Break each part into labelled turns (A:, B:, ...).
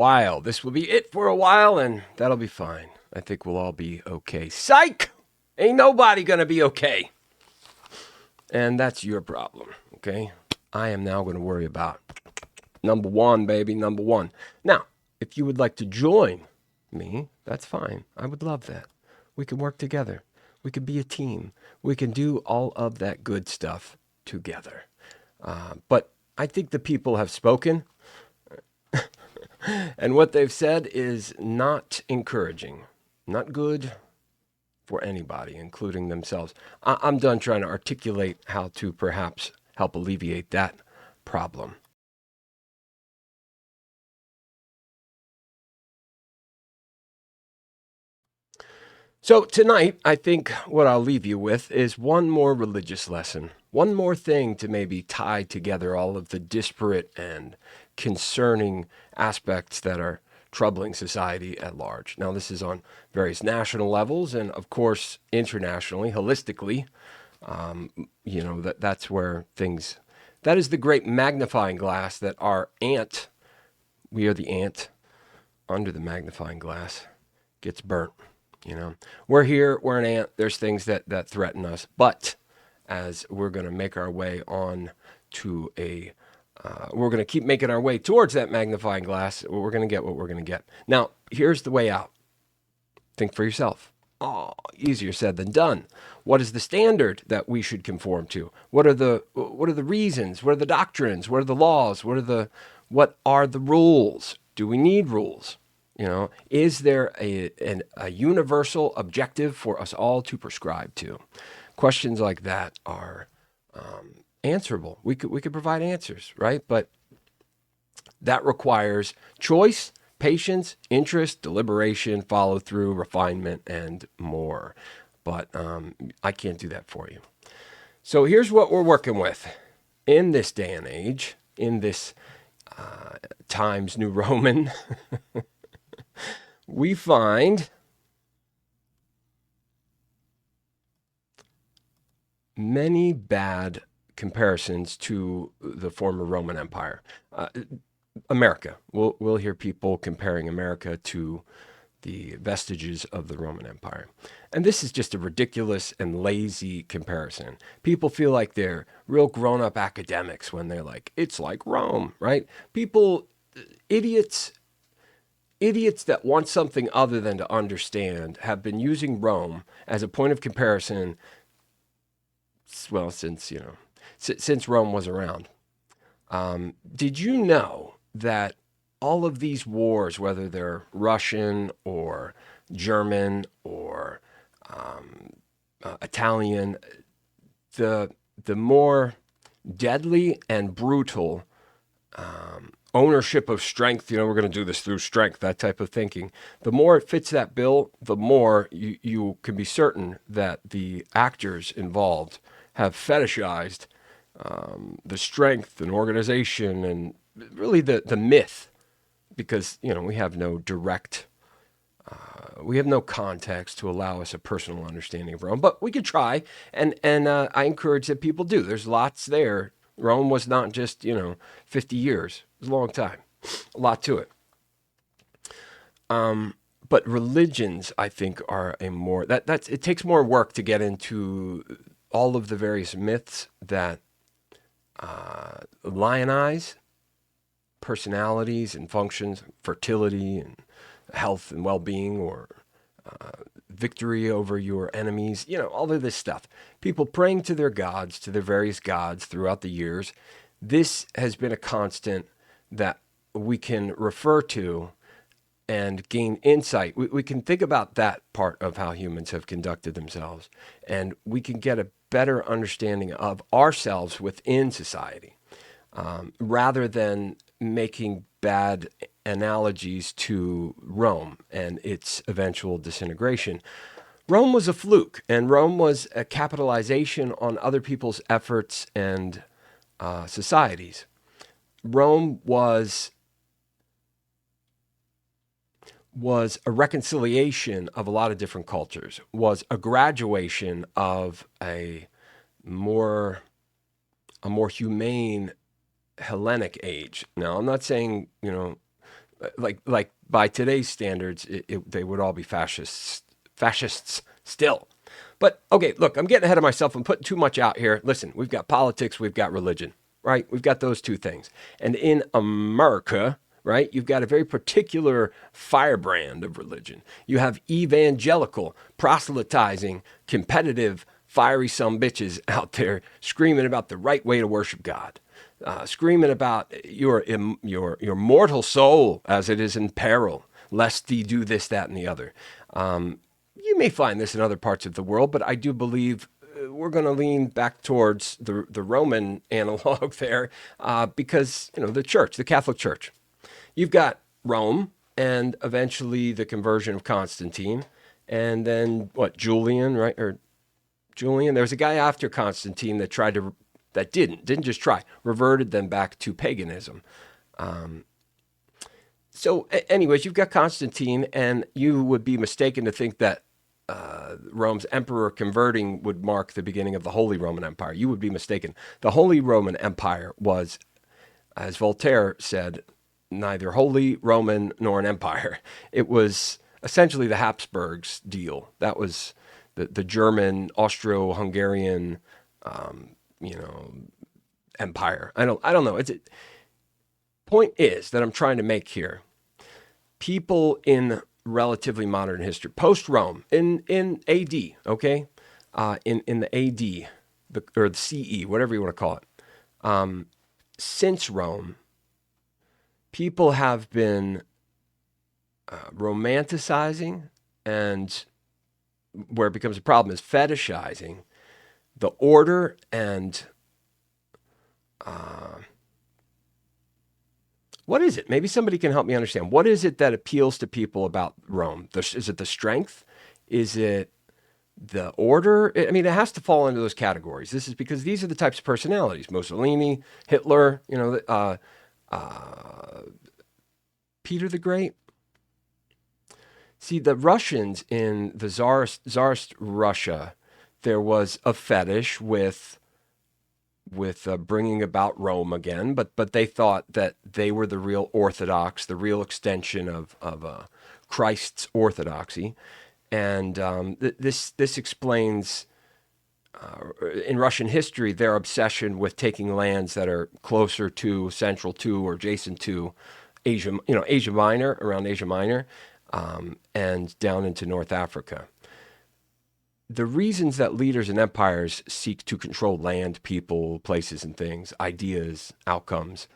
A: while. This will be it for a while, and that'll be fine. I think we'll all be okay. Psych! Ain't nobody gonna be okay. And that's your problem, okay? I am now going to worry about number one, baby, number one. Now, if you would like to join me, that's fine. I would love that. We can work together. We can be a team. We can do all of that good stuff together. But I think the people have spoken, and what they've said is not encouraging, not good for anybody, including themselves. I'm done trying to articulate how to perhaps help alleviate that problem. So tonight, I think what I'll leave you with is one more religious lesson, one more thing to maybe tie together all of the disparate and concerning aspects that are troubling society at large. Now, this is on various national levels and, of course, internationally, holistically. That's where things, that is the great magnifying glass that our ant, we are the ant under the magnifying glass, gets burnt. We're here, we're an ant, there's things that threaten us, but as we're going to make our way on to we're going to keep making our way towards that magnifying glass, we're going to get what we're going to get. Now, here's the way out. Think for yourself. Oh, easier said than done. What is the standard that we should conform to? What are the reasons? What are the doctrines? What are the laws? What are the rules? Do we need rules? Is there a universal objective for us all to prescribe to? Questions like that are answerable. We could provide answers, right? But that requires choice, patience, interest, deliberation, follow through, refinement, and more. But I can't do that for you. So here's what we're working with in this day and age, in this Times New Roman. We find many bad comparisons to the former Roman Empire. America. We'll hear people comparing America to the vestiges of the Roman Empire. And this is just a ridiculous and lazy comparison. People feel like they're real grown-up academics when they're like, it's like Rome, right? People, idiots that want something other than to understand have been using Rome as a point of comparison, well, since Rome was around. Did you know that all of these wars, whether they're Russian or German or Italian, the more deadly and brutal ownership of strength, we're going to do this through strength, that type of thinking, the more it fits that bill, the more you can be certain that the actors involved have fetishized the strength and organization and really the myth, because we have no direct we have no context to allow us a personal understanding of Rome, but we could try, and I encourage that people do. There's lots there. Rome was not just 50 years. It was a long time, a lot to it. But religions, I think, are a more it takes more work to get into all of the various myths that lionize personalities and functions, fertility and health and well-being, or victory over your enemies, all of this stuff. People praying to their gods, to their various gods throughout the years. This has been a constant that we can refer to and gain insight. We can think about that part of how humans have conducted themselves, and we can get a better understanding of ourselves within society, rather than making bad analogies to Rome and its eventual disintegration. Rome was a fluke, and Rome was a capitalization on other people's efforts and societies. Rome was a reconciliation of a lot of different cultures, was a graduation of a more humane Hellenic age. Now, I'm not saying, Like by today's standards, they would all be fascists still. But okay, look, I'm getting ahead of myself. I'm putting too much out here. Listen, we've got politics, we've got religion, right? We've got those two things. And in America, right, you've got a very particular firebrand of religion. You have evangelical, proselytizing, competitive, fiery some bitches out there screaming about the right way to worship God. Screaming about your mortal soul as it is in peril, lest thee do this, that, and the other. You may find this in other parts of the world, but I do believe we're going to lean back towards the Roman analog there, because the church, the Catholic Church. You've got Rome, and eventually the conversion of Constantine, and then Julian, right? Or Julian. There was a guy after Constantine that didn't just try, reverted them back to paganism. So, anyways, you've got Constantine, and you would be mistaken to think that Rome's emperor converting would mark the beginning of the Holy Roman Empire. You would be mistaken. The Holy Roman Empire was, as Voltaire said, neither Holy Roman nor an empire. It was essentially the Habsburgs deal. That was the German, Austro-Hungarian, empire. I don't know. Point is that I'm trying to make here. People in relatively modern history, post Rome, in AD, okay, in the AD, or the CE, whatever you want to call it. Since Rome, people have been romanticizing, and where it becomes a problem is fetishizing the order and what is it? Maybe somebody can help me understand. What is it that appeals to people about Rome? Is it the strength? Is it the order? I mean, it has to fall into those categories. This is because these are the types of personalities: Mussolini, Hitler, Peter the Great. See, the Russians in the Tsarist Russia, there was a fetish with bringing about Rome again, but they thought that they were the real Orthodox, the real extension of Christ's orthodoxy, and this explains in Russian history their obsession with taking lands that are closer to, central to, or adjacent to Asia, Asia Minor, around Asia Minor, and down into North Africa. The reasons that leaders and empires seek to control land, people, places, and things, ideas, outcomes,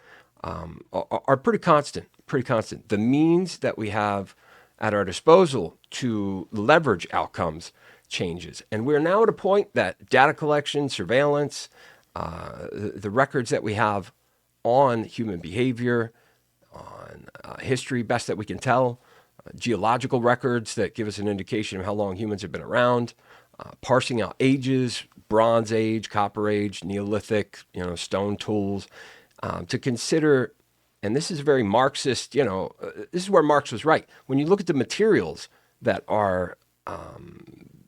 A: are pretty constant. The means that we have at our disposal to leverage outcomes changes. And we're now at a point that data collection, surveillance, the records that we have on human behavior, on history, best that we can tell, geological records that give us an indication of how long humans have been around, parsing out ages, Bronze Age, Copper Age, Neolithic, stone tools, to consider, and this is very Marxist, this is where Marx was right. When you look at the materials that are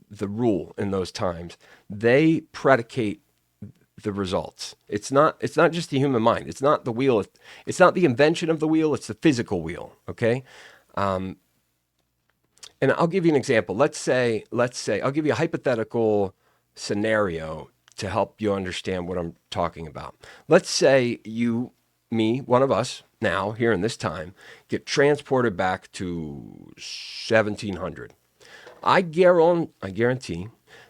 A: the rule in those times, they predicate the results. It's not just the human mind. It's not the wheel. It's not the invention of the wheel. It's the physical wheel. Okay. And I'll give you an example. Let's say I'll give you a hypothetical scenario to help you understand what I'm talking about. Let's say you, me, one of us now here in this time get transported back to 1700. I guarantee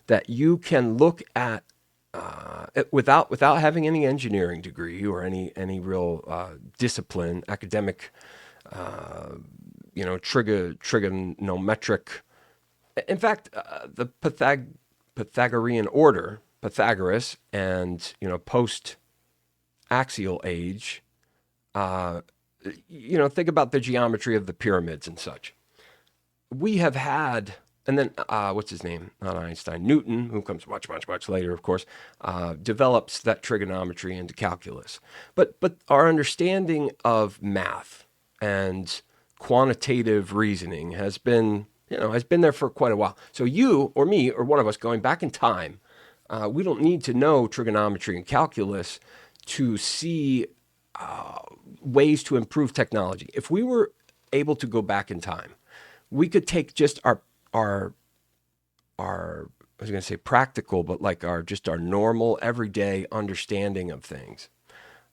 A: that you can look at without having any engineering degree or any real discipline, academic, trigonometric. In fact, the Pythagorean order, Pythagoras, and post-axial age. Think about the geometry of the pyramids and such. We have had. And then, what's his name? Not Einstein. Newton, who comes much, much, much later, of course, develops that trigonometry into calculus. But our understanding of math and quantitative reasoning has been there for quite a while. So you or me or one of us going back in time, we don't need to know trigonometry and calculus to see ways to improve technology. If we were able to go back in time, we could take just our I was going to say practical, but like our normal everyday understanding of things.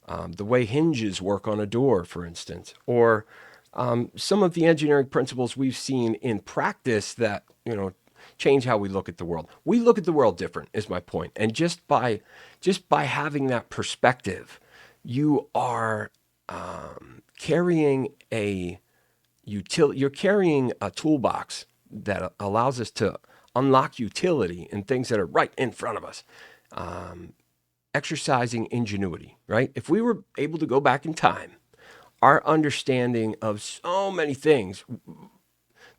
A: The way hinges work on a door, for instance, or some of the engineering principles we've seen in practice that, change how we look at the world. We look at the world different, is my point. And just by having that perspective, you are carrying you're carrying a toolbox that allows us to unlock utility in things that are right in front of us. Exercising ingenuity, right? If we were able to go back in time, our understanding of so many things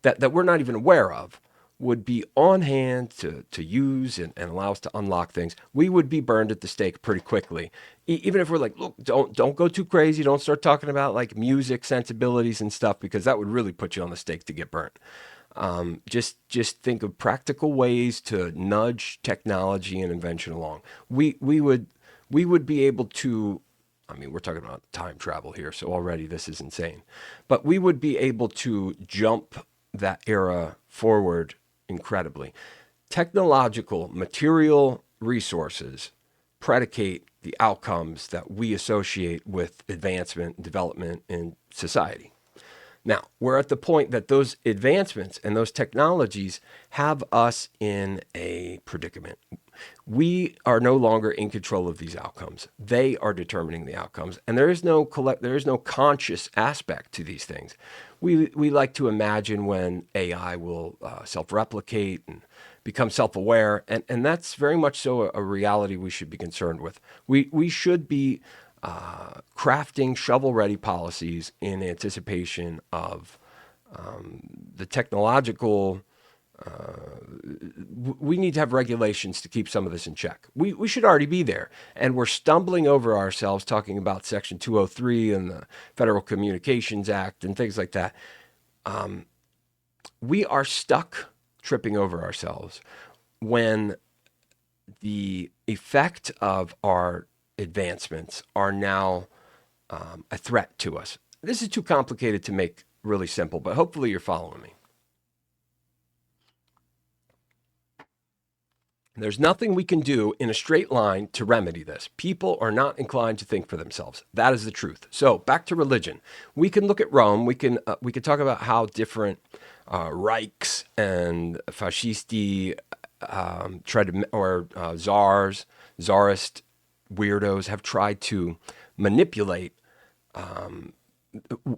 A: that we're not even aware of would be on hand to use and allow us to unlock things. We would be burned at the stake pretty quickly. Even if we're like, look, don't go too crazy. Don't start talking about like music sensibilities and stuff, because that would really put you on the stake to get burnt. Just think of practical ways to nudge technology and invention along. We would be able to, we're talking about time travel here, so already this is insane. But we would be able to jump that era forward incredibly. Technological, material resources predicate the outcomes that we associate with advancement and development in society. Now, we're at the point that those advancements and those technologies have us in a predicament. We are no longer in control of these outcomes. They are determining the outcomes, and there is no conscious aspect to these things. We like to imagine when AI will self-replicate and become self-aware, and that's very much so a reality we should be concerned with. We should be crafting shovel-ready policies in anticipation of the technological. We need to have regulations to keep some of this in check. We should already be there, and we're stumbling over ourselves talking about Section 203 and the Federal Communications Act and things like that. We are stuck tripping over ourselves when the effect of our advancements are now a threat to us. This is too complicated to make really simple, but hopefully you're following me. There's nothing we can do in a straight line to remedy this. People are not inclined to think for themselves. That is the truth. So back to religion. We can look at Rome. We can talk about how different Reichs and fascisti czarist weirdos have tried to manipulate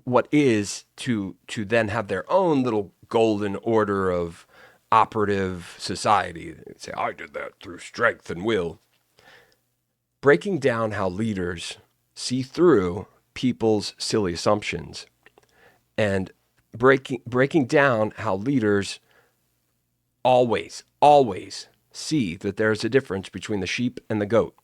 A: what is to then have their own little golden order of operative society. They say, I did that through strength and will. Breaking down how leaders see through people's silly assumptions, and breaking down how leaders always see that there's a difference between the sheep and the goat.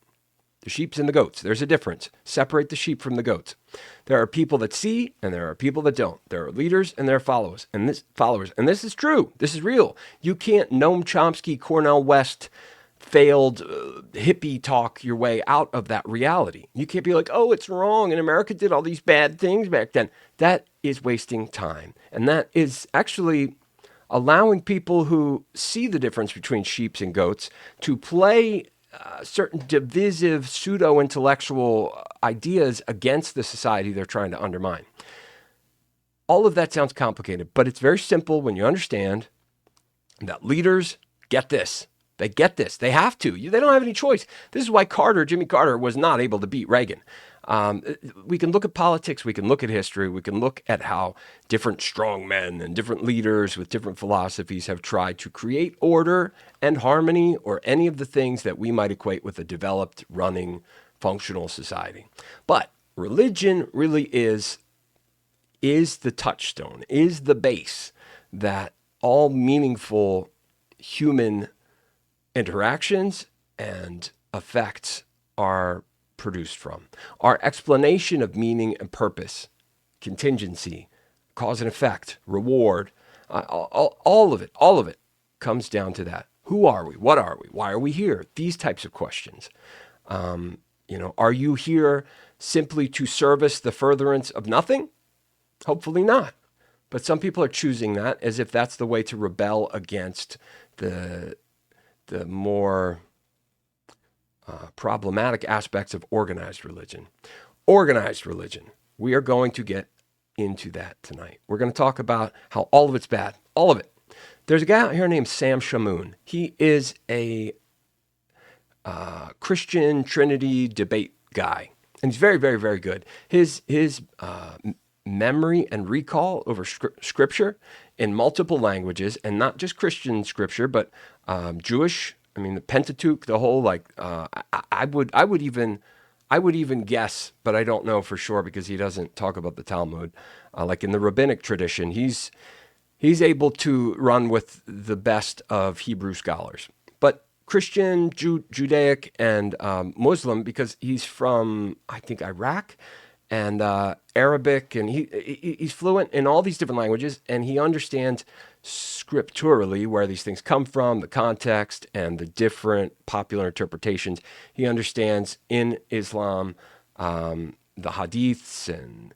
A: The sheeps and the goats, there's a difference. Separate the sheep from the goats. There are people that see and there are people that don't. There are leaders and there are followers. And this is true. This is real. You can't Noam Chomsky, Cornel West, failed hippie talk your way out of that reality. You can't be like, oh, it's wrong and America did all these bad things back then. That is wasting time. And that is actually allowing people who see the difference between sheep and goats to play certain divisive pseudo-intellectual ideas against the society they're trying to undermine. All of that sounds complicated, but it's very simple when you understand that leaders get this. They get this. They have to. They don't have any choice. This is why Jimmy Carter, was not able to beat Reagan. We can look at politics. We can look at history. We can look at how different strong men and different leaders with different philosophies have tried to create order and harmony, or any of the things that we might equate with a developed, running, functional society. But religion really is the touchstone, is the base that all meaningful human interactions and effects are produced from. Our explanation of meaning and purpose, contingency, cause and effect, reward, all of it comes down to that. Who are we? What are we? Why are we here? These types of questions. Are you here simply to service the furtherance of nothing? Hopefully not. But some people are choosing that as if that's the way to rebel against the more problematic aspects of organized religion. Organized religion. We are going to get into that tonight. We're going to talk about how all of it's bad. All of it. There's a guy out here named Sam Shamoun. He is a Christian Trinity debate guy. And he's very, very, very good. His memory and recall over scripture in multiple languages, and not just Christian scripture, but Jewish. I mean, the Pentateuch, the whole I would even guess, but I don't know for sure because he doesn't talk about the Talmud. Like in the rabbinic tradition, he's able to run with the best of Hebrew scholars. But Christian, Judaic, and Muslim, because he's from, I think, Iraq and Arabic, and he's fluent in all these different languages, and he understands scripturally where these things come from, the context, and the different popular interpretations. He understands in Islam the hadiths and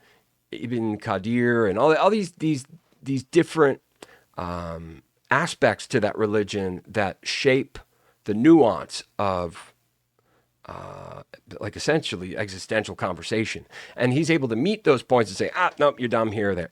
A: Ibn Qadir and all these different aspects to that religion that shape the nuance of essentially existential conversation. And he's able to meet those points and say, nope, you're dumb here or there.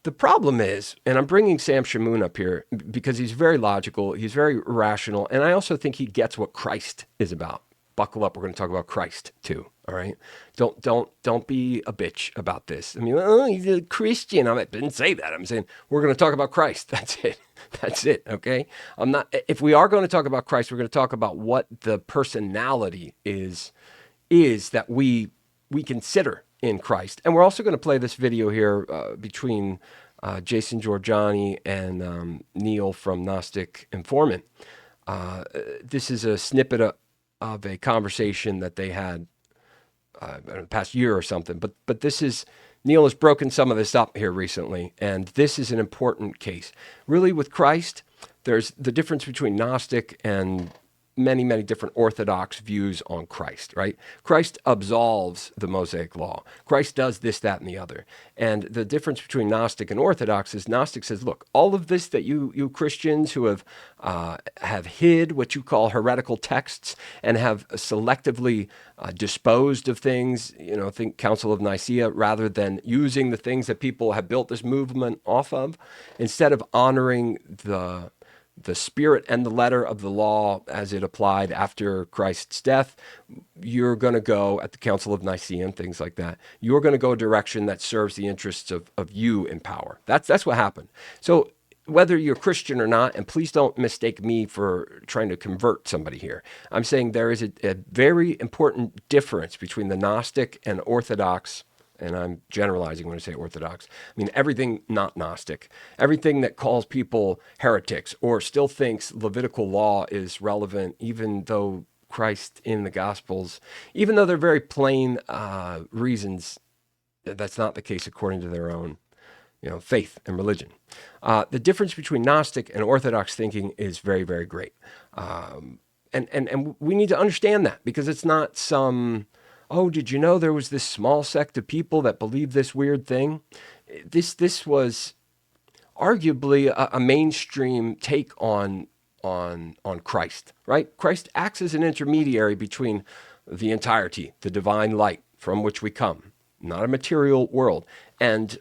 A: The problem is, and I'm bringing Sam Shamoun up here because he's very logical, he's very rational, and I also think he gets what Christ is about. Buckle up, we're going to talk about Christ too, all right? Don't be a bitch about this. I mean, he's a Christian. I didn't say that. I'm saying we're going to talk about Christ. That's it. That's it, okay? If we are going to talk about Christ, we're going to talk about what the personality is that we consider in Christ. And we're also going to play this video here between Jason Jorjani and Neal from Gnostic Informant. This is a snippet of a conversation that they had in the past year or something. But this is, Neal has broken some of this up here recently, and this is an important case. Really, with Christ, there's the difference between Gnostic and many, many different Orthodox views on Christ, right? Christ absolves the Mosaic law. Christ does this, that, and the other. And the difference between Gnostic and Orthodox is Gnostic says, look, all of this that you Christians who have hid what you call heretical texts and have selectively disposed of things, think Council of Nicaea, rather than using the things that people have built this movement off of, instead of honoring the spirit and the letter of the law as it applied after Christ's death, you're going to go at the Council of Nicaea and things like that. You're going to go a direction that serves the interests of you in power. That's what happened. So whether you're Christian or not, and please don't mistake me for trying to convert somebody here. I'm saying there is a very important difference between the Gnostic and Orthodox, and I'm generalizing when I say Orthodox. I mean, everything not Gnostic, everything that calls people heretics or still thinks Levitical law is relevant, even though Christ in the Gospels, even though they're very plain reasons, that's not the case according to their own faith and religion. The difference between Gnostic and Orthodox thinking is very, very great. And we need to understand that, because it's not some, oh, did you know there was this small sect of people that believed this weird thing? This was arguably a mainstream take on Christ, right? Christ acts as an intermediary between the entirety, the divine light from which we come, not a material world, and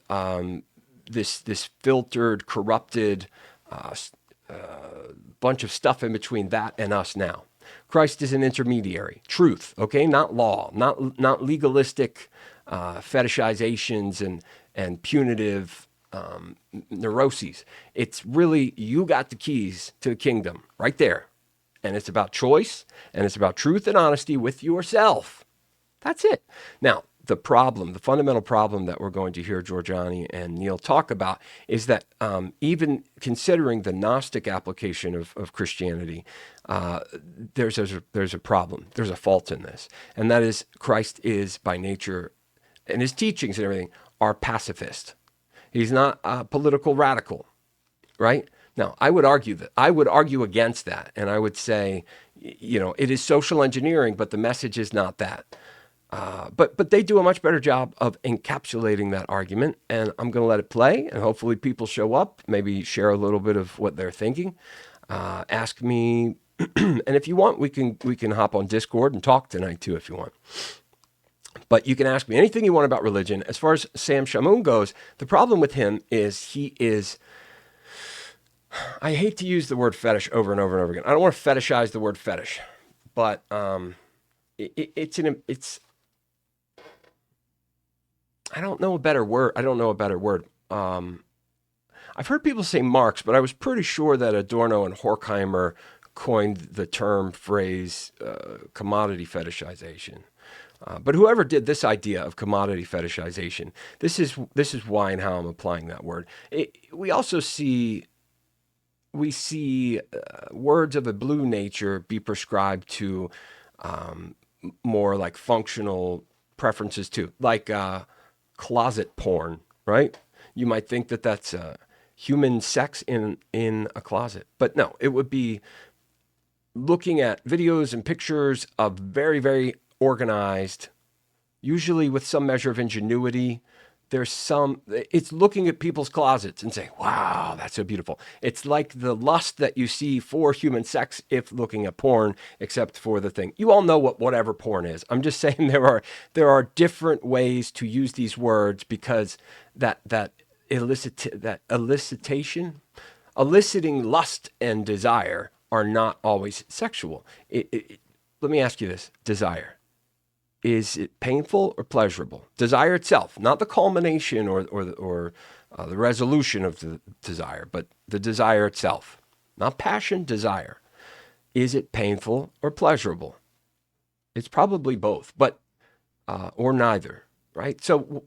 A: this filtered, corrupted bunch of stuff in between that and us now. Christ is an intermediary, truth, okay? Not law, not legalistic fetishizations and punitive neuroses. It's really, you got the keys to the kingdom right there. And it's about choice, and it's about truth and honesty with yourself. That's it. Now, the fundamental problem that we're going to hear Jorjani and Neal talk about is that even considering the Gnostic application of Christianity, there's a problem. There's a fault in this. And that is, Christ is by nature, and his teachings and everything are pacifist. He's not a political radical, right? Now, I would argue against that. And I would say, it is social engineering, but the message is not that. But they do a much better job of encapsulating that argument, and I'm going to let it play, and hopefully people show up, maybe share a little bit of what they're thinking. Ask me, and if you want, we can hop on Discord and talk tonight too, if you want. But you can ask me anything you want about religion. As far as Sam Shamoun goes, the problem with him is he is. I hate to use the word fetish over and over and over again. I don't want to fetishize the word fetish, but it's. I don't know a better word. I've heard people say marks, but I was pretty sure that Adorno and Horkheimer coined the term phrase commodity fetishization. But whoever did this idea of commodity fetishization, this is why and how I'm applying that word. We also see words of a blue nature be prescribed to more like functional preferences too, like closet porn, right? You might think that that's human sex in a closet, but no, it would be looking at videos and pictures of very, very organized, usually with some measure of ingenuity. It's looking at people's closets and saying, wow, that's so beautiful. It's like the lust that you see for human sex if looking at porn, except for the thing. You all know whatever porn is. I'm just saying there are different ways to use these words because eliciting lust and desire are not always sexual. Let me ask you this, desire. Is it painful or pleasurable? Desire itself, not the culmination or the resolution of the desire, but the desire itself, not passion, desire. Is it painful or pleasurable? It's probably both, but or neither, right? So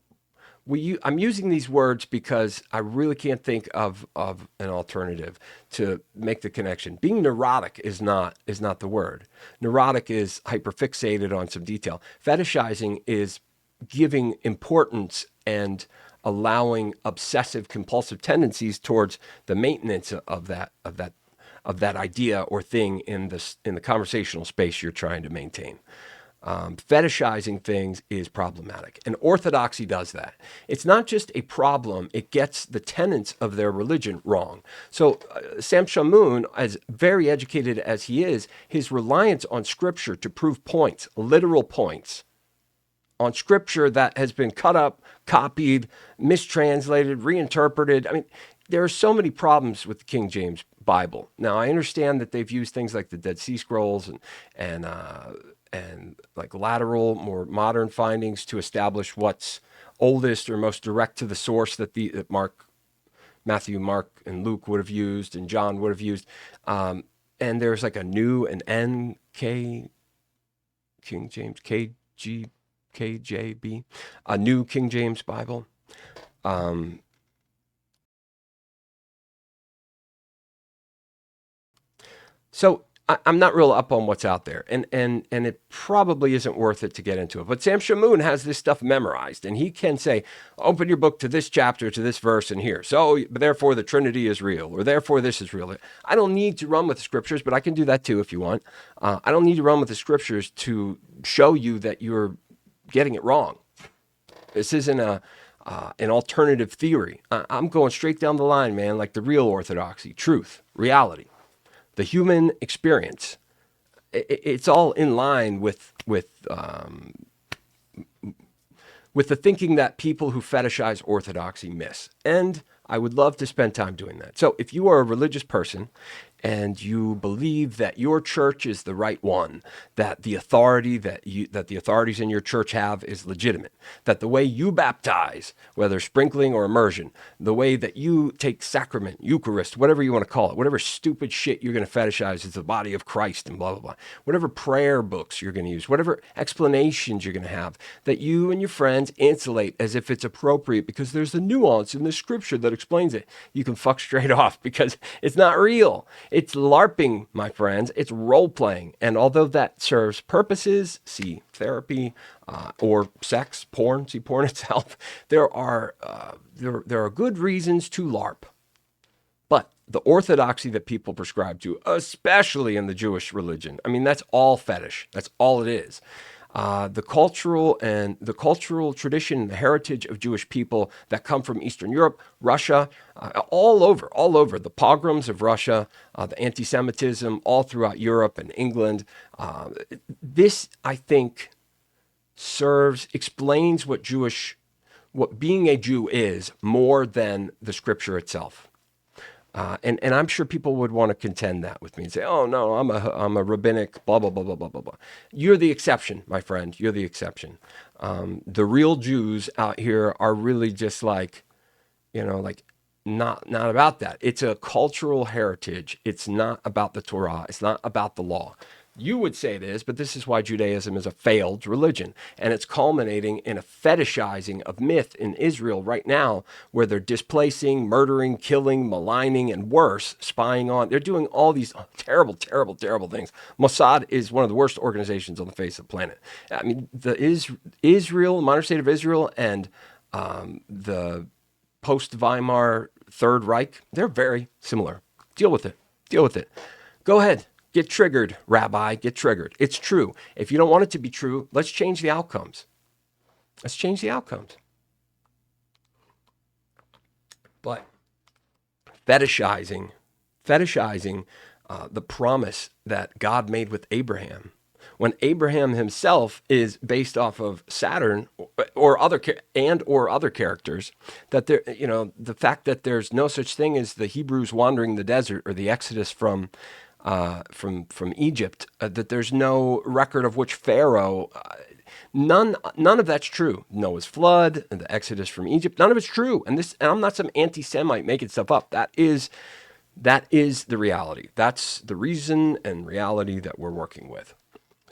A: I'm using these words because I really can't think of an alternative to make the connection. Being neurotic is not the word. Neurotic is hyperfixated on some detail. Fetishizing is giving importance and allowing obsessive compulsive tendencies towards the maintenance of that idea or thing in the conversational space you're trying to maintain. Fetishizing things is problematic, and orthodoxy does that. It's not just a problem, it gets the tenets of their religion wrong. So Sam Shamoun, as very educated as he is, his reliance on scripture to prove points, literal points, on scripture that has been cut up, copied, mistranslated, reinterpreted. I mean, there are so many problems with the King James Bible. Now, I understand that they've used things like the Dead Sea Scrolls and like lateral, more modern findings to establish what's oldest or most direct to the source that Matthew, Mark, and Luke would have used, and John would have used. And there's like a new, an NK, King James, KJB, a new King James Bible. So I'm not real up on what's out there, and it probably isn't worth it to get into it. But Sam Shamoun has this stuff memorized, and he can say, open your book to this chapter, to this verse, and here. So, therefore, the Trinity is real, or therefore, this is real. I don't need to run with the scriptures, but I can do that too if you want. I don't need to run with the scriptures to show you that you're getting it wrong. This isn't an alternative theory. I'm going straight down the line, man, like the real orthodoxy, truth, reality. The human experience, it's all in line with the thinking that people who fetishize orthodoxy miss. And I would love to spend time doing that. So if you are a religious person and you believe that your church is the right one, that the authority that the authorities in your church have is legitimate, that the way you baptize, whether sprinkling or immersion, the way that you take sacrament, Eucharist, whatever you want to call it, whatever stupid shit you're going to fetishize is the body of Christ and blah, blah, blah, whatever prayer books you're going to use, whatever explanations you're going to have, that you and your friends insulate as if it's appropriate because there's a nuance in the scripture that explains it. You can fuck straight off because it's not real. It's LARPing, my friends. It's role-playing. And although that serves purposes, see therapy, or sex, porn, see porn itself, there are good reasons to LARP. But the orthodoxy that people prescribe to, especially in the Jewish religion, I mean, that's all fetish. That's all it is. The cultural tradition, the heritage of Jewish people that come from Eastern Europe, Russia, all over the pogroms of Russia, the anti-Semitism all throughout Europe and England. This, I think, explains what being a Jew is more than the scripture itself. And I'm sure people would want to contend that with me and say, "Oh no, I'm a rabbinic blah blah blah blah blah blah blah." You're the exception, my friend. You're the exception. The real Jews out here are really just like, like not about that. It's a cultural heritage. It's not about the Torah. It's not about the law. You would say it is, but this is why Judaism is a failed religion. And it's culminating in a fetishizing of myth in Israel right now, where they're displacing, murdering, killing, maligning, and worse, spying on. They're doing all these terrible, terrible, terrible things. Mossad is one of the worst organizations on the face of the planet. I mean, Israel, modern state of Israel, and the post-Weimar Third Reich, they're very similar. Deal with it. Deal with it. Go ahead. Get triggered, Rabbi. Get triggered. It's true. If you don't want it to be true, let's change the outcomes. Let's change the outcomes. But fetishizing the promise that God made with Abraham, when Abraham himself is based off of Saturn or other characters, that there, the fact that there's no such thing as the Hebrews wandering the desert or the Exodus from Egypt, that there's no record of which Pharaoh. None of that's true. Noah's flood and the Exodus from Egypt, none of it's true. And I'm not some anti-Semite making stuff up. That is the reality. That's the reason and reality that we're working with.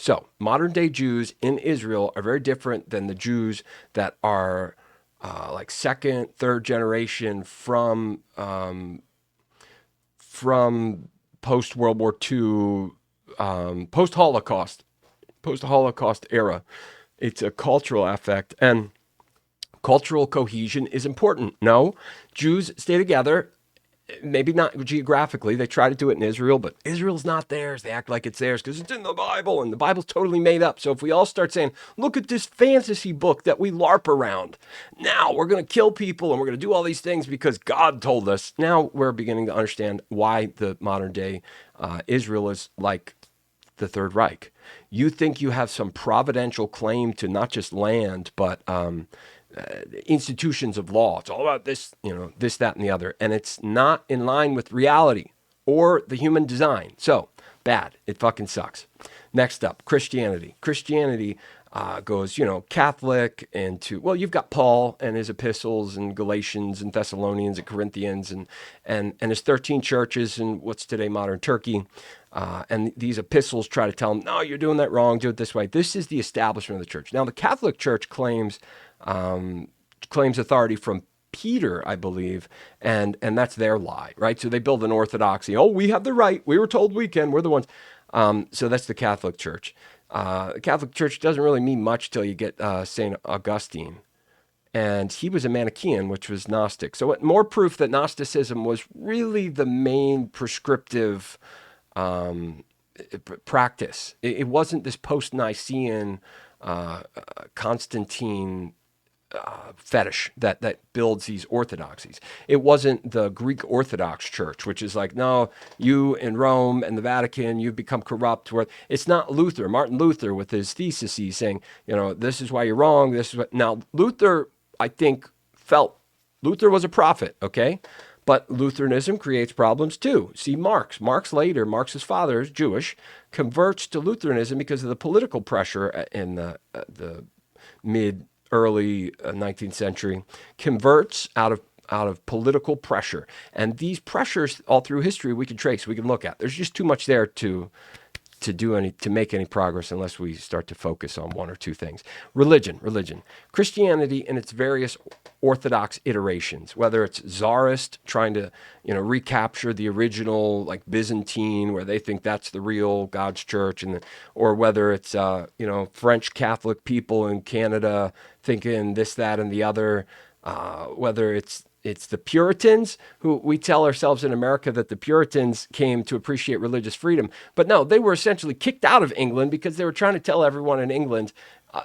A: So modern day Jews in Israel are very different than the Jews that are like second, third generation from post World War II, post Holocaust era. It's a cultural affect, and cultural cohesion is important. No, Jews stay together. Maybe not geographically. They try to do it in Israel, but Israel's not theirs. They act like it's theirs because it's in the Bible, and the Bible's totally made up. So if we all start saying, look at this fantasy book that we LARP around, now we're going to kill people and we're going to do all these things because God told us. Now we're beginning to understand why the modern day Israel is like the Third Reich. You think you have some providential claim to not just land, but institutions of law. It's all about this, this, that, and the other. And it's not in line with reality or the human design. So bad. It fucking sucks. Next up, Christianity. Christianity goes, Catholic into, well, you've got Paul and his epistles and Galatians and Thessalonians and Corinthians and his 13 churches in what's today modern Turkey. And these epistles try to tell them, no, you're doing that wrong. Do it this way. This is the establishment of the church. Now, the Catholic Church claims authority from Peter, I believe, and that's their lie, right? So they build an orthodoxy. Oh, we have the right. We were told we can. We're the ones. So that's the Catholic Church. The Catholic Church doesn't really mean much till you get St. Augustine. And he was a Manichaean, which was Gnostic. So more proof that Gnosticism was really the main prescriptive practice. It wasn't this post-Nicene Constantine fetish that builds these orthodoxies. It wasn't the Greek Orthodox Church, which is like, no, you in Rome and the Vatican, you've become corrupt. It's not Luther, Martin Luther with his theses saying, this is why you're wrong. This is what. Now, Luther, I think, felt Luther was a prophet, okay? But Lutheranism creates problems too. See, Marx's father is Jewish, converts to Lutheranism because of the political pressure in the early 19th century, converts out of political pressure. And these pressures all through history we can trace, we can look at. There's just too much there to make any progress unless we start to focus on one or two things. Religion. Christianity in its various orthodox iterations, whether it's Tsarist trying to, recapture the original like Byzantine, where they think that's the real God's church, or whether it's French Catholic people in Canada thinking this, that, and the other. Whether it's It's the Puritans, who we tell ourselves in America that the Puritans came to appreciate religious freedom. But no, they were essentially kicked out of England because they were trying to tell everyone in England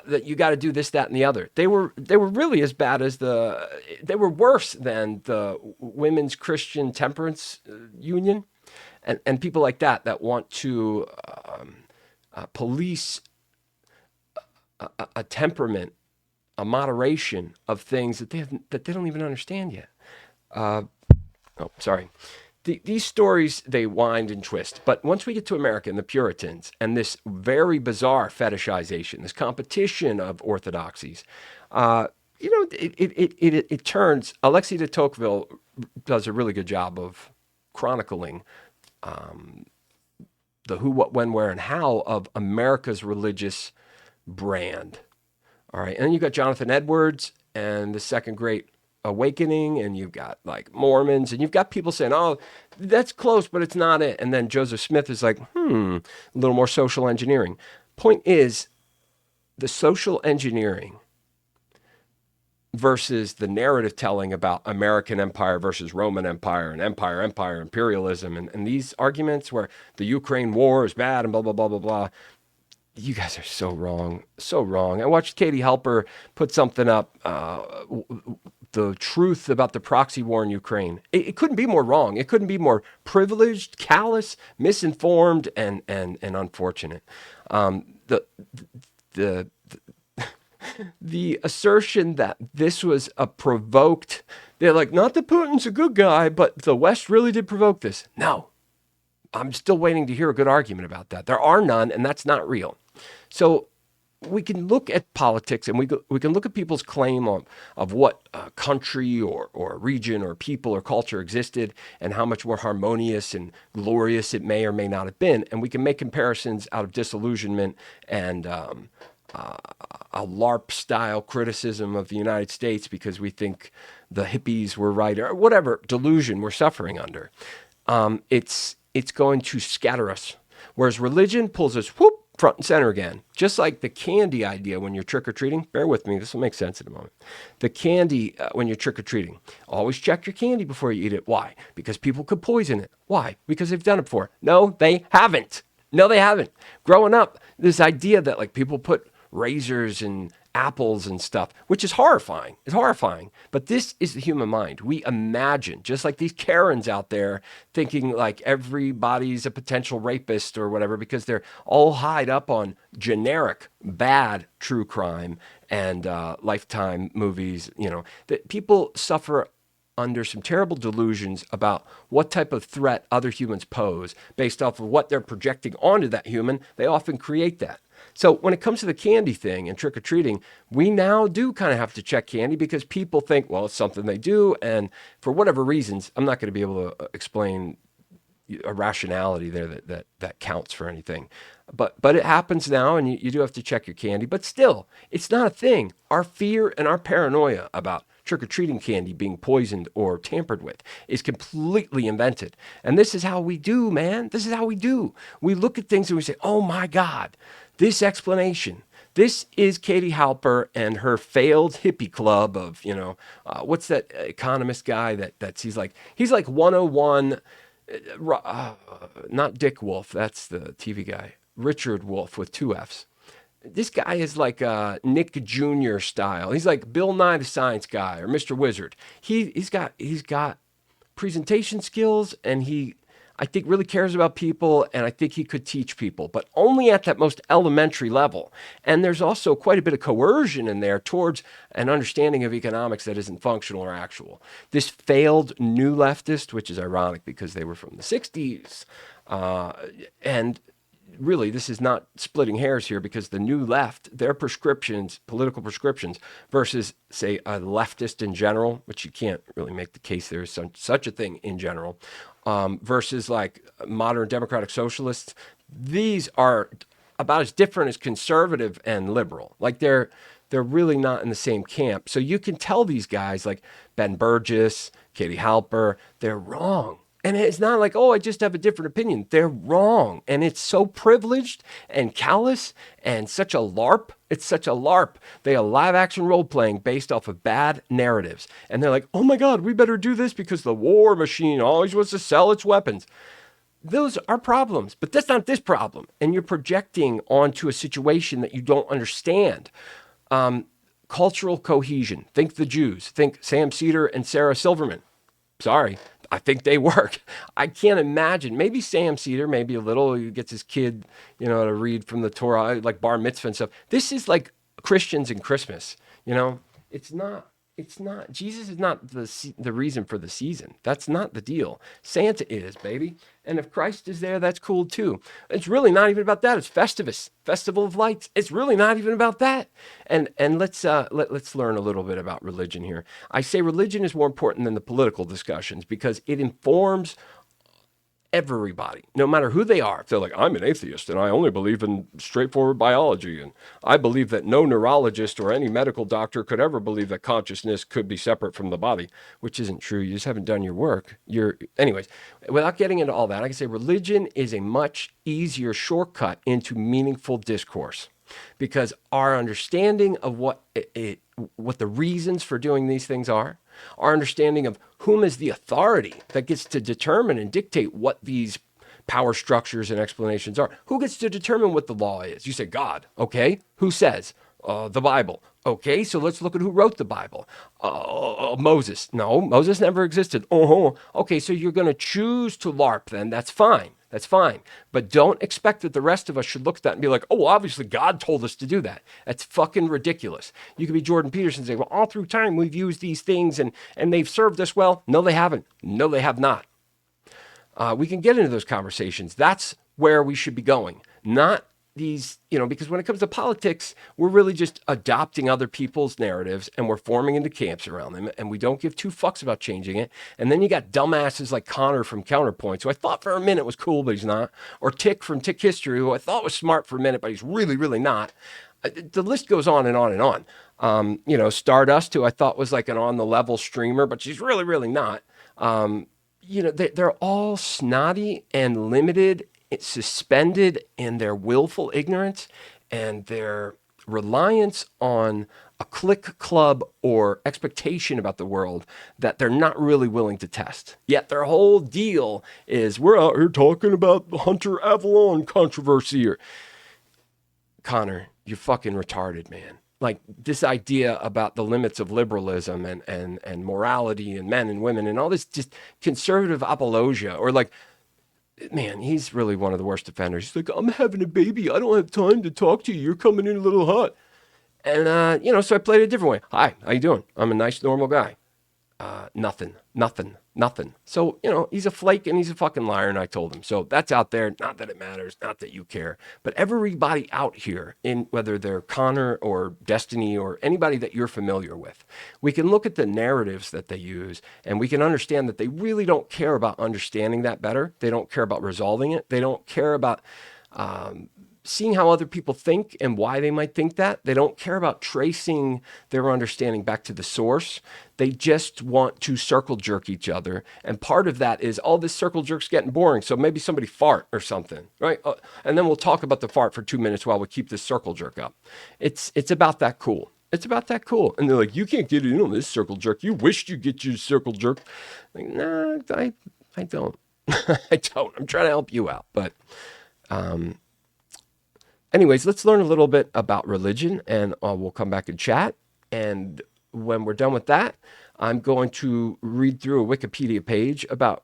A: that you got to do this, that, and the other. They were really as bad as they were worse than the Women's Christian Temperance Union, and people like that want to police a temperament, a moderation of things that they don't even understand yet. Oh, sorry. These stories, they wind and twist. But once we get to America and the Puritans and this very bizarre fetishization, this competition of orthodoxies, it turns. Alexis de Tocqueville does a really good job of chronicling the who, what, when, where, and how of America's religious brand. All right. And then you've got Jonathan Edwards and the Second Great Awakening, and you've got like Mormons, and you've got people saying, oh, that's close, but it's not it. And then Joseph Smith is like, a little more social engineering. Point is, the social engineering versus the narrative telling about American empire versus Roman empire and empire, imperialism, and these arguments where the Ukraine war is bad and blah, blah, blah, blah, blah. You guys are so wrong, so wrong. I watched Katie Halper put something up, the truth about the proxy war in Ukraine. It couldn't be more wrong. It couldn't be more privileged, callous, misinformed, and unfortunate. The the assertion that this was a provoked, they're like, not that Putin's a good guy, but the West really did provoke this. No, I'm still waiting to hear a good argument about that. There are none, and that's not real. So we can look at politics, and we can look at people's claim of what country or region or people or culture existed and how much more harmonious and glorious it may or may not have been. And we can make comparisons out of disillusionment and a LARP-style criticism of the United States because we think the hippies were right, or whatever delusion we're suffering under. It's going to scatter us. Whereas religion pulls us front and center again. Just like the candy idea when you're trick-or-treating. Bear with me, this will make sense in a moment. The candy when you're trick-or-treating. Always check your candy before you eat it. Why? Because people could poison it. Why? Because they've done it before. No, they haven't. No, they haven't. Growing up, this idea that like people put razors and apples and stuff, which is horrifying. It's horrifying. But this is the human mind. We imagine, just like these Karens out there thinking like everybody's a potential rapist or whatever, because they're all high up on generic bad true crime and Lifetime movies, that people suffer under some terrible delusions about what type of threat other humans pose based off of what they're projecting onto that human. They often create that. So when it comes to the candy thing and trick-or-treating, we now do kind of have to check candy because people think, well, it's something they do. And for whatever reasons, I'm not going to be able to explain a rationality there that counts for anything. But it happens now, and you do have to check your candy. But still, it's not a thing. Our fear and our paranoia about trick-or-treating candy being poisoned or tampered with is completely invented. And this is how we do, man. This is how we do. We look at things and we say, oh my God, this explanation. This is Katie Halper and her failed hippie club of, what's that economist guy he's like 101, not Dick Wolf, that's the TV guy, Richard Wolf with 2 F's. This guy is like Nick Jr. style. He's like Bill Nye the Science Guy or Mr. Wizard. He's got presentation skills, and I think really cares about people, and I think he could teach people, but only at that most elementary level. And there's also quite a bit of coercion in there towards an understanding of economics that isn't functional or actual. This failed new leftist, which is ironic because they were from the 60s, and really, this is not splitting hairs here because the new left, their prescriptions, political prescriptions, versus, say, a leftist in general, which you can't really make the case there is such a thing in general, versus like modern democratic socialists, these are about as different as conservative and liberal. Like they're really not in the same camp. So you can tell these guys like Ben Burgess, Katie Halper, they're wrong. And it's not like, oh, I just have a different opinion. They're wrong. And it's so privileged and callous and such a LARP. It's such a LARP. They have live action role playing based off of bad narratives. And they're like, oh my God, we better do this because the war machine always wants to sell its weapons. Those are problems, but that's not this problem. And you're projecting onto a situation that you don't understand. Cultural cohesion. Think the Jews. Think Sam Cedar and Sarah Silverman. Sorry, I think they work. I can't imagine. Maybe Sam Cedar, maybe a little. He gets his kid, to read from the Torah, like bar mitzvah and stuff. This is like Christians and Christmas. It's not. It's not. Jesus is not the reason for the season. That's not the deal. Santa is, baby. And if Christ is there, that's cool too. It's really not even about that. It's Festivus, Festival of Lights. It's really not even about that. And let's learn a little bit about religion here. I say religion is more important than the political discussions because it informs everybody, no matter who they are. If they're like, I'm an atheist and I only believe in straightforward biology, and I believe that no neurologist or any medical doctor could ever believe that consciousness could be separate from the body, which isn't true. You just haven't done your work. Anyways, without getting into all that, I can say religion is a much easier shortcut into meaningful discourse because our understanding of what the reasons for doing these things are, our understanding of whom is the authority that gets to determine and dictate what these power structures and explanations are. Who gets to determine what the law is? You say God. Okay. Who says? The Bible. Okay, so let's look at who wrote the Bible. Moses. No, Moses never existed. Okay, so you're going to choose to LARP then. That's fine. That's fine. But don't expect that the rest of us should look at that and be like, oh, obviously God told us to do that. That's fucking ridiculous. You could be Jordan Peterson and say, well, all through time we've used these things and they've served us well. No, they haven't. No, they have not. We can get into those conversations. That's where we should be going. Not these, because when it comes to politics, we're really just adopting other people's narratives and we're forming into camps around them and we don't give two fucks about changing it. And then you got dumbasses like Connor from Counterpoint, who I thought for a minute was cool, but he's not. Or Tick from Tick History, who I thought was smart for a minute, but he's really, really not. The list goes on and on and on. Stardust, who I thought was like an on-the-level streamer, but she's really, really not. They're all snotty and limited, suspended in their willful ignorance and their reliance on a clique club or expectation about the world that they're not really willing to test. Yet their whole deal is, we're out here talking about the Hunter Avalon controversy here. Connor, you're fucking retarded, man. Like this idea about the limits of liberalism and morality and men and women and all this just conservative apologia, or like, man, he's really one of the worst offenders. He's like, I'm having a baby. I don't have time to talk to you. You're coming in a little hot. And, so I played it a different way. Hi, how you doing? I'm a nice, normal guy. Nothing. So, he's a flake and he's a fucking liar, and I told him. So that's out there. Not that it matters. Not that you care. But everybody out here, in whether they're Connor or Destiny or anybody that you're familiar with, we can look at the narratives that they use and we can understand that they really don't care about understanding that better. They don't care about resolving it. They don't care about seeing how other people think and why they might think that. They don't care about tracing their understanding back to the source. They just want to circle jerk each other. And part of that is, all this circle jerk's getting boring. So maybe somebody fart or something, right? And then we'll talk about the fart for 2 minutes while we keep this circle jerk up. It's about that cool. It's about that cool. And they're like, you can't get in on this circle jerk. You wished you get your circle jerk. Like, nah, I don't. I don't. I'm trying to help you out. But anyways, let's learn a little bit about religion, and we'll come back and chat. And when we're done with that, I'm going to read through a Wikipedia page about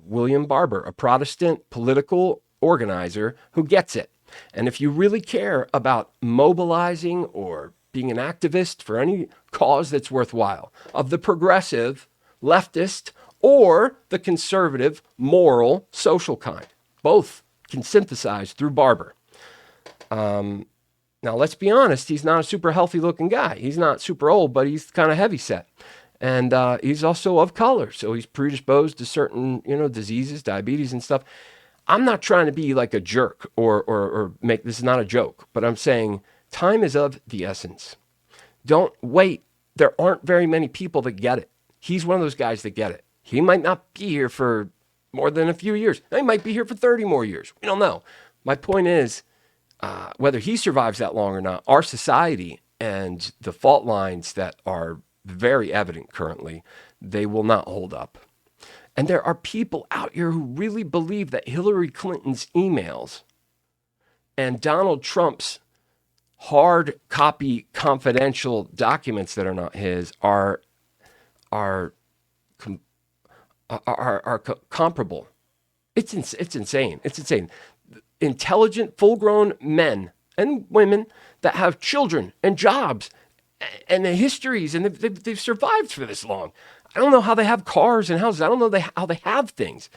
A: William Barber, a Protestant political organizer who gets it. And if you really care about mobilizing or being an activist for any cause that's worthwhile, of the progressive, leftist, or the conservative, moral, social kind, both can synthesize through Barber. Now, let's be honest, he's not a super healthy looking guy. He's not super old, but he's kind of heavy set. And he's also of color, so he's predisposed to certain, diseases, diabetes and stuff. I'm not trying to be like a jerk or make this is not a joke, but I'm saying time is of the essence. Don't wait. There aren't very many people that get it. He's one of those guys that get it. He might not be here for more than a few years. He might be here for 30 more years. We don't know. My point is, whether he survives that long or not, our society and the fault lines that are very evident currently, they will not hold up. And there are people out here who really believe that Hillary Clinton's emails and Donald Trump's hard copy confidential documents that are not his are comparable. It's insane. It's insane. Intelligent, full-grown men and women that have children and jobs and the histories, and they've survived for this long. I don't know how they have cars and houses. I don't know how they have things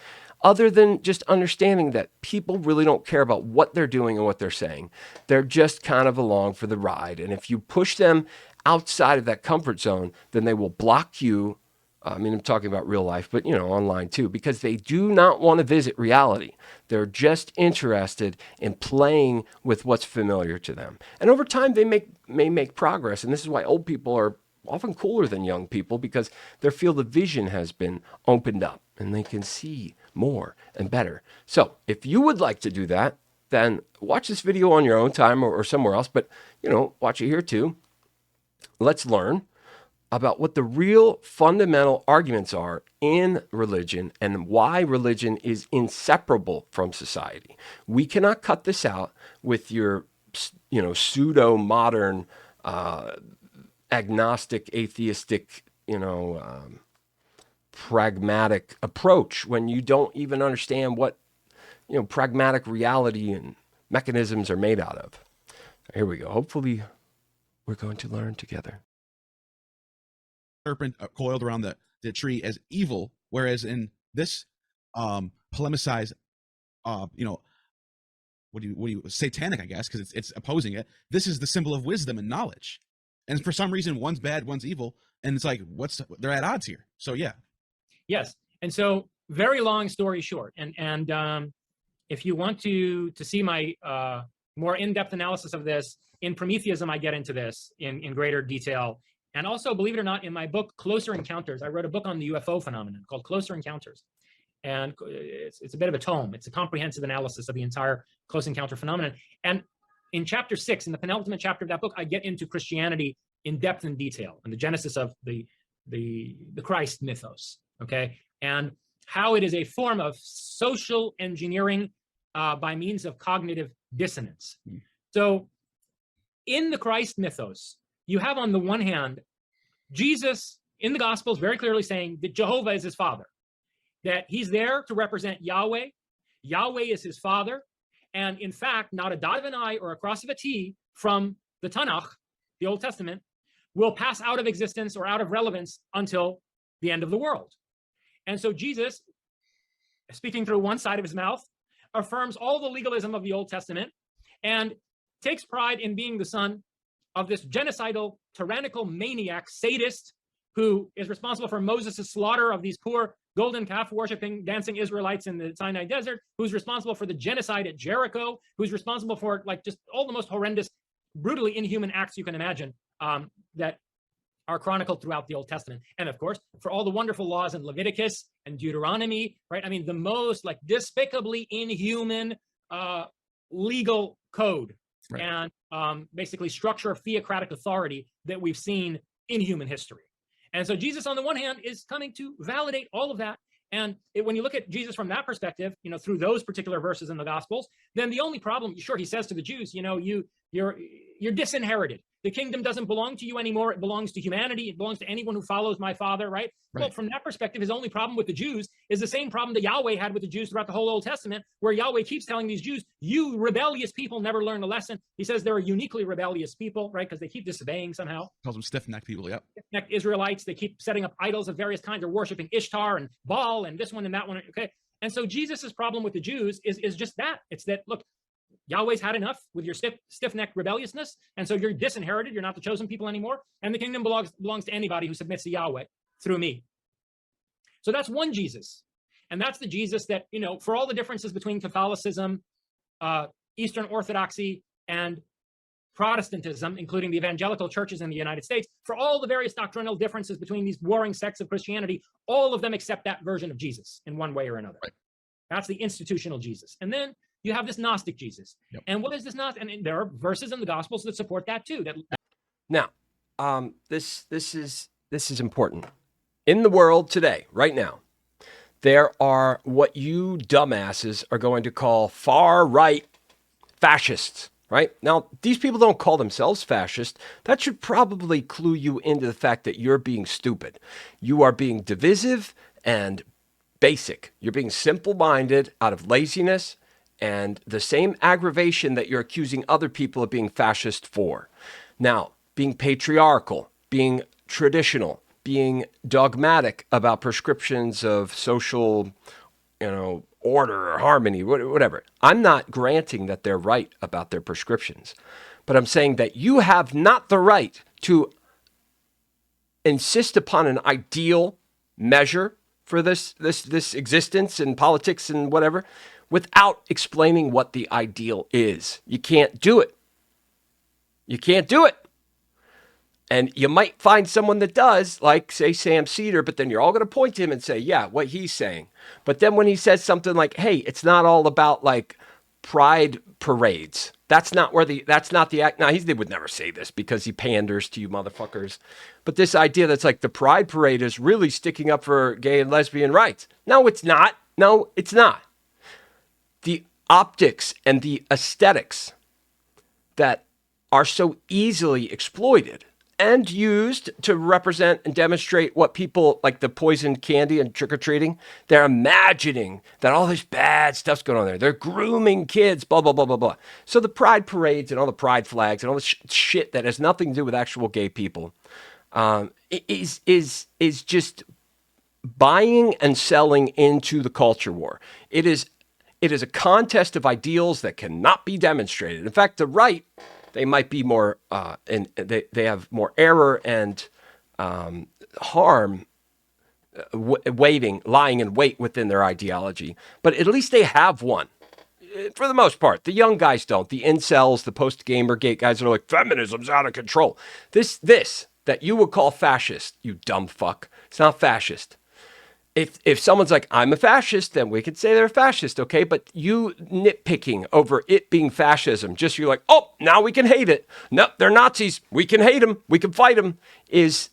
A: other than just understanding that people really don't care about what they're doing and what they're saying. They're just kind of along for the ride. And if you push them outside of that comfort zone, then they will block you. I mean, I'm talking about real life, but, online too, because they do not want to visit reality. They're just interested in playing with what's familiar to them. And over time, they may make progress. And this is why old people are often cooler than young people, because their field of vision has been opened up and they can see more and better. So if you would like to do that, then watch this video on your own time or somewhere else, but, watch it here too. Let's learn about what the real fundamental arguments are in religion and why religion is inseparable from society. We cannot cut this out with your, pseudo-modern, agnostic, atheistic, pragmatic approach when you don't even understand what, pragmatic reality and mechanisms are made out of. Here we go. Hopefully we're going to learn together.
B: Serpent coiled around the tree as evil, whereas in this polemicize, what do you satanic, I guess, because it's opposing it. This is the symbol of wisdom and knowledge, and for some reason one's bad, one's evil, and it's like they're at odds here. So yeah,
C: yes, and so very long story short, and if you want to see my more in-depth analysis of this in Prometheism, I get into this in greater detail. And also, believe it or not, in my book, Closer Encounters, I wrote a book on the UFO phenomenon called Closer Encounters. And it's a bit of a tome. It's a comprehensive analysis of the entire close encounter phenomenon. And in chapter 6, in the penultimate chapter of that book, I get into Christianity in depth and detail and the genesis of the Christ mythos, okay? And how it is a form of social engineering by means of cognitive dissonance. So in the Christ mythos, you have on the one hand, Jesus in the Gospels very clearly saying that Jehovah is his father, that he's there to represent Yahweh. Yahweh is his father. And in fact, not a dot of an I or a cross of a T from the Tanakh, the Old Testament, will pass out of existence or out of relevance until the end of the world. And so Jesus, speaking through one side of his mouth, affirms all the legalism of the Old Testament and takes pride in being the son of this genocidal, tyrannical maniac, sadist, who is responsible for Moses' slaughter of these poor golden calf worshipping, dancing Israelites in the Sinai desert, who's responsible for the genocide at Jericho, who's responsible for just all the most horrendous, brutally inhuman acts you can imagine that are chronicled throughout the Old Testament. And of course, for all the wonderful laws in Leviticus and Deuteronomy, right? I mean, the most despicably inhuman legal code. Right. And basically structure of theocratic authority that we've seen in human history. And so Jesus, on the one hand, is coming to validate all of that. And when you look at Jesus from that perspective, through those particular verses in the Gospels, then the only problem, sure, he says to the Jews, you're disinherited. The kingdom doesn't belong to you anymore. It belongs to humanity. It belongs to anyone who follows my Father, right? Well, from that perspective, his only problem with the Jews is the same problem that Yahweh had with the Jews throughout the whole Old Testament, where Yahweh keeps telling these Jews, you rebellious people never learned a lesson. He says they're a uniquely rebellious people, right? Because they keep disobeying somehow.
B: Calls them stiff-necked people, yep.
C: Stiff-necked Israelites. They keep setting up idols of various kinds. They're worshiping Ishtar and Baal and this one and that one, okay? And so Jesus's problem with the Jews is just that. It's that, look, Yahweh's had enough with your stiff-necked rebelliousness, and so you're disinherited. You're not the chosen people anymore, and the kingdom belongs to anybody who submits to Yahweh through me. So that's one Jesus, and that's the Jesus that, for all the differences between Catholicism, Eastern Orthodoxy, and Protestantism, including the evangelical churches in the United States, for all the various doctrinal differences between these warring sects of Christianity, all of them accept that version of Jesus in one way or another.
B: Right.
C: That's the institutional Jesus. And then you have this Gnostic Jesus.
B: Yep.
C: And what is this Gnostic? And there are verses in the Gospels that support that too.
A: Now, this is important. In the world today, right now, there are what you dumbasses are going to call far-right fascists, right? Now, these people don't call themselves fascist. That should probably clue you into the fact that you're being stupid. You are being divisive and basic. You're being simple-minded out of laziness and the same aggravation that you're accusing other people of being fascist for. Now, being patriarchal, being traditional, being dogmatic about prescriptions of social, order or harmony, whatever. I'm not granting that they're right about their prescriptions, but I'm saying that you have not the right to insist upon an ideal measure for this existence and politics and whatever without explaining what the ideal is. You can't do it. You can't do it. And you might find someone that does, like, say, Sam Cedar, but then you're all going to point to him and say, yeah, what he's saying. But then when he says something like, hey, it's not all about, like, pride parades. That's not the act. Now, they would never say this because he panders to you motherfuckers. But this idea that's like the pride parade is really sticking up for gay and lesbian rights. No, it's not. No, it's not. The optics and the aesthetics that are so easily exploited and used to represent and demonstrate what people like the poisoned candy and trick-or-treating. They're imagining that all this bad stuff's going on there. They're grooming kids, blah, blah, blah, blah, blah. So the pride parades and all the pride flags and all the shit that has nothing to do with actual gay people is just buying and selling into the culture war. It is a contest of ideals that cannot be demonstrated. In fact, the right, they might be more, and they have more error and harm lying in wait within their ideology. But at least they have one, for the most part. The young guys don't. The incels, the post-Gamergate guys are like, feminism's out of control. This that you would call fascist, you dumb fuck, it's not fascist. If someone's like, I'm a fascist, then we could say they're a fascist, okay? But you nitpicking over it being fascism, just you're like, oh, now we can hate it. No, they're Nazis. We can hate them. We can fight them, is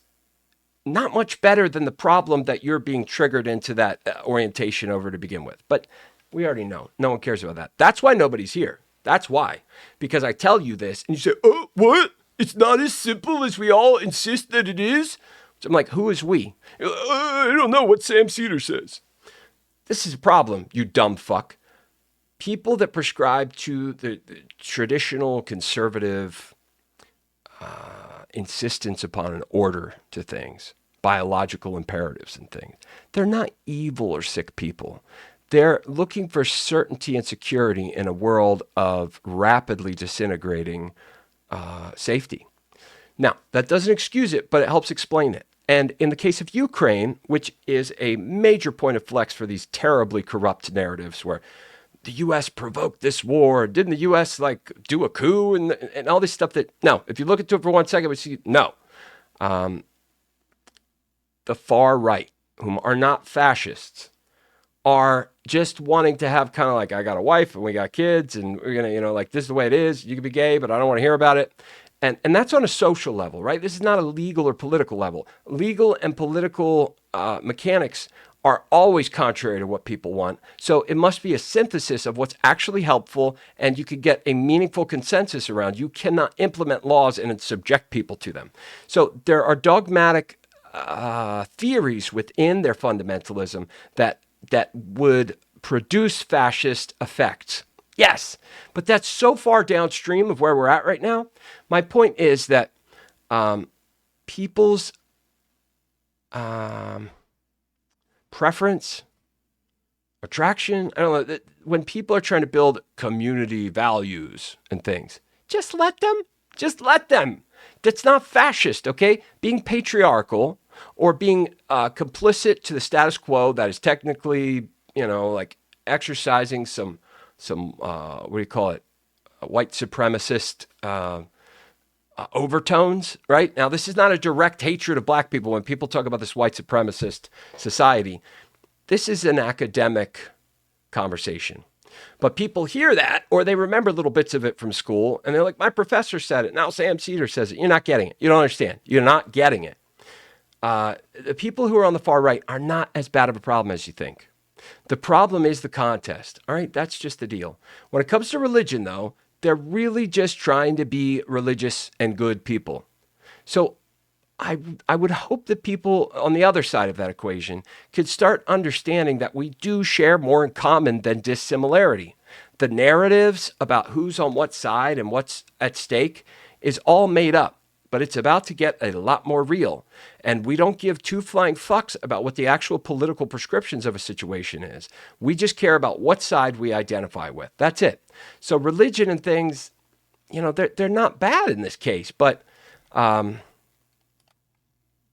A: not much better than the problem that you're being triggered into that orientation over to begin with. But we already know. No one cares about that. That's why nobody's here. That's why. Because I tell you this, and you say, oh, what? It's not as simple as we all insist that it is? I'm like, who is we? I don't know what Sam Cedar says. This is a problem, you dumb fuck. People that prescribe to the traditional conservative insistence upon an order to things, biological imperatives and things, they're not evil or sick people. They're looking for certainty and security in a world of rapidly disintegrating safety. Now, that doesn't excuse it, but it helps explain it. And in the case of Ukraine, which is a major point of flex for these terribly corrupt narratives where the U.S. provoked this war, didn't the U.S. like do a coup and all this stuff that, no, if you look into it for 1 second, we see, no. The far right, whom are not fascists, are just wanting to have kind of like, I got a wife and we got kids and we're going to, like, this is the way it is. You can be gay, but I don't want to hear about it. And that's on a social level, right? This is not a legal or political level. Legal and political mechanics are always contrary to what people want. So it must be a synthesis of what's actually helpful, and you could get a meaningful consensus around. You cannot implement laws and subject people to them. So there are dogmatic theories within their fundamentalism that would produce fascist effects. Yes, but that's so far downstream of where we're at right now. My point is that people's preference, attraction, I don't know, when people are trying to build community values and things, just let them. That's not fascist, okay? Being patriarchal or being complicit to the status quo that is technically, like exercising some what do you call it? White supremacist overtones, right? Now, this is not a direct hatred of black people. When people talk about this white supremacist society, this is an academic conversation. But people hear that, or they remember little bits of it from school, and they're like, my professor said it. Now Sam Cedar says it. You're not getting it. You don't understand. You're not getting it. The people who are on the far right are not as bad of a problem as you think. The problem is the contest. All right, that's just the deal. When it comes to religion, though, they're really just trying to be religious and good people. So I would hope that people on the other side of that equation could start understanding that we do share more in common than dissimilarity. The narratives about who's on what side and what's at stake is all made up, but it's about to get a lot more real. And we don't give two flying fucks about what the actual political prescriptions of a situation is. We just care about what side we identify with. That's it. So religion and things, you know, they're not bad in this case, but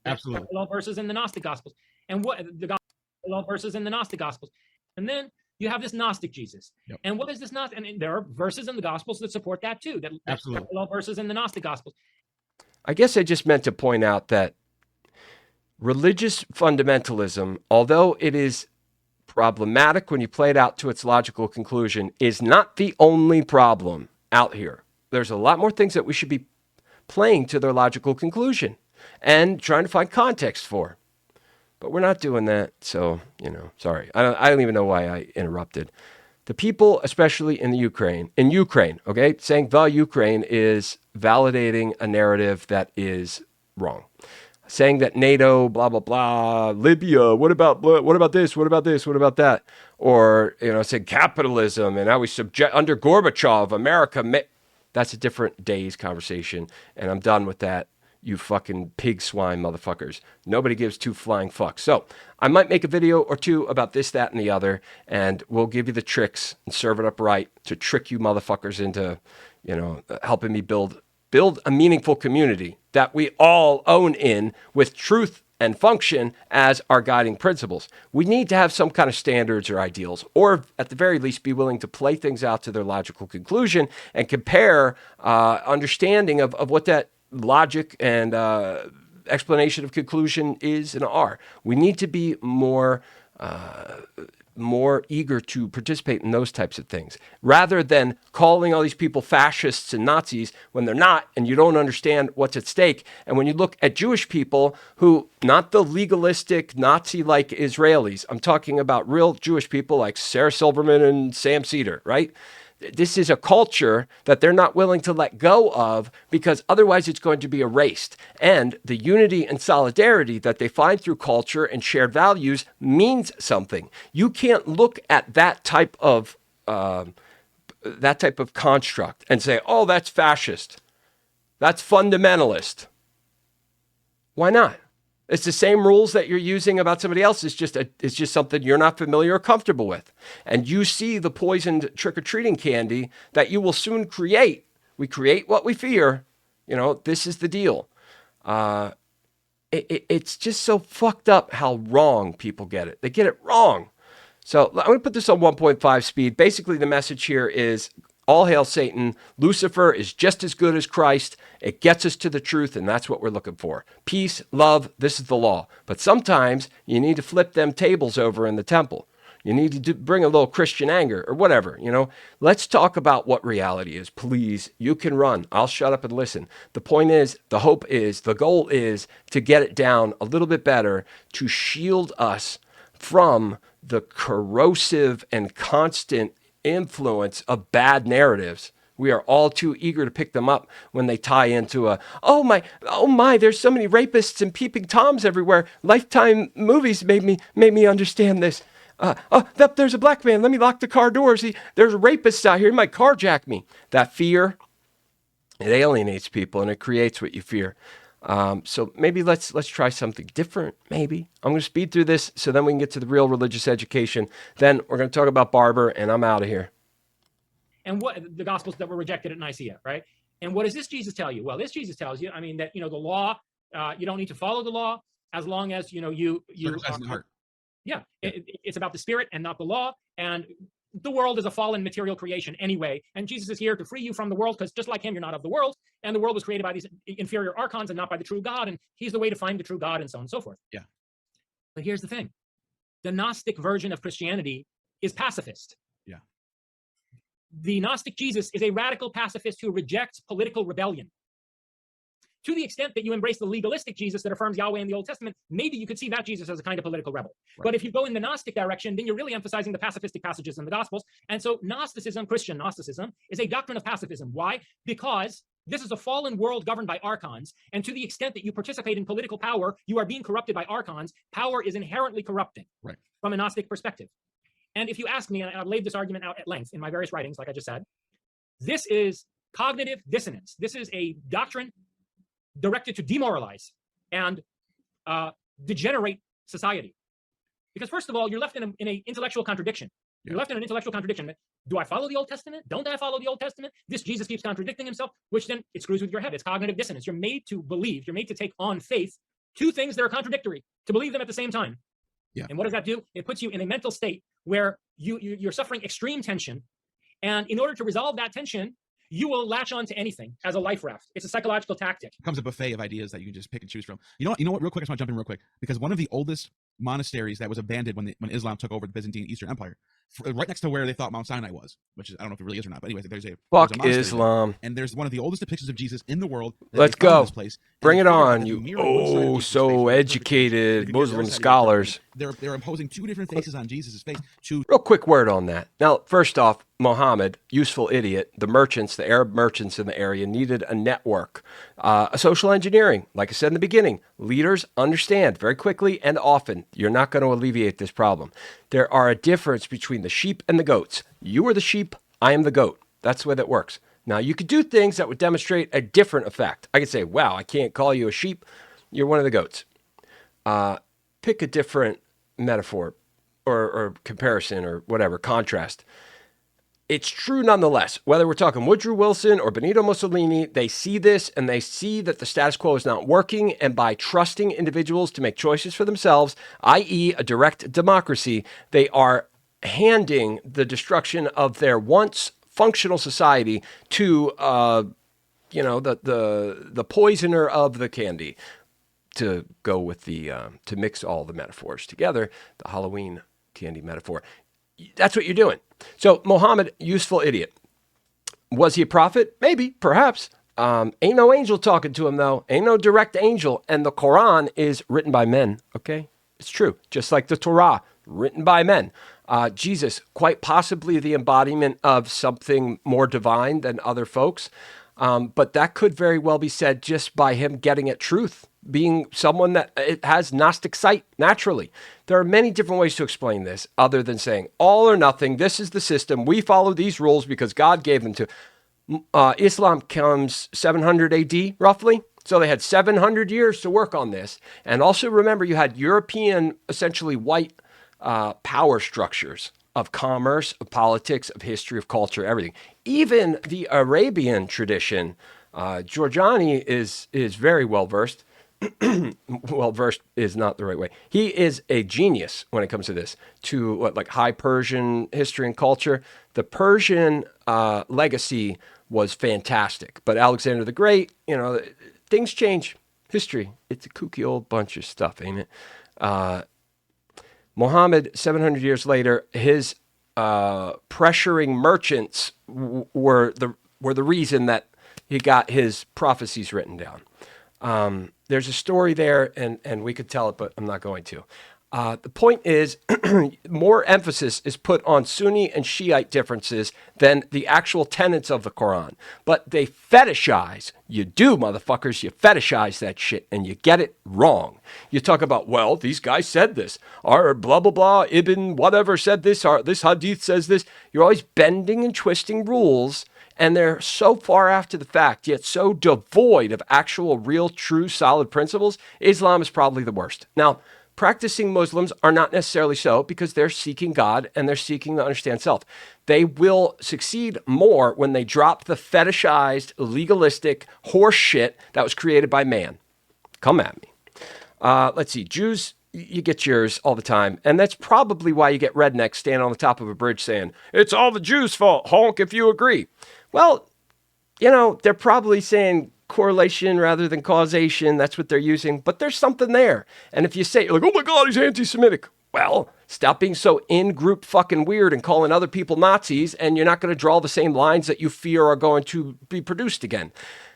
B: Absolutely.
C: Parallel verses in the Gnostic Gospels, and what the parallel verses in the Gnostic Gospels, and then you have this Gnostic Jesus.
B: Yep.
C: And what is this Gnostic? And there are verses in the Gospels that support that too. That
B: Absolutely.
C: parallel verses in the Gnostic Gospels.
A: I guess I just meant to point out that religious fundamentalism, although it is problematic when you play it out to its logical conclusion, is not the only problem out here. There's a lot more things that we should be playing to their logical conclusion and trying to find context for. But we're not doing that. So, you know, sorry. I don't even know why I interrupted. The people, especially in Ukraine, okay, saying the Ukraine is validating a narrative that is wrong. Saying that NATO, blah, blah, blah, Libya, what about this? What about this? What about that? Or, you know, saying capitalism and how we under Gorbachev, America, that's a different day's conversation. And I'm done with that. You fucking pig swine motherfuckers. Nobody gives two flying fucks. So I might make a video or two about this, that, and the other, and we'll give you the tricks and serve it up right to trick you motherfuckers into, you know, helping me build a meaningful community that we all own in with truth and function as our guiding principles. We need to have some kind of standards or ideals, or at the very least be willing to play things out to their logical conclusion and compare understanding of what that logic and explanation of conclusion is and are. We need to be more eager to participate in those types of things, rather than calling all these people fascists and Nazis when they're not, and you don't understand what's at stake. And when you look at Jewish people who, not the legalistic Nazi-like Israelis, I'm talking about real Jewish people like Sarah Silverman and Sam Cedar, right? This is a culture that they're not willing to let go of, because otherwise it's going to be erased. And the unity and solidarity that they find through culture and shared values means something. You can't look at that type of construct and say, "Oh, that's fascist. That's fundamentalist." Why not? It's the same rules that you're using about somebody else. It's just something you're not familiar or comfortable with. And you see the poisoned trick-or-treating candy that you will soon create. We create what we fear. You know, this is the deal. It's just so fucked up how wrong people get it. They get it wrong. So I'm going to put this on 1.5 speed. Basically, the message here is, all hail Satan. Lucifer is just as good as Christ. It gets us to the truth, and that's what we're looking for. Peace, love, this is the law. But sometimes you need to flip them tables over in the temple. You need to bring a little Christian anger or whatever, you know. Let's talk about what reality is, please. You can run. I'll shut up and listen. The point is, the hope is, the goal is to get it down a little bit better, to shield us from the corrosive and constant influence of bad narratives. We are all too eager to pick them up when they tie into oh my, there's so many rapists and peeping toms everywhere. Lifetime movies made me understand this. There's a black man. Let me lock the car doors. There's rapists out here. He might carjack me. That fear, it alienates people and it creates what you fear. So maybe let's try something different. Maybe I'm going to speed through this so then we can get to the real religious education. Then we're going to talk about Barber, and I'm out of here.
C: And what the Gospels that were rejected at Nicaea, right? And what does this Jesus tell you? Well, this Jesus tells you, I mean, that, you know, the law, you don't need to follow the law as long as, you know, you
B: Circumcising the heart.
C: Yeah, it's about the spirit and not the law. And the world is a fallen material creation anyway, and Jesus is here to free you from the world, because just like him, you're not of the world, and the world was created by these inferior archons and not by the true God, and he's the way to find the true God, and so on and so forth.
B: Yeah.
C: But here's the thing. The Gnostic version of Christianity is pacifist.
B: Yeah.
C: The Gnostic Jesus is a radical pacifist who rejects political rebellion. To the extent that you embrace the legalistic Jesus that affirms Yahweh in the Old Testament, maybe you could see that Jesus as a kind of political rebel.
B: Right.
C: But if you go in the Gnostic direction, then you're really emphasizing the pacifistic passages in the Gospels. And so Gnosticism, Christian Gnosticism, is a doctrine of pacifism. Why? Because this is a fallen world governed by archons. And to the extent that you participate in political power, you are being corrupted by archons. Power is inherently corrupting from a Gnostic perspective. And if you ask me, and I've laid this argument out at length in my various writings, like I just said, this is cognitive dissonance. This is a doctrine directed to demoralize and degenerate society. Because first of all, you're left in an intellectual contradiction. You're left in an intellectual contradiction. Do I follow the Old Testament? Don't I follow the Old Testament? This Jesus keeps contradicting himself, which then it screws with your head. It's cognitive dissonance. You're made to believe, you're made to take on faith two things that are contradictory, to believe them at the same time.
B: Yeah.
C: And what does that do? It puts you in a mental state where you're suffering extreme tension. And in order to resolve that tension, you will latch on to anything as a life raft. It's a psychological tactic.
B: It becomes a buffet of ideas that you can just pick and choose from. You know what? Real quick, I just want to jump in real quick, because one of the oldest monasteries that was abandoned when Islam took over the Byzantine Eastern Empire, right next to where they thought Mount Sinai was, which is, I don't know if it really is or not, but anyways, there's a
A: Islam.
B: and there's one of the oldest depictions of Jesus in the world.
A: Let's go.
B: This place,
A: Bring it on, you so educated Muslim scholars.
B: They're imposing two different faces on Jesus' face.
A: Real quick word on that. Now, first off, Muhammad, useful idiot, the merchants, the Arab merchants in the area needed a network, a social engineering. Like I said in the beginning, leaders understand very quickly and often you're not going to alleviate this problem. There are a difference between the sheep and the goats. You are the sheep, I am the goat. That's the way that works. Now, you could do things that would demonstrate a different effect. I could say, wow, I can't call you a sheep. You're one of the goats. Pick a different metaphor or comparison or whatever, contrast. It's true nonetheless. Whether we're talking Woodrow Wilson or Benito Mussolini, they see this and they see that the status quo is not working. And by trusting individuals to make choices for themselves, i.e. a direct democracy, they are handing the destruction of their once functional society to, the poisoner of the candy. To go with to mix all the metaphors together, the Halloween candy metaphor. That's what you're doing. So Muhammad, useful idiot. Was he a prophet? Maybe, perhaps. Ain't no angel talking to him, though. Ain't no direct angel. And the Quran is written by men, okay? It's true. Just like the Torah, written by men. Jesus, quite possibly the embodiment of something more divine than other folks. But that could very well be said just by him getting at truth, being someone that it has Gnostic sight naturally. There are many different ways to explain this other than saying all or nothing. This is the system. We follow these rules because God gave them to. Islam comes 700 AD, roughly. So they had 700 years to work on this. And also remember, you had European, essentially white power structures of commerce, of politics, of history, of culture, everything. Even the Arabian tradition, Jorjani is very well-versed. Well-versed is not the right way. He is a genius when it comes to this, to like High Persian history and culture. The Persian legacy was fantastic, but Alexander the Great, things change. History, it's a kooky old bunch of stuff, ain't it? Muhammad, 700 years later, his pressuring merchants were the reason that he got his prophecies written down. There's a story there, and we could tell it, but I'm not going to. The point is, more emphasis is put on Sunni and Shiite differences than the actual tenets of the Quran. But they fetishize. You do, motherfuckers. You fetishize that shit, and you get it wrong. You talk about, well, these guys said this. Or blah, blah, blah, Ibn whatever said this. Or this hadith says this. You're always bending and twisting rules, and they're so far after the fact, yet so devoid of actual, real, true, solid principles. Islam is probably the worst. Now, practicing Muslims are not necessarily so because they're seeking God and they're seeking to understand self. They will succeed more when they drop the fetishized, legalistic horse shit that was created by man. Come at me. Let's see. Jews you get yours all the time. And that's probably why you get rednecks standing on the top of a bridge saying, it's all the Jews' fault, honk if you agree. Well, they're probably saying correlation rather than causation. That's what they're using. But there's something there. And if you say, like, oh my God, he's anti-Semitic. Well, stop being so in-group fucking weird and calling other people Nazis, and you're not going to draw the same lines that you fear are going to be produced again.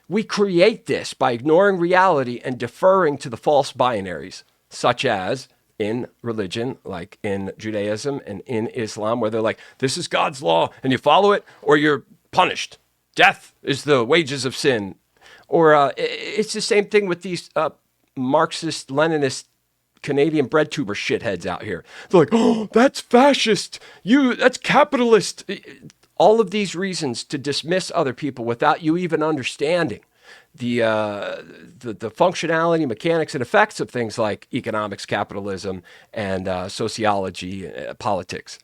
A: We create this by ignoring reality and deferring to the false binaries, such as in religion, like in Judaism and in Islam, where they're like, this is God's law, and you follow it, or you're punished. Death is the wages of sin. Or it's the same thing with these Marxist, Leninist, Canadian bread tuber shitheads out here. They're like, oh, that's fascist. That's capitalist. All of these reasons to dismiss other people without you even understanding the functionality, mechanics, and effects of things like economics, capitalism, and sociology, politics.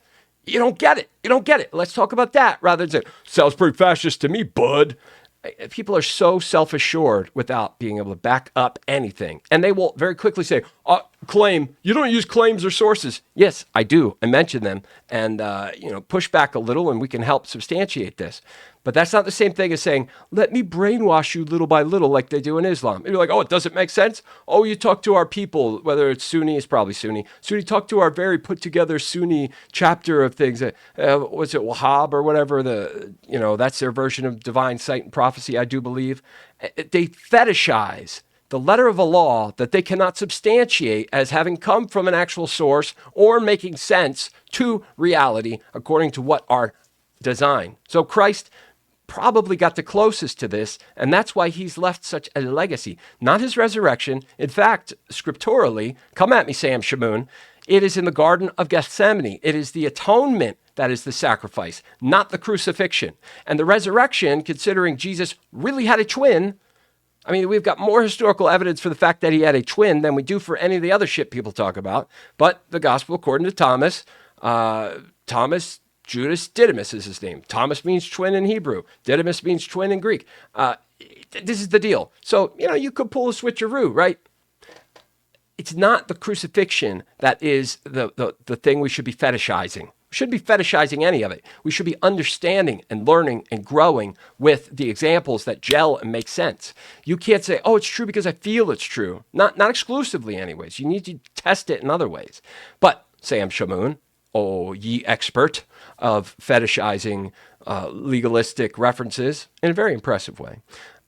A: You don't get it. You don't get it. Let's talk about that rather than say, sounds pretty fascist to me, bud. People are so self-assured without being able to back up anything. And they will very quickly say, claim, you don't use claims or sources. Yes, I do. I mention them and, push back a little and we can help substantiate this. But that's not the same thing as saying, let me brainwash you little by little like they do in Islam. And you're like, oh, it doesn't make sense? Oh, you talk to our people, whether it's Sunni, it's probably Sunni. Sunni, talk to our very put together Sunni chapter of things. Was it Wahhab or whatever? That's their version of divine sight and prophecy, I do believe. They fetishize the letter of a law that they cannot substantiate as having come from an actual source or making sense to reality according to what our design. So Christ probably got the closest to this, and that's why he's left such a legacy. Not his resurrection. In fact, scripturally, come at me, Sam Shamoon, it is in the Garden of Gethsemane. It is the atonement that is the sacrifice, not the crucifixion. And the resurrection, considering Jesus really had a twin, I mean, we've got more historical evidence for the fact that he had a twin than we do for any of the other shit people talk about. But the gospel, according to Thomas, Judas Didymus is his name. Thomas means twin in Hebrew. Didymus means twin in Greek. This is the deal. So, you could pull a switcheroo, right? It's not the crucifixion that is the thing we should be fetishizing. We shouldn't be fetishizing any of it. We should be understanding and learning and growing with the examples that gel and make sense. You can't say, oh, it's true because I feel it's true. Not exclusively anyways. You need to test it in other ways. But Sam Shamoon, oh, ye expert of fetishizing legalistic references in a very impressive way.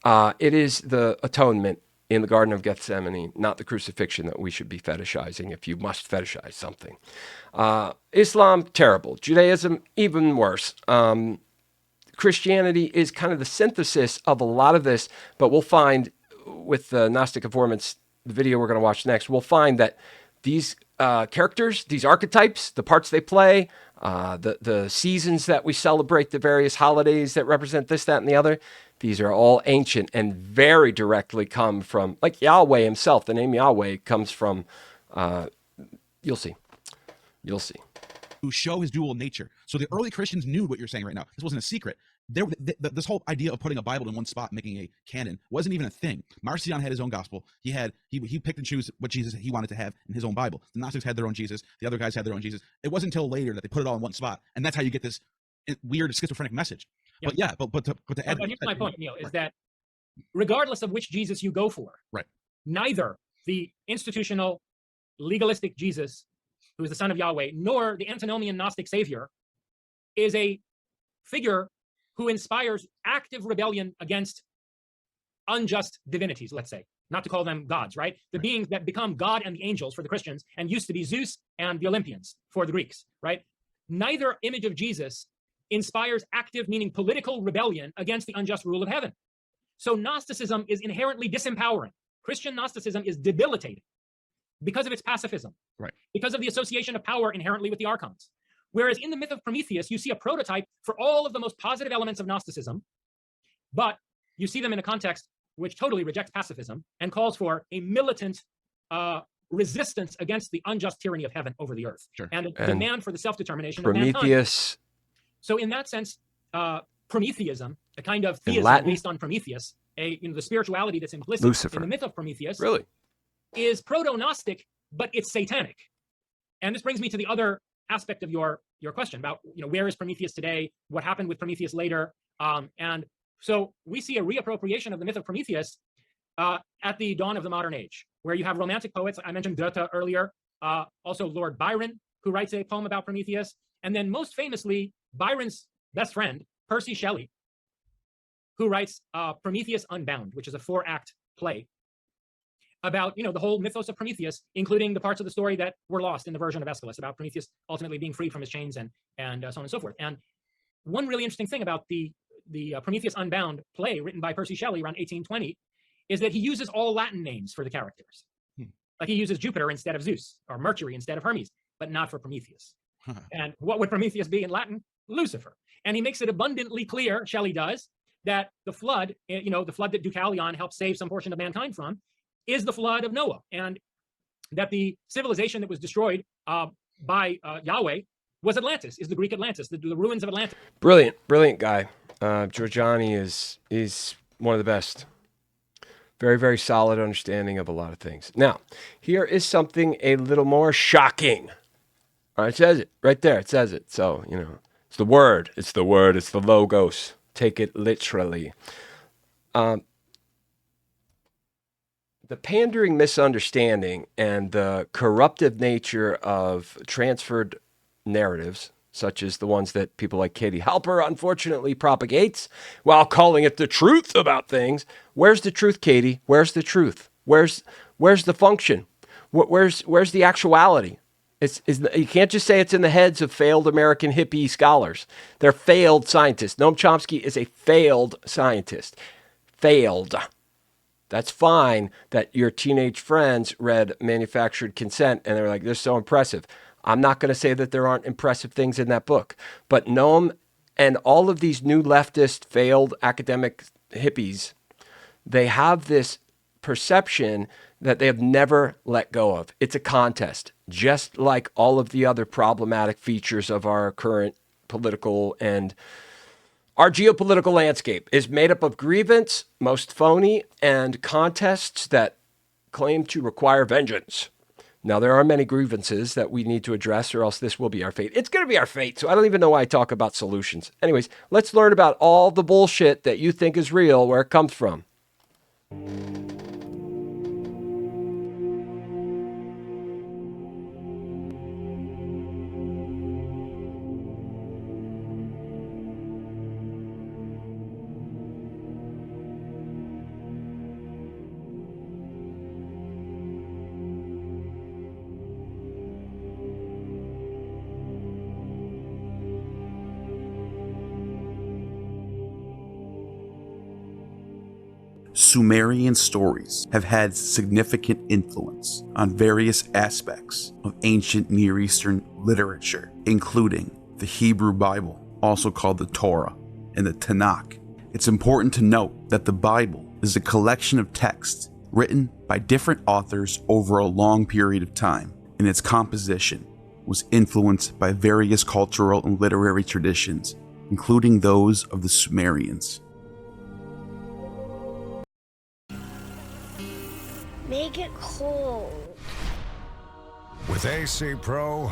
A: It is the atonement in the Garden of Gethsemane, not the crucifixion, that we should be fetishizing if you must fetishize something. Islam, terrible. Judaism, even worse. Christianity is kind of the synthesis of a lot of this, but we'll find with the Gnostic Informants, the video we're going to watch next, we'll find that these characters, these archetypes, the parts they play, the seasons that we celebrate, the various holidays that represent this, that, and the other, these are all ancient and very directly come from, like Yahweh himself. The name Yahweh comes from, you'll see.
B: Who show his dual nature. So the early Christians knew what you're saying right now. This wasn't a secret. This whole idea of putting a Bible in one spot, making a canon, wasn't even a thing. Marcion had his own gospel. He picked and chose what Jesus he wanted to have in his own Bible. The Gnostics had their own Jesus. The other guys had their own Jesus. It wasn't until later that they put it all in one spot, and that's how you get this weird schizophrenic message.
C: Yeah.
B: But to add,
C: here's my point, Neal, is that regardless of which Jesus you go for,
B: right,
C: neither the institutional legalistic Jesus, who is the son of Yahweh, nor the antinomian Gnostic savior is a figure who inspires active rebellion against unjust divinities, let's say, not to call them gods, right? The beings that become God and the angels for the Christians and used to be Zeus and the Olympians for the Greeks, right? Neither image of Jesus inspires active, meaning political rebellion against the unjust rule of heaven. So Gnosticism is inherently disempowering. Christian Gnosticism is debilitating because of its pacifism,
B: right?
C: Because of the association of power inherently with the archons. Whereas in the myth of Prometheus, you see a prototype for all of the most positive elements of Gnosticism, but you see them in a context which totally rejects pacifism and calls for a militant resistance against the unjust tyranny of heaven over the earth,
B: sure,
C: and a demand for the self-determination
A: Prometheus.
C: of mankind. So in that sense, Prometheism, a kind of theism based on Prometheus, the spirituality that's implicit
A: Lucifer.
C: in the myth of Prometheus,
A: really,
C: is proto-Gnostic but it's satanic. And this brings me to the other aspect of your question about, where is Prometheus today? What happened with Prometheus later? And so we see a reappropriation of the myth of Prometheus at the dawn of the modern age, where you have romantic poets. I mentioned Goethe earlier, also Lord Byron, who writes a poem about Prometheus. And then most famously, Byron's best friend, Percy Shelley, who writes Prometheus Unbound, which is a 4-act play about, the whole mythos of Prometheus, including the parts of the story that were lost in the version of Aeschylus, about Prometheus ultimately being freed from his chains and so on and so forth. And one really interesting thing about the Prometheus Unbound play written by Percy Shelley around 1820 is that he uses all Latin names for the characters. Like he uses Jupiter instead of Zeus, or Mercury instead of Hermes, but not for Prometheus. And what would Prometheus be in Latin? Lucifer. And he makes it abundantly clear, Shelley does, that the flood, the flood that Deucalion helped save some portion of mankind from, is the flood of Noah, and that the civilization that was destroyed by Yahweh was Atlantis, is the Greek Atlantis, the ruins of Atlantis.
A: Brilliant guy. Jorjani is one of the best. Very, very solid understanding of a lot of things. Now, here is something a little more shocking. All right, it says it right there. It says it. So, it's the word. It's the word. It's the logos. Take it literally. The pandering misunderstanding and the corruptive nature of transferred narratives, such as the ones that people like Katie Halper unfortunately propagates while calling it the truth about things. Where's the truth, Katie? Where's the truth? Where's the function? Where's the actuality? You can't just say it's in the heads of failed American hippie scholars. They're failed scientists. Noam Chomsky is a failed scientist. Failed. That's fine that your teenage friends read Manufactured Consent and they're like, they're so impressive. I'm not going to say that there aren't impressive things in that book, but Noam and all of these new leftist failed academic hippies, they have this perception that they have never let go of. It's a contest, just like all of the other problematic features of our current political and our geopolitical landscape is made up of grievance, most phony, and contests that claim to require vengeance. Now, there are many grievances that we need to address, or else this will be our fate. It's going to be our fate, so I don't even know why I talk about solutions. Anyways, let's learn about all the bullshit that you think is real, where it comes from.
D: Sumerian stories have had significant influence on various aspects of ancient Near Eastern literature, including the Hebrew Bible, also called the Torah, and the Tanakh. It's important to note that the Bible is a collection of texts written by different authors over a long period of time, and its composition was influenced by various cultural and literary traditions, including those of the Sumerians.
E: Make it cold.
F: With AC Pro,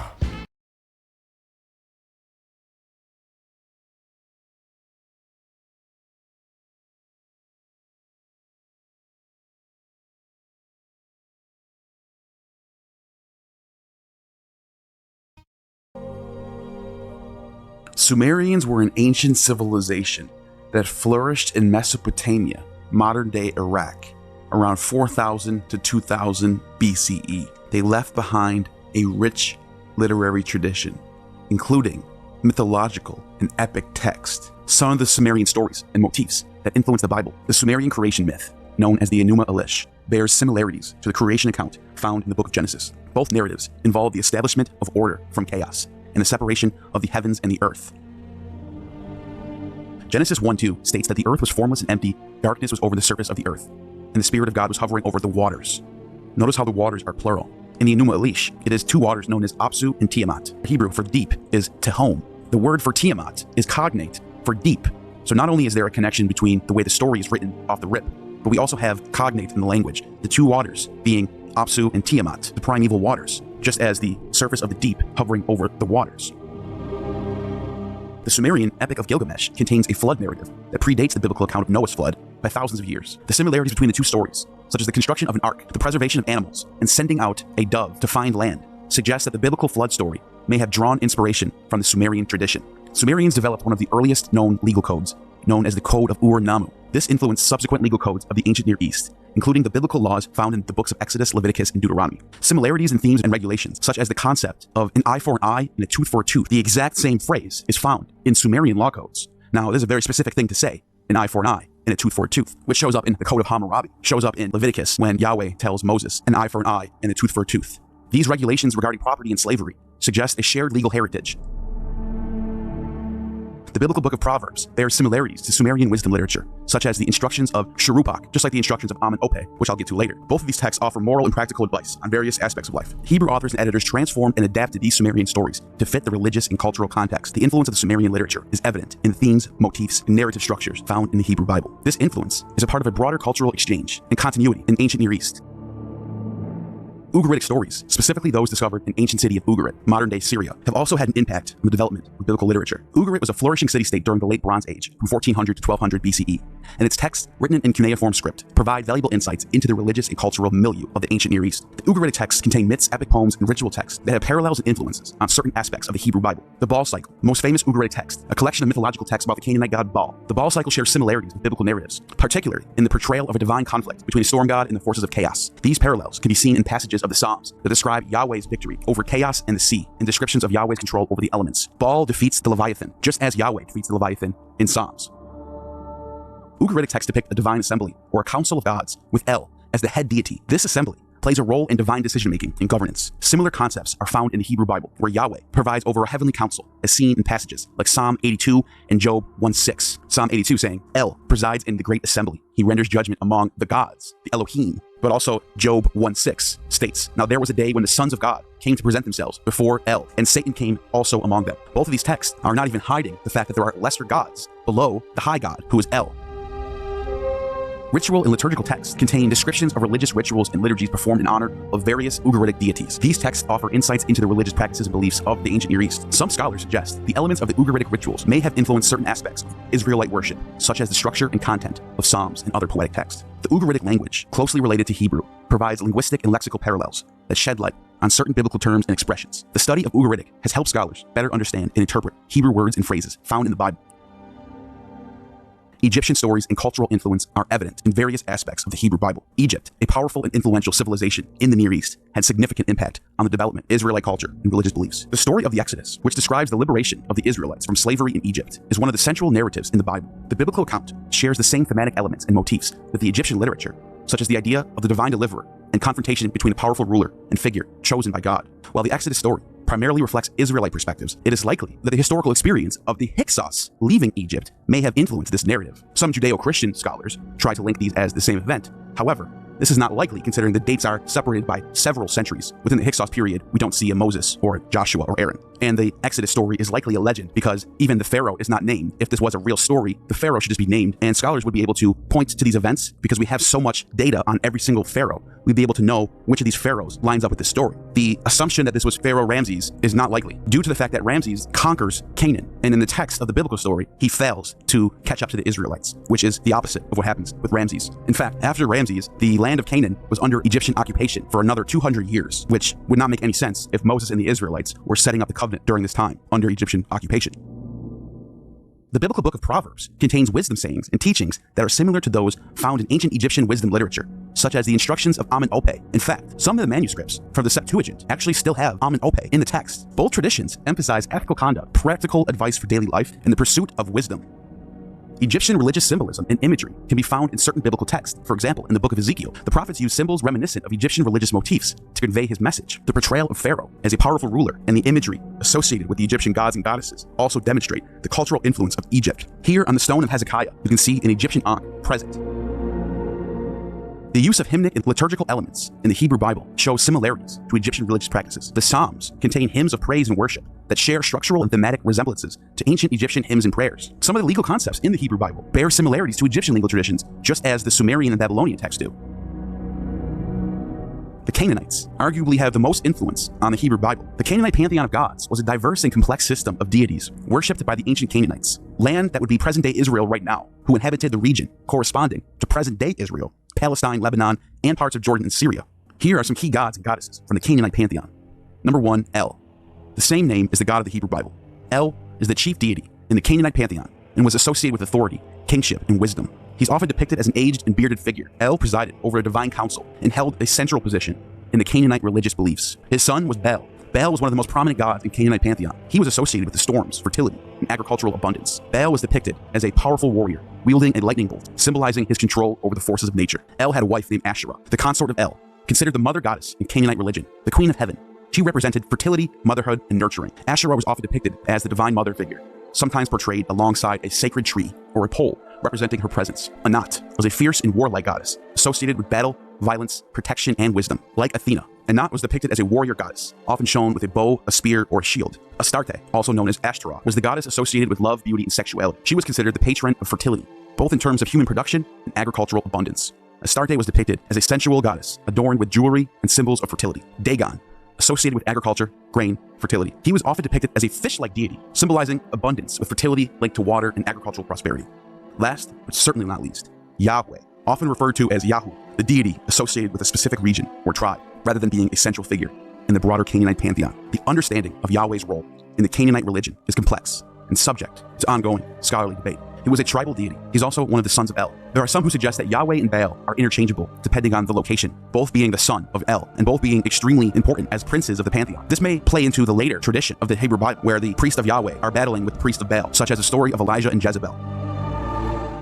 D: Sumerians were an ancient civilization that flourished in Mesopotamia, modern-day Iraq, around 4000 to 2000 BCE. They left behind a rich literary tradition, including mythological and epic texts. Some of the Sumerian stories and motifs that influence the Bible. The Sumerian creation myth, known as the Enuma Elish, bears similarities to the creation account found in the book of Genesis. Both narratives involve the establishment of order from chaos and the separation of the heavens and the earth. Genesis 1:2 states that the earth was formless and empty, darkness was over the surface of the earth, and the Spirit of God was hovering over the waters. Notice how the waters are plural. In the Enuma Elish, it is two waters known as Apsu and Tiamat. Hebrew for deep is Tehom. The word for Tiamat is cognate for deep. So not only is there a connection between the way the story is written off the rip, but we also have cognate in the language, the two waters being Apsu and Tiamat, the primeval waters, just as the surface of the deep hovering over the waters. The Sumerian Epic of Gilgamesh contains a flood narrative that predates the biblical account of Noah's flood by thousands of years. The similarities between the two stories, such as the construction of an ark, the preservation of animals, and sending out a dove to find land, suggest that the biblical flood story may have drawn inspiration from the Sumerian tradition. Sumerians developed one of the earliest known legal codes, known as the Code of Ur-Nammu. This influenced subsequent legal codes of the ancient Near East, including the biblical laws found in the books of Exodus, Leviticus, and Deuteronomy. Similarities in themes and regulations, such as the concept of an eye for an eye and a tooth for a tooth, the exact same phrase is found in Sumerian law codes. Now, this is a very specific thing to say, an eye for an eye and a tooth for a tooth, which shows up in the Code of Hammurabi, shows up in Leviticus when Yahweh tells Moses, an eye for an eye and a tooth for a tooth. These regulations regarding property and slavery suggest a shared legal heritage. The biblical book of Proverbs bears similarities to Sumerian wisdom literature, such as the instructions of Shurupak, just like the instructions of Amen-Ope, which I'll get to later. Both of these texts offer moral and practical advice on various aspects of life. Hebrew authors and editors transformed and adapted these Sumerian stories to fit the religious and cultural context. The influence of the Sumerian literature is evident in the themes, motifs, and narrative structures found in the Hebrew Bible. This influence is a part of a broader cultural exchange and continuity in ancient Near East. Ugaritic stories, specifically those discovered in ancient city of Ugarit, modern-day Syria, have also had an impact on the development of biblical literature. Ugarit was a flourishing city-state during the Late Bronze Age, from 1400 to 1200 BCE, and its texts, written in cuneiform script, provide valuable insights into the religious and cultural milieu of the ancient Near East. The Ugaritic texts contain myths, epic poems, and ritual texts that have parallels and influences on certain aspects of the Hebrew Bible. The Baal Cycle, most famous Ugaritic text, a collection of mythological texts about the Canaanite god Baal. The Baal Cycle shares similarities with biblical narratives, particularly in the portrayal of a divine conflict between a storm god and the forces of chaos. These parallels can be seen in passages of the Psalms that describe Yahweh's victory over chaos and the sea, and descriptions of Yahweh's control over the elements. Baal defeats the Leviathan, just as Yahweh defeats the Leviathan in Psalms. Ugaritic texts depict a divine assembly, or a council of gods, with El as the head deity. This assembly plays a role in divine decision-making and governance. Similar concepts are found in the Hebrew Bible, where Yahweh provides over a heavenly council, as seen in passages like Psalm 82 and Job 1:6. Psalm 82 saying, El presides in the great assembly. He renders judgment among the gods, the Elohim. But also Job 1:6 states, Now there was a day when the sons of God came to present themselves before El, and Satan came also among them. Both of these texts are not even hiding the fact that there are lesser gods below the high God, who is El. Ritual and liturgical texts contain descriptions of religious rituals and liturgies performed in honor of various Ugaritic deities. These texts offer insights into the religious practices and beliefs of the ancient Near East. Some scholars suggest the elements of the Ugaritic rituals may have influenced certain aspects of Israelite worship, such as the structure and content of psalms and other poetic texts. The Ugaritic language, closely related to Hebrew, provides linguistic and lexical parallels that shed light on certain biblical terms and expressions. The study of Ugaritic has helped scholars better understand and interpret Hebrew words and phrases found in the Bible. Egyptian stories and cultural influence are evident in various aspects of the Hebrew Bible. Egypt, a powerful and influential civilization in the Near East, had significant impact on the development of Israelite culture and religious beliefs. The story of the Exodus, which describes the liberation of the Israelites from slavery in Egypt, is one of the central narratives in the Bible. The biblical account shares the same thematic elements and motifs that the Egyptian literature, such as the idea of the divine deliverer and confrontation between a powerful ruler and figure chosen by God. While the Exodus story primarily reflects Israelite perspectives, it is likely that the historical experience of the Hyksos leaving Egypt may have influenced this narrative. Some Judeo-Christian scholars try to link these as the same event. However, this is not likely considering the dates are separated by several centuries. Within the Hyksos period, we don't see a Moses or a Joshua or Aaron. And the Exodus story is likely a legend because even the Pharaoh is not named. If this was a real story, the Pharaoh should just be named, and scholars would be able to point to these events because we have so much data on every single Pharaoh. We'd be able to know which of these pharaohs lines up with this story. The assumption that this was Pharaoh Ramses is not likely, due to the fact that Ramses conquers Canaan, and in the text of the biblical story, he fails to catch up to the Israelites, which is the opposite of what happens with Ramses. In fact, after Ramses, the land of Canaan was under Egyptian occupation for another 200 years, which would not make any sense if Moses and the Israelites were setting up the covenant during this time under Egyptian occupation. The biblical book of Proverbs contains wisdom sayings and teachings that are similar to those found in ancient Egyptian wisdom literature, such as the instructions of Amen-Ope. In fact, some of the manuscripts from the Septuagint actually still have Amen-Ope in the text. Both traditions emphasize ethical conduct, practical advice for daily life, and the pursuit of wisdom. Egyptian religious symbolism and imagery can be found in certain biblical texts. For example, in the book of Ezekiel, the prophets use symbols reminiscent of Egyptian religious motifs to convey his message. The portrayal of Pharaoh as a powerful ruler and the imagery associated with the Egyptian gods and goddesses also demonstrate the cultural influence of Egypt. Here on the stone of Hezekiah, you can see an Egyptian ankh present. The use of hymnic and liturgical elements in the Hebrew Bible shows similarities to Egyptian religious practices. The Psalms contain hymns of praise and worship that share structural and thematic resemblances to ancient Egyptian hymns and prayers. Some of the legal concepts in the Hebrew Bible bear similarities to Egyptian legal traditions, just as the Sumerian and Babylonian texts do. The Canaanites arguably have the most influence on the Hebrew Bible. The Canaanite pantheon of gods was a diverse and complex system of deities worshipped by the ancient Canaanites, land that would be present-day Israel right now, who inhabited the region corresponding to present-day Israel, Palestine, Lebanon, and parts of Jordan and Syria. Here are some key gods and goddesses from the Canaanite pantheon. Number 1, El. The same name is the god of the Hebrew Bible. El is the chief deity in the Canaanite pantheon and was associated with authority, kingship, and wisdom. He's often depicted as an aged and bearded figure. El presided over a divine council and held a central position in the Canaanite religious beliefs. His son was Baal. Baal was one of the most prominent gods in Canaanite pantheon. He was associated with the storms, fertility, and agricultural abundance. Baal was depicted as a powerful warrior, wielding a lightning bolt, symbolizing his control over the forces of nature. El had a wife named Asherah, the consort of El, considered the mother goddess in Canaanite religion, the queen of heaven. She represented fertility, motherhood, and nurturing. Asherah was often depicted as the divine mother figure, sometimes portrayed alongside a sacred tree or a pole representing her presence. Anat was a fierce and warlike goddess, associated with battle, violence, protection, and wisdom. Like Athena, Anat was depicted as a warrior goddess, often shown with a bow, a spear, or a shield. Astarte, also known as Ashtaroth, was the goddess associated with love, beauty, and sexuality. She was considered the patron of fertility, both in terms of human production and agricultural abundance. Astarte was depicted as a sensual goddess, adorned with jewelry and symbols of fertility. Dagon, associated with agriculture, grain, fertility. He was often depicted as a fish-like deity, symbolizing abundance with fertility linked to water and agricultural prosperity. Last, but certainly not least, Yahweh, often referred to as Yahu, the deity associated with a specific region or tribe, rather than being a central figure in the broader Canaanite pantheon. The understanding of Yahweh's role in the Canaanite religion is complex and subject to ongoing scholarly debate. He was a tribal deity. He's also one of the sons of El. There are some who suggest that Yahweh and Baal are interchangeable depending on the location, both being the son of El and both being extremely important as princes of the pantheon. This may play into the later tradition of the Hebrew Bible, where the priests of Yahweh are battling with the priests of Baal, such as the story of Elijah and Jezebel.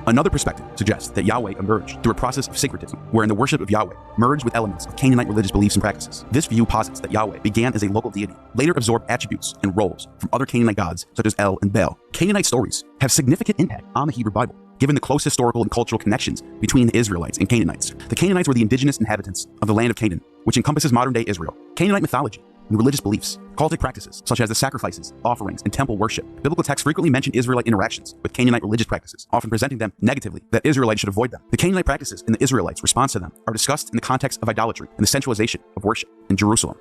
D: Another perspective suggests that Yahweh emerged through a process of syncretism, wherein the worship of Yahweh merged with elements of Canaanite religious beliefs and practices. This view posits that Yahweh began as a local deity, later absorbed attributes and roles from other Canaanite gods such as El and Baal. Canaanite stories have significant impact on the Hebrew Bible, given the close historical and cultural connections between the Israelites and Canaanites. The Canaanites were the indigenous inhabitants of the land of Canaan, which encompasses modern-day Israel. Canaanite mythology and religious beliefs, cultic practices such as the sacrifices, offerings, and temple worship. Biblical texts frequently mention Israelite interactions with Canaanite religious practices, often presenting them negatively, that Israelites should avoid them. The Canaanite practices and the Israelites' response to them are discussed in the context of idolatry and the centralization of worship in Jerusalem.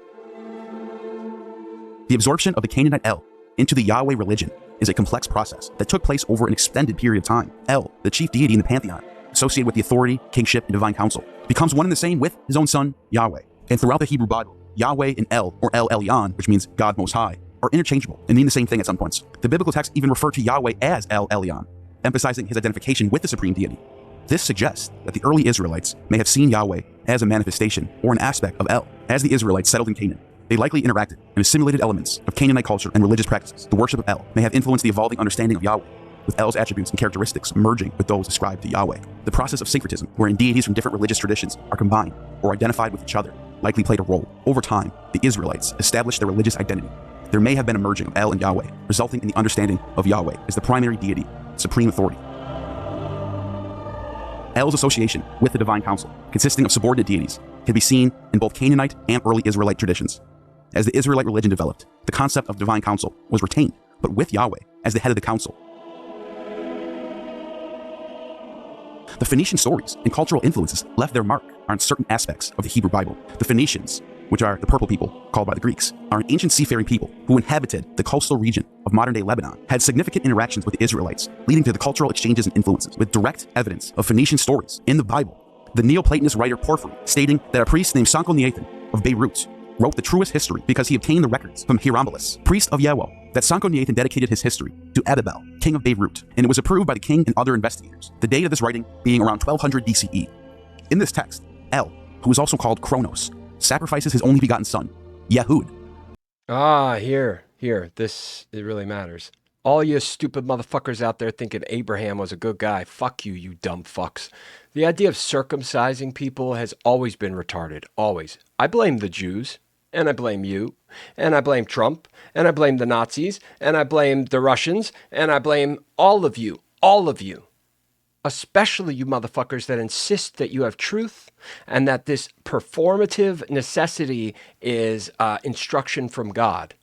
D: The absorption of the Canaanite El into the Yahweh religion is a complex process that took place over an extended period of time. El, the chief deity in the pantheon, associated with the authority, kingship, and divine council, becomes one and the same with his own son, Yahweh. And throughout the Hebrew Bible, Yahweh and El, or El Elyon, which means God Most High, are interchangeable and mean the same thing at some points. The biblical text even refer to Yahweh as El Elyon, emphasizing his identification with the supreme deity. This suggests that the early Israelites may have seen Yahweh as a manifestation or an aspect of El. As the Israelites settled in Canaan, they likely interacted and assimilated elements of Canaanite culture and religious practices. The worship of El may have influenced the evolving understanding of Yahweh, with El's attributes and characteristics merging with those ascribed to Yahweh. The process of syncretism, wherein deities from different religious traditions are combined or identified with each other, likely played a role. Over time, the Israelites established their religious identity. There may have been a merging of El and Yahweh, resulting in the understanding of Yahweh as the primary deity, supreme authority. El's association with the divine council, consisting of subordinate deities, can be seen in both Canaanite and early Israelite traditions. As the Israelite religion developed, the concept of divine council was retained, but with Yahweh as the head of the council. The Phoenician stories and cultural influences left their mark on certain aspects of the Hebrew Bible. The Phoenicians, which are the purple people called by the Greeks, are an ancient seafaring people who inhabited the coastal region of modern-day Lebanon, had significant interactions with the Israelites, leading to the cultural exchanges and influences, with direct evidence of Phoenician stories in the Bible. The Neoplatonist writer Porphyry, stating that a priest named Sanchoniathon of Beirut wrote the truest history because he obtained the records from Hieromylos, priest of Yahweh, that Sanchoniathon dedicated his history to Abibel, king of Beirut, and it was approved by the king and other investigators, the date of this writing being around 1200 BCE. In this text, El, who is also called Kronos, sacrifices his only begotten son, Yehud.
A: Here, it really matters. All you stupid motherfuckers out there thinking Abraham was a good guy, fuck you, you dumb fucks. The idea of circumcising people has always been retarded, always. I blame the Jews, and I blame you, and I blame Trump, and I blame the Nazis, and I blame the Russians, and I blame all of you, especially you motherfuckers that insist that you have truth and that this performative necessity is instruction from God.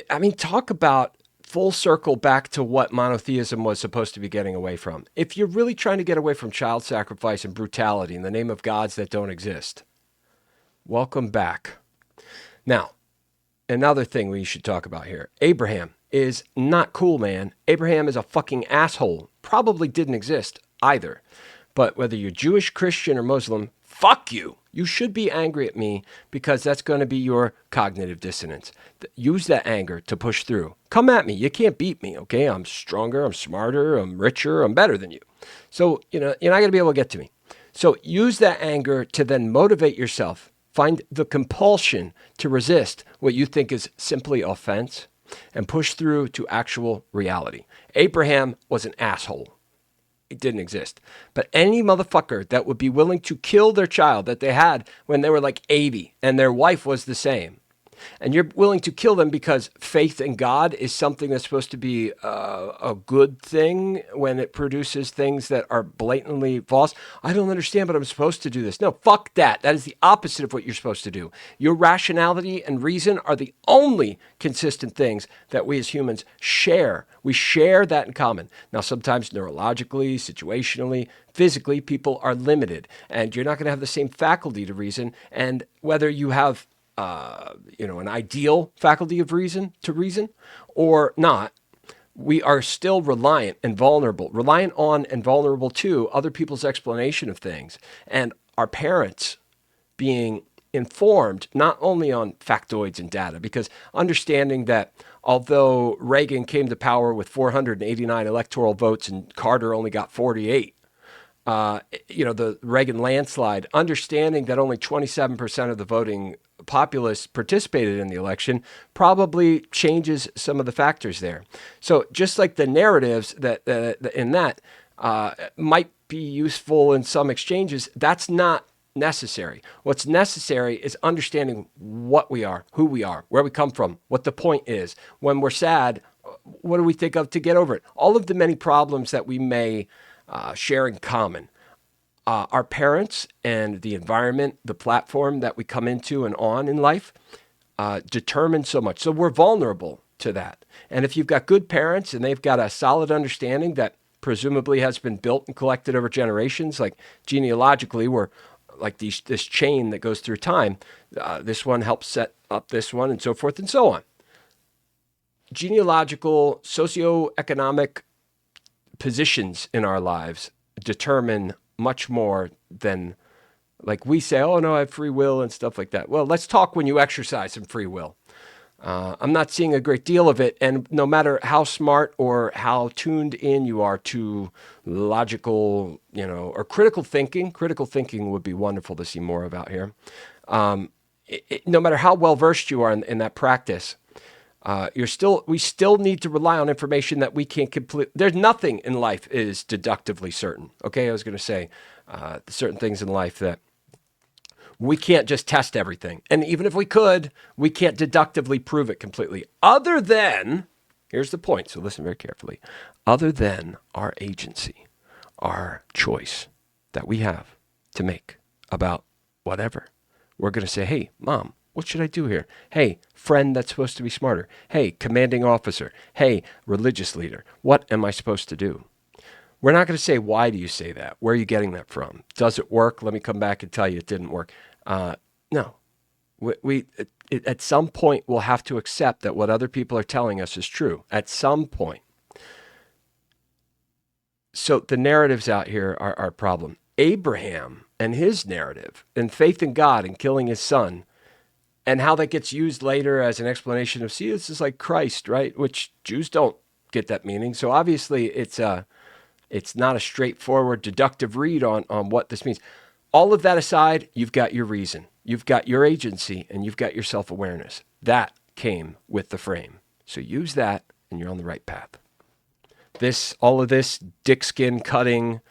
A: I mean, talk about full circle back to what monotheism was supposed to be getting away from. If you're really trying to get away from child sacrifice and brutality in the name of gods that don't exist, Welcome back. Now, another thing we should talk about here. Abraham is not cool, man. Abraham is a fucking asshole. Probably didn't exist either. But whether you're Jewish, Christian, or Muslim, fuck you. You should be angry at me because that's going to be your cognitive dissonance. Use that anger to push through. Come at me. You can't beat me, okay? I'm stronger, I'm smarter, I'm richer, I'm better than you. So, you're not going to be able to get to me. So use that anger to then motivate yourself. Find the compulsion to resist what you think is simply offense and push through to actual reality. Abraham was an asshole. It didn't exist. But any motherfucker that would be willing to kill their child that they had when they were like 80 and their wife was the same, and you're willing to kill them because faith in God is something that's supposed to be a good thing when it produces things that are blatantly false. I don't understand, but I'm supposed to do this. No, fuck that. That is the opposite of what you're supposed to do. Your rationality and reason are the only consistent things that we as humans share. We share that in common. Now, sometimes neurologically, situationally, physically, people are limited, and you're not going to have the same faculty to reason. And whether you have an ideal faculty of reason or not, we are still reliant on and vulnerable to other people's explanation of things. And our parents being informed not only on factoids and data, because understanding that although Reagan came to power with 489 electoral votes and Carter only got 48, the Reagan landslide, understanding that only 27% of the voting populace participated in the election probably changes some of the factors there. So just like the narratives that in that might be useful in some exchanges, that's not necessary. What's necessary is understanding what we are, who we are, where we come from, what the point is. When we're sad, what do we think of to get over it? All of the many problems that we may share in common. Our parents and the environment, the platform that we come into and on in life determine so much. So we're vulnerable to that. And if you've got good parents and they've got a solid understanding that presumably has been built and collected over generations, like genealogically, we're like this chain that goes through time. This one helps set up this one and so forth and so on. Genealogical, socioeconomic positions in our lives determine much more than, like we say, oh no, I have free will and stuff like that. Well, let's talk when you exercise some free will. I'm not seeing a great deal of it. And no matter how smart or how tuned in you are to logical, or critical thinking would be wonderful to see more of out here. No matter how well versed you are in that practice, we still need to rely on information that we can't complete. There's nothing in life is deductively certain. Okay. I was going to say, certain things in life that we can't just test everything. And even if we could, we can't deductively prove it completely. Other than, here's the point. So listen very carefully. Other than our agency, our choice that we have to make about whatever, we're going to say, hey, mom, what should I do here? Hey, friend that's supposed to be smarter. Hey, commanding officer. Hey, religious leader. What am I supposed to do? We're not going to say, why do you say that? Where are you getting that from? Does it work? Let me come back and tell you it didn't work. No. We at some point, we'll have to accept that what other people are telling us is true. At some point. So the narratives out here are our problem. Abraham and his narrative and faith in God and killing his son, and how that gets used later as an explanation of, see, this is like Christ, right? Which Jews don't get that meaning. So obviously it's not a straightforward deductive read on what this means. All of that aside, you've got your reason, you've got your agency, and you've got your self-awareness. That came with the frame. So use that and you're on the right path. All of this dick skin cutting,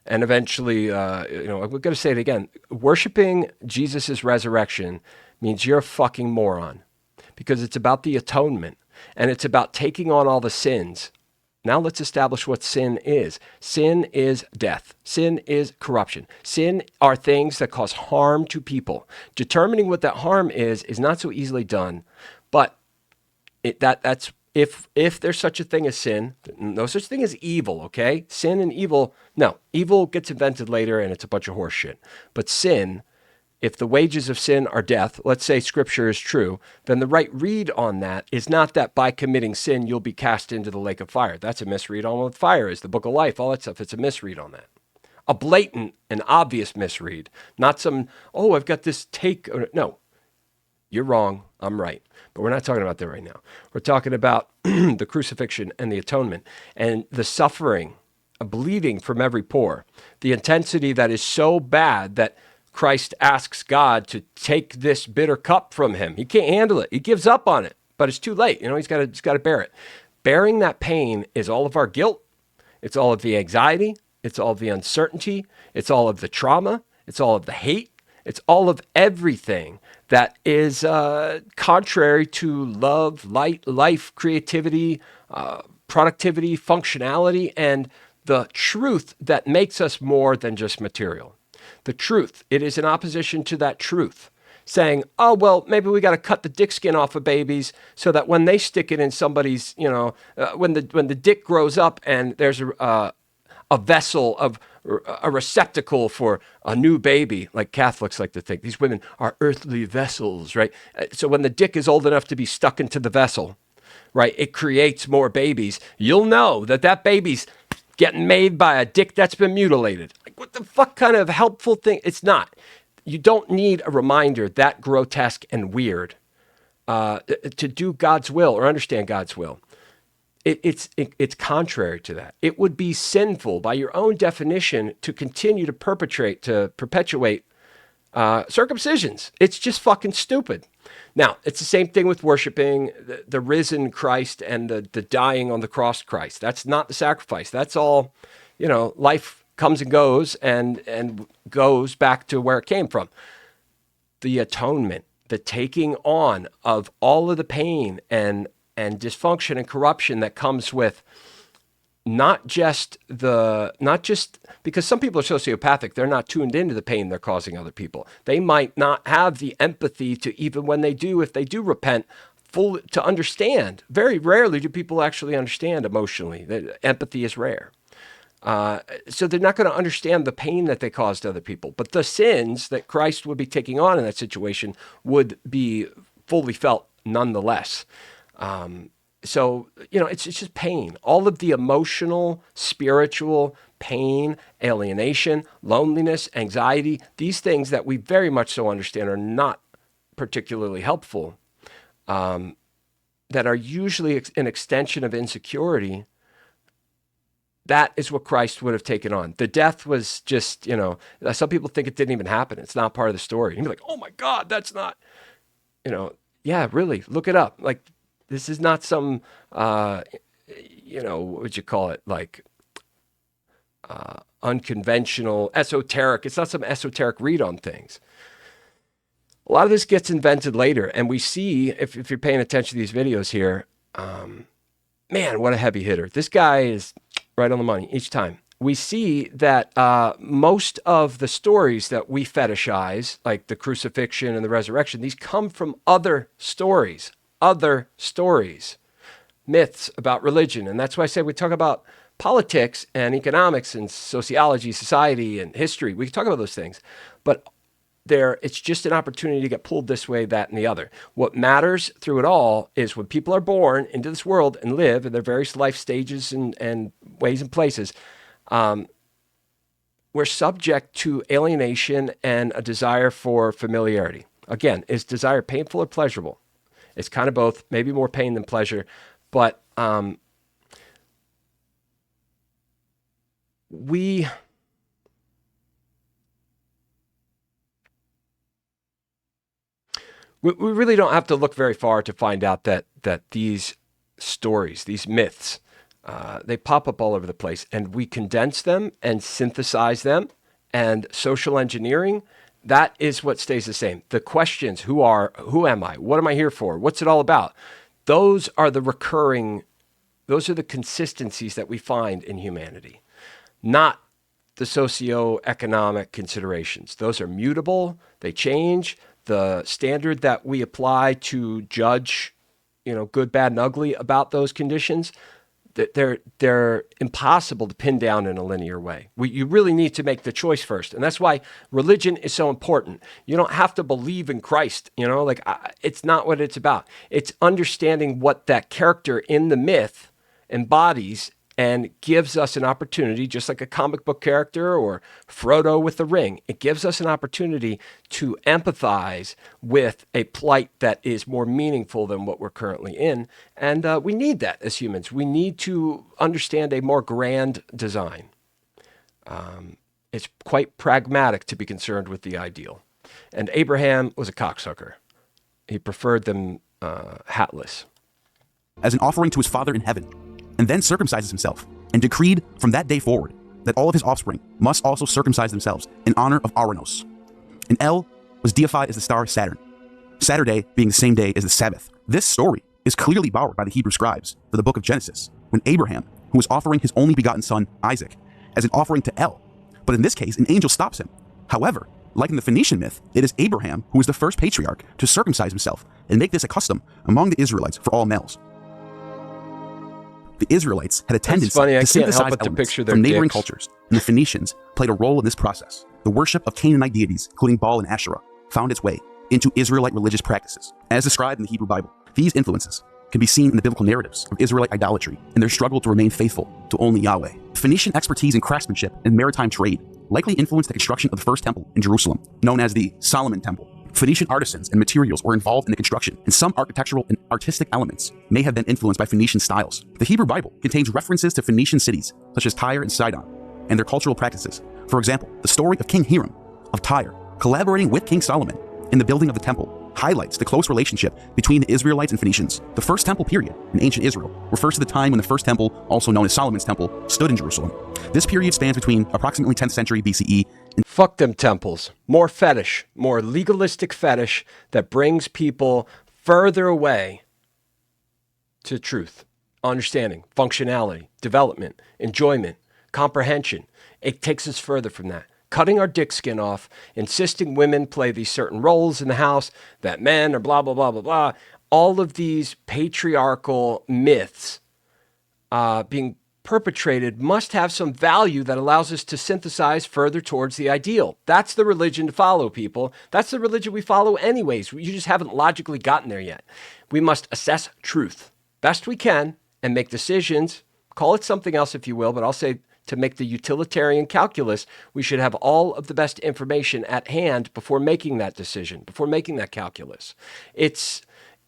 A: and eventually, we're going to say it again, worshiping Jesus' resurrection means you're a fucking moron, because it's about the atonement and it's about taking on all the sins. Now let's establish what sin is. Sin is death. Sin is corruption. Sin are things that cause harm to people. Determining what that harm is not so easily done, but that's if there's such a thing as sin, no such thing as evil, okay? Sin and evil, no. Evil gets invented later and it's a bunch of horse shit. But sin if the wages of sin are death, let's say scripture is true, then the right read on that is not that by committing sin, you'll be cast into the lake of fire. That's a misread on what fire is, the book of life, all that stuff. It's a misread on that. A blatant and obvious misread, not some, oh, I've got this take. No, you're wrong. I'm right. But we're not talking about that right now. We're talking about the crucifixion and the atonement and the suffering, a bleeding from every pore, the intensity that is so bad that Christ asks God to take this bitter cup from him. He can't handle it. He gives up on it, but it's too late. He's got to bear it. Bearing that pain is all of our guilt. It's all of the anxiety. It's all of the uncertainty. It's all of the trauma. It's all of the hate. It's all of everything that is contrary to love, light, life, creativity, productivity, functionality, and the truth that makes us more than just material. The truth, it is in opposition to that truth, saying, oh, well, maybe we got to cut the dick skin off of babies so that when they stick it in somebody's, when the dick grows up and there's a vessel of a receptacle for a new baby, like Catholics like to think. These women are earthly vessels, right? So when the dick is old enough to be stuck into the vessel, right, it creates more babies. You'll know that that baby's getting made by a dick that's been mutilated. Like, what the fuck kind of helpful thing? It's not. You don't need a reminder that grotesque and weird to do God's will or understand God's will. It's contrary to that. It would be sinful by your own definition to continue to perpetuate circumcisions. It's just fucking stupid. Now, it's the same thing with worshiping the risen Christ and the dying on the cross Christ. That's not the sacrifice. That's all, life comes and goes and goes back to where it came from. The atonement, the taking on of all of the pain and dysfunction and corruption that comes with not just because some people are sociopathic, they're not tuned into the pain they're causing other people. They might not have the empathy to, even when if they do repent, to understand. Very rarely do people actually understand emotionally. Empathy is rare. So they're not going to understand the pain that they caused other people. But the sins that Christ would be taking on in that situation would be fully felt nonetheless. So, it's just pain. All of the emotional, spiritual pain, alienation, loneliness, anxiety, these things that we very much so understand are not particularly helpful, that are usually an extension of insecurity. That is what Christ would have taken on. The death was just, some people think it didn't even happen. It's not part of the story. You'd be like, oh my God, that's not, yeah, really, look it up. Like, this is not some, what would you call it? Like unconventional, esoteric. It's not some esoteric read on things. A lot of this gets invented later. And we see, if you're paying attention to these videos here, man, what a heavy hitter. This guy is right on the money each time. We see that most of the stories that we fetishize, like the crucifixion and the resurrection, these come from other stories, myths about religion. And that's why I say we talk about politics and economics and sociology, society and history. We can talk about those things, but it's just an opportunity to get pulled this way, that, and the other. What matters through it all is when people are born into this world and live in their various life stages and ways and places, we're subject to alienation and a desire for familiarity. Again, is desire painful or pleasurable? It's kind of both, maybe more pain than pleasure, but we really don't have to look very far to find out that these stories, these myths, they pop up all over the place, and we condense them and synthesize them, and social engineering, that is what stays the same. The questions, who am I? What am I here for? What's it all about? Those are the consistencies that we find in humanity, not the socioeconomic considerations. Those are mutable, they change. The standard that we apply to judge, good, bad, and ugly about those conditions, they're impossible to pin down in a linear way. You really need to make the choice first. And that's why religion is so important. You don't have to believe in Christ, it's not what it's about. It's understanding what that character in the myth embodies and gives us an opportunity, just like a comic book character or Frodo with the ring. It gives us an opportunity to empathize with a plight that is more meaningful than what we're currently in. And we need that as humans. We need to understand a more grand design. It's quite pragmatic to be concerned with the ideal. And Abraham was a cocksucker. He preferred them hatless.
D: As an offering to his Father in heaven, and then circumcises himself, and decreed from that day forward that all of his offspring must also circumcise themselves in honor of Aranos. And El was deified as the star Saturn, Saturday being the same day as the Sabbath. This story is clearly borrowed by the Hebrew scribes for the book of Genesis, when Abraham, who was offering his only begotten son, Isaac, as an offering to El. But in this case, an angel stops him. However, like in the Phoenician myth, it is Abraham who is the first patriarch to circumcise himself and make this a custom among the Israelites for all males. The Israelites had a tendency to synthesize elements from neighboring cultures, and the Phoenicians played a role in this process. The worship of Canaanite deities, including Baal and Asherah, found its way into Israelite religious practices. As described in the Hebrew Bible, these influences can be seen in the biblical narratives of Israelite idolatry and their struggle to remain faithful to only Yahweh. Phoenician expertise in craftsmanship and maritime trade likely influenced the construction of the first temple in Jerusalem, known as the Solomon Temple. Phoenician artisans and materials were involved in the construction, and some architectural and artistic elements may have been influenced by Phoenician styles. The Hebrew Bible contains references to Phoenician cities, such as Tyre and Sidon, and their cultural practices. For example, the story of King Hiram of Tyre collaborating with King Solomon in the building of the temple highlights the close relationship between the Israelites and Phoenicians. The First Temple period in ancient Israel refers to the time when the First Temple, also known as Solomon's Temple, stood in Jerusalem. This period spans between approximately 10th century BCE and
A: Fuck them temples. More fetish, more legalistic fetish that brings people further away to truth, understanding, functionality, development, enjoyment, comprehension. It takes us further from that. Cutting our dick skin off, insisting women play these certain roles in the house, that men are blah, blah, blah, blah, blah. All of these patriarchal myths being perpetrated must have some value that allows us to synthesize further towards the ideal. That's the religion to follow, people. That's the religion we follow anyways. You just haven't logically gotten there yet. We must assess truth best we can and make decisions. Call it something else if you will, but I'll say to make the utilitarian calculus, we should have all of the best information at hand before making that decision, before making that calculus.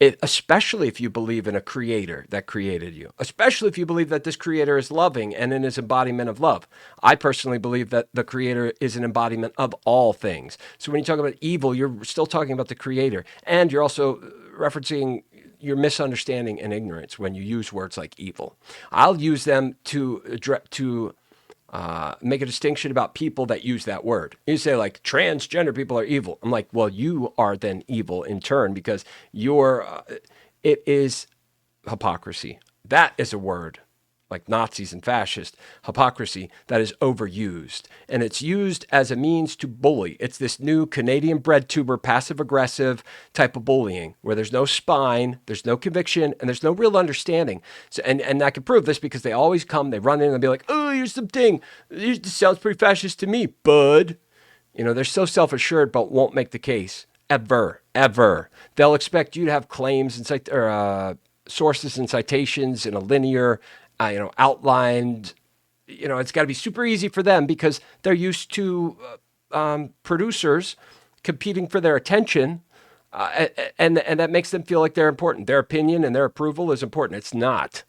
A: Especially if you believe in a creator that created you, especially if you believe that this creator is loving and in his embodiment of love. I personally believe that the creator is an embodiment of all things. So when you talk about evil, you're still talking about the creator. And you're also referencing your misunderstanding and ignorance when you use words like evil. I'll use them to make a distinction about people that use that word. You say like transgender people are evil. I'm like, well, you are then evil in turn because it is hypocrisy. That is a word like Nazis and fascists, hypocrisy that is overused. And it's used as a means to bully. It's this new Canadian bread tuber, passive aggressive type of bullying where there's no spine, there's no conviction, and there's no real understanding. So, and I can prove this because they always come, they run in and be like, oh, here's something. This sounds pretty fascist to me, bud. They're so self-assured, but won't make the case. Ever. They'll expect you to have claims and sources and citations in a linear, outlined, it's got to be super easy for them because they're used to producers competing for their attention, and that makes them feel like they're important. Their opinion and their approval is important. It's not.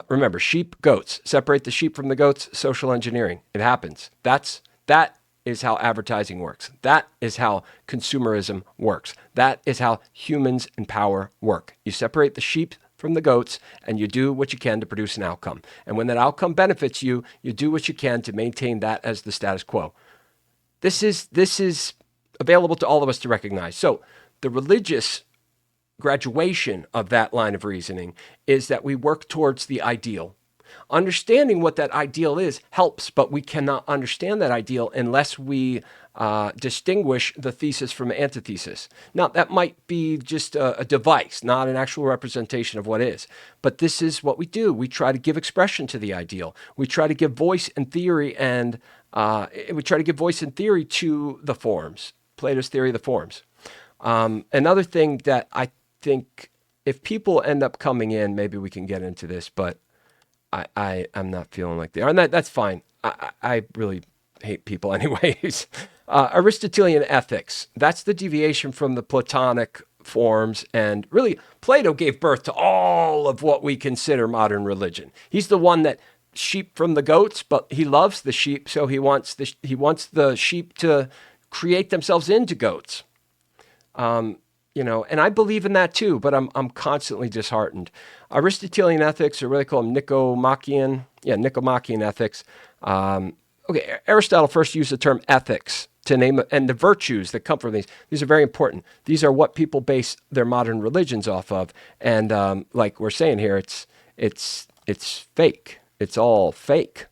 A: Remember, sheep, goats. Separate the sheep from the goats. Social engineering. It happens. That is how advertising works. That is how consumerism works. That is how humans in power work. You separate the sheep from the goats, and you do what you can to produce an outcome. And when that outcome benefits you, you do what you can to maintain that as the status quo. This is available to all of us to recognize. So the religious graduation of that line of reasoning is that we work towards the ideal. Understanding what that ideal is helps, but we cannot understand that ideal unless we distinguish the thesis from antithesis. Now, that might be just a device, not an actual representation of what is. But this is what we do. We try to give expression to the ideal. We try to give voice and theory, and we try to give voice and theory to the forms, Plato's theory of the forms. Another thing that I think, if people end up coming in, maybe we can get into this, but I'm not feeling like they are. And that's fine. I really hate people anyways. Aristotelian ethics. That's the deviation from the Platonic forms. And really, Plato gave birth to all of what we consider modern religion. He's the one that sheep from the goats, but he loves the sheep, so he wants the sheep to create themselves into goats. And I believe in that too, but I'm constantly disheartened. Aristotelian ethics, or what they call them, Nicomachean ethics. Okay, Aristotle first used the term ethics to name it, and the virtues that come from these. These are very important. These are what people base their modern religions off of, and like we're saying here, it's fake. It's all fake.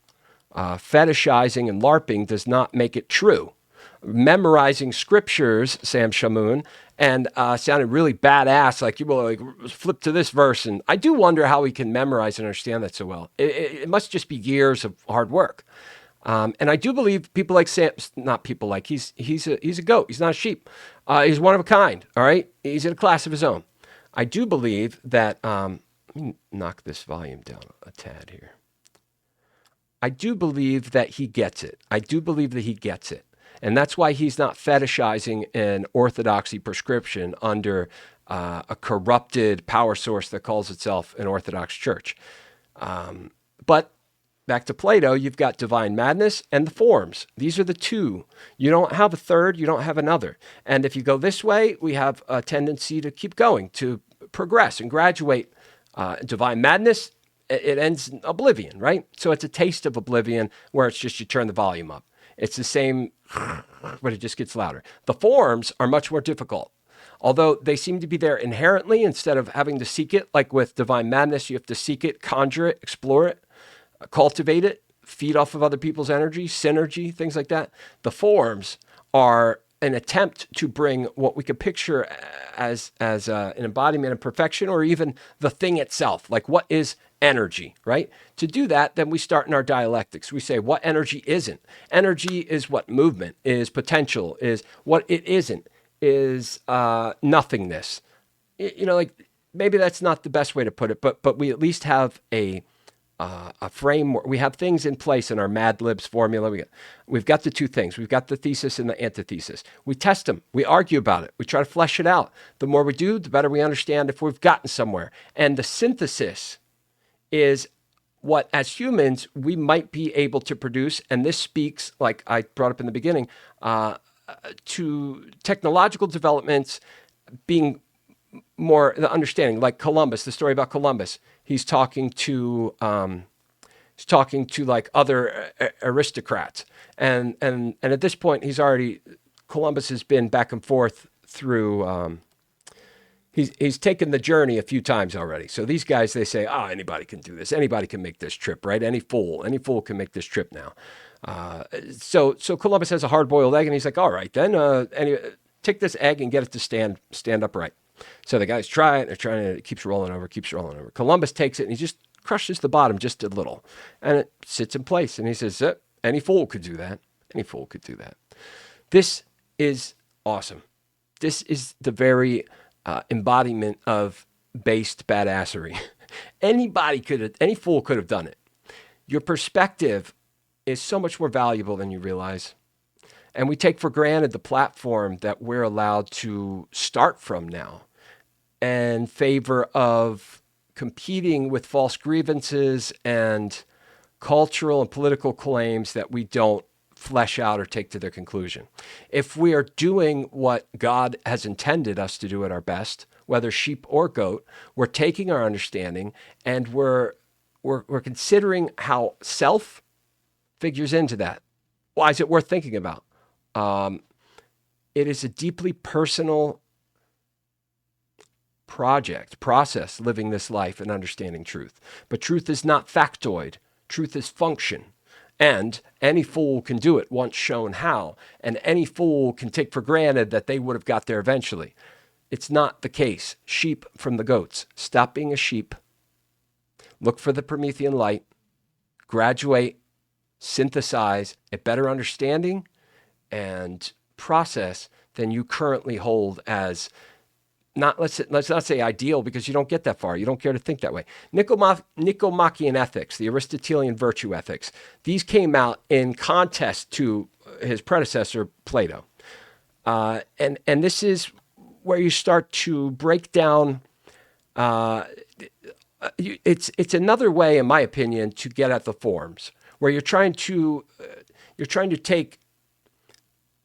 A: Fetishizing and LARPing does not make it true. Memorizing scriptures, Sam Shamoon, and sounded really badass, like you will like flip to this verse. And I do wonder how we can memorize and understand that so well. It must just be years of hard work. And I do believe people like Sam, not people like, he's a goat. He's not a sheep. He's one of a kind. All right. He's in a class of his own. I do believe that, let me knock this volume down a tad here. I do believe that he gets it. And that's why he's not fetishizing an orthodoxy prescription under a corrupted power source that calls itself an Orthodox church. But back to Plato, you've got divine madness and the forms. These are the two. You don't have a third, you don't have another. And if you go this way, we have a tendency to keep going, to progress and graduate. Divine madness, it ends in oblivion, right? So it's a taste of oblivion where it's just you turn the volume up. It's the same, but it just gets louder. The forms are much more difficult, although they seem to be there inherently instead of having to seek it. Like with divine madness, you have to seek it, conjure it, explore it, cultivate it, feed off of other people's energy, synergy, things like that. The forms are an attempt to bring what we could picture as an embodiment of perfection, or even the thing itself. Like, what is energy, right? To do that, then we start in our dialectics. We say what energy isn't. Energy is what movement is, potential is. What it isn't is nothingness. Like, maybe that's not the best way to put it, but we at least have a framework. We have things in place in our Mad Libs formula. We've got the two things. We've got the thesis and the antithesis. We test them. We argue about it. We try to flesh it out. The more we do, the better we understand if we've gotten somewhere. And the synthesis is what, as humans, we might be able to produce. And this speaks, like I brought up in the beginning, to technological developments being more the understanding, like Columbus, the story about Columbus. He's talking to like other aristocrats, and at this point, Columbus has been back and forth through. He's taken the journey a few times already. So these guys, they say, anybody can do this. Anybody can make this trip, right? Any fool can make this trip now. So Columbus has a hard-boiled egg, and he's like, all right, then take this egg and get it to stand upright. So the guys try it, and they're trying it keeps rolling over. Columbus takes it, and he just crushes the bottom just a little, and it sits in place. And he says, any fool could do that. This is awesome. This is the very embodiment of based badassery. Any fool could have done it. Your perspective is so much more valuable than you realize. And we take for granted the platform that we're allowed to start from now in favor of competing with false grievances and cultural and political claims that we don't flesh out or take to their conclusion. If we are doing what God has intended us to do at our best, whether sheep or goat, we're taking our understanding and we're considering how self figures into that. Why is it worth thinking about? It is a deeply personal process, living this life and understanding truth. But truth is not factoid. Truth is function. And any fool can do it once shown how. And any fool can take for granted that they would have got there eventually. It's not the case. Sheep from the goats. Stop being a sheep. Look for the Promethean light. Graduate. Synthesize a better understanding and process than you currently hold as not, let's not say ideal, because you don't get that far. You don't care to think that way. Nicomachean ethics, the Aristotelian virtue ethics, these came out in contest to his predecessor, Plato. And this is where you start to break down. It's another way, in my opinion, to get at the forms, where you're trying to take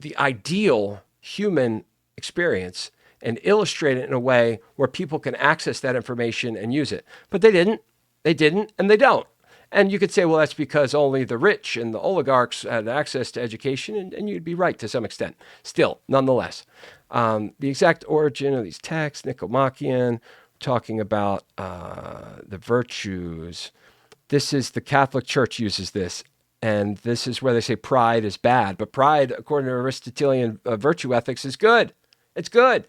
A: the ideal human experience and illustrate it in a way where people can access that information and use it. But they didn't, and they don't. And you could say, well, that's because only the rich and the oligarchs had access to education, and you'd be right to some extent. Still, nonetheless, the exact origin of these texts, Nicomachean, talking about the virtues. This is the Catholic Church uses this. And this is where they say pride is bad. But pride, according to Aristotelian virtue ethics, is good. It's good.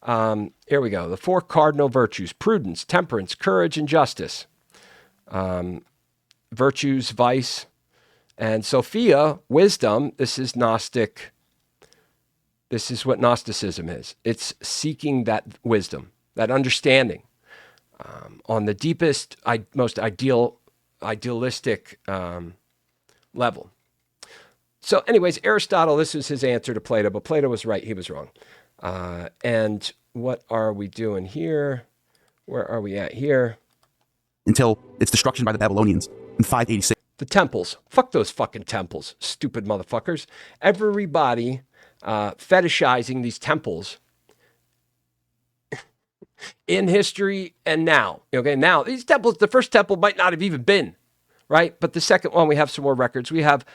A: Here we go. The 4 cardinal virtues: prudence, temperance, courage, and justice. Virtues, vice, and Sophia, wisdom. This is Gnostic. This is what Gnosticism is. It's seeking that wisdom, that understanding on the deepest, most idealistic level. So anyways, Aristotle, this is his answer to Plato, but Plato was right. He was wrong. And what are we doing here? Where are we at here?
D: Until its destruction by the Babylonians in 586.
A: The temples. Fuck those fucking temples, stupid motherfuckers. Everybody fetishizing these temples in history and now. Okay, now these temples, the first temple might not have even been, right? But the second one, we have some more records. We have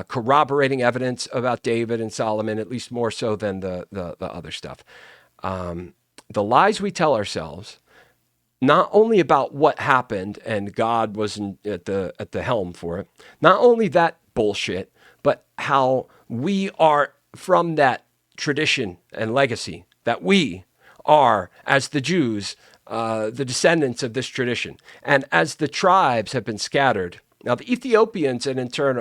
A: corroborating evidence about David and Solomon, at least more so than the other stuff. The lies we tell ourselves, not only about what happened and God was at the helm for it, not only that bullshit, but how we are from that tradition and legacy, that we are, as the Jews, the descendants of this tradition. And as the tribes have been scattered, now the Ethiopians and in turn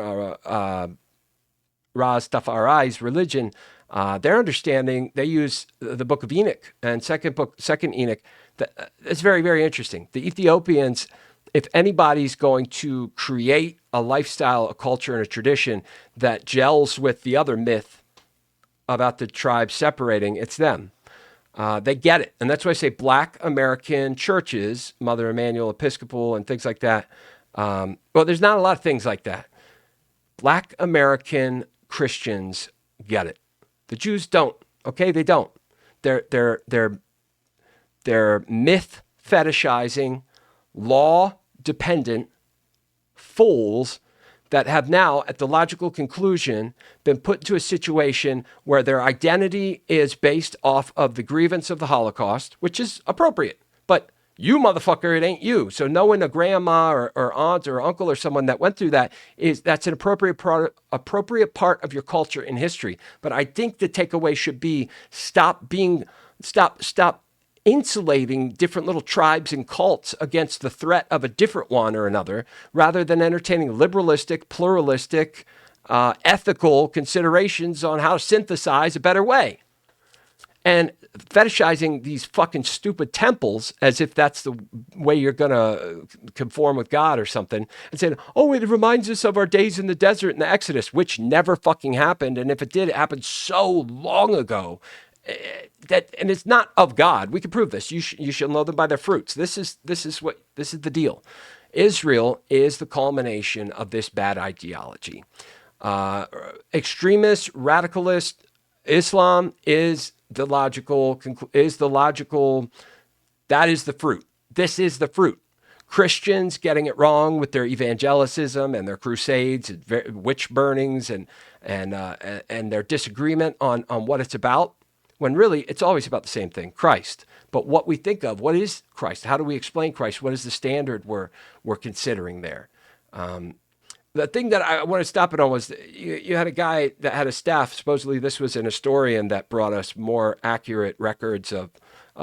A: Rastafari's religion, their understanding, they use the book of Enoch and second Enoch. It's very, very interesting. The Ethiopians, if anybody's going to create a lifestyle, a culture, and a tradition that gels with the other myth about the tribes separating, it's them. They get it. And that's why I say Black American churches, Mother Emanuel Episcopal and things like that. Well, there's not a lot of things like that. Black American Christians get it. The Jews don't. Okay, they don't. They're myth fetishizing, law dependent fools that have now, at the logical conclusion, been put into a situation where their identity is based off of the grievance of the Holocaust, which is appropriate. But you, motherfucker, it ain't you. So knowing a grandma or aunt or uncle or someone that went through that's an appropriate part of your culture in history. But I think the takeaway should be stop insulating different little tribes and cults against the threat of a different one or another, rather than entertaining liberalistic, pluralistic, ethical considerations on how to synthesize a better way. And fetishizing these fucking stupid temples as if that's the way you're going to conform with God or something, and saying, oh, it reminds us of our days in the desert in the Exodus, which never fucking happened. And if it did, it happened so long ago. And it's not of God. We can prove this. You shall know them by their fruits. This is the deal. Israel is the culmination of this bad ideology. Extremist, radicalist Islam is the logical. That is the fruit. This is the fruit. Christians getting it wrong with their evangelicism and their crusades, and witch burnings, and their disagreement on what it's about. When really it's always about the same thing, Christ. But what we think of, what is Christ? How do we explain Christ? What is the standard we're considering there? the thing that I want to stop it on was you had a guy that had a staff. Supposedly, this was an historian that brought us more accurate records of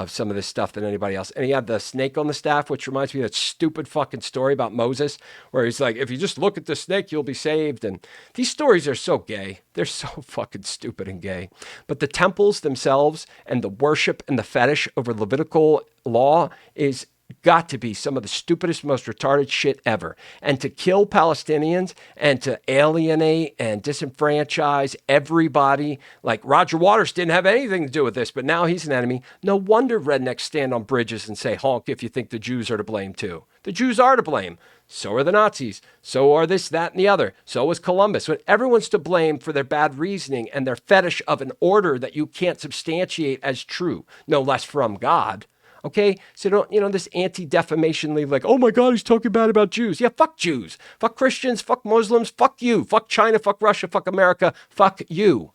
A: some of this stuff than anybody else. And he had the snake on the staff, which reminds me of that stupid fucking story about Moses, where he's like, if you just look at the snake, you'll be saved. And these stories are so gay. They're so fucking stupid and gay. But the temples themselves and the worship and the fetish over Levitical law is got to be some of the stupidest, most retarded shit ever. And to kill Palestinians and to alienate and disenfranchise everybody, like Roger Waters didn't have anything to do with this, but now he's an enemy. No wonder rednecks stand on bridges and say honk if you think the Jews are to blame too. The Jews are to blame. So are the Nazis. So are this, that, and the other. So was Columbus. But everyone's to blame for their bad reasoning and their fetish of an order that you can't substantiate as true, no less from God. Okay, so don't, this anti-defamation leave like, oh my God, he's talking bad about Jews. Yeah, fuck Jews, fuck Christians, fuck Muslims, fuck you, fuck China, fuck Russia, fuck America, fuck you.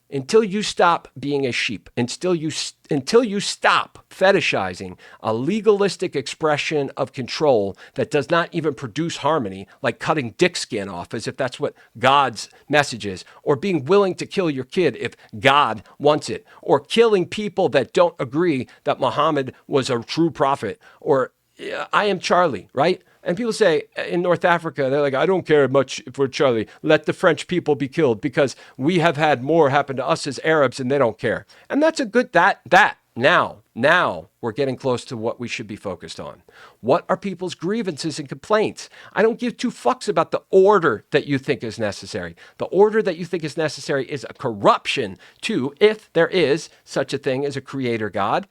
A: Until you stop being a sheep, until you stop fetishizing a legalistic expression of control that does not even produce harmony, like cutting dick skin off as if that's what God's message is, or being willing to kill your kid if God wants it, or killing people that don't agree that Muhammad was a true prophet, or I am Charlie, right? And people say in North Africa, they're like, I don't care much for Charlie. Let the French people be killed because we have had more happen to us as Arabs and they don't care. And that's a good, now we're getting close to what we should be focused on. What are people's grievances and complaints? I don't give two fucks about the order that you think is necessary. The order that you think is necessary is a corruption to, if there is such a thing as a creator God,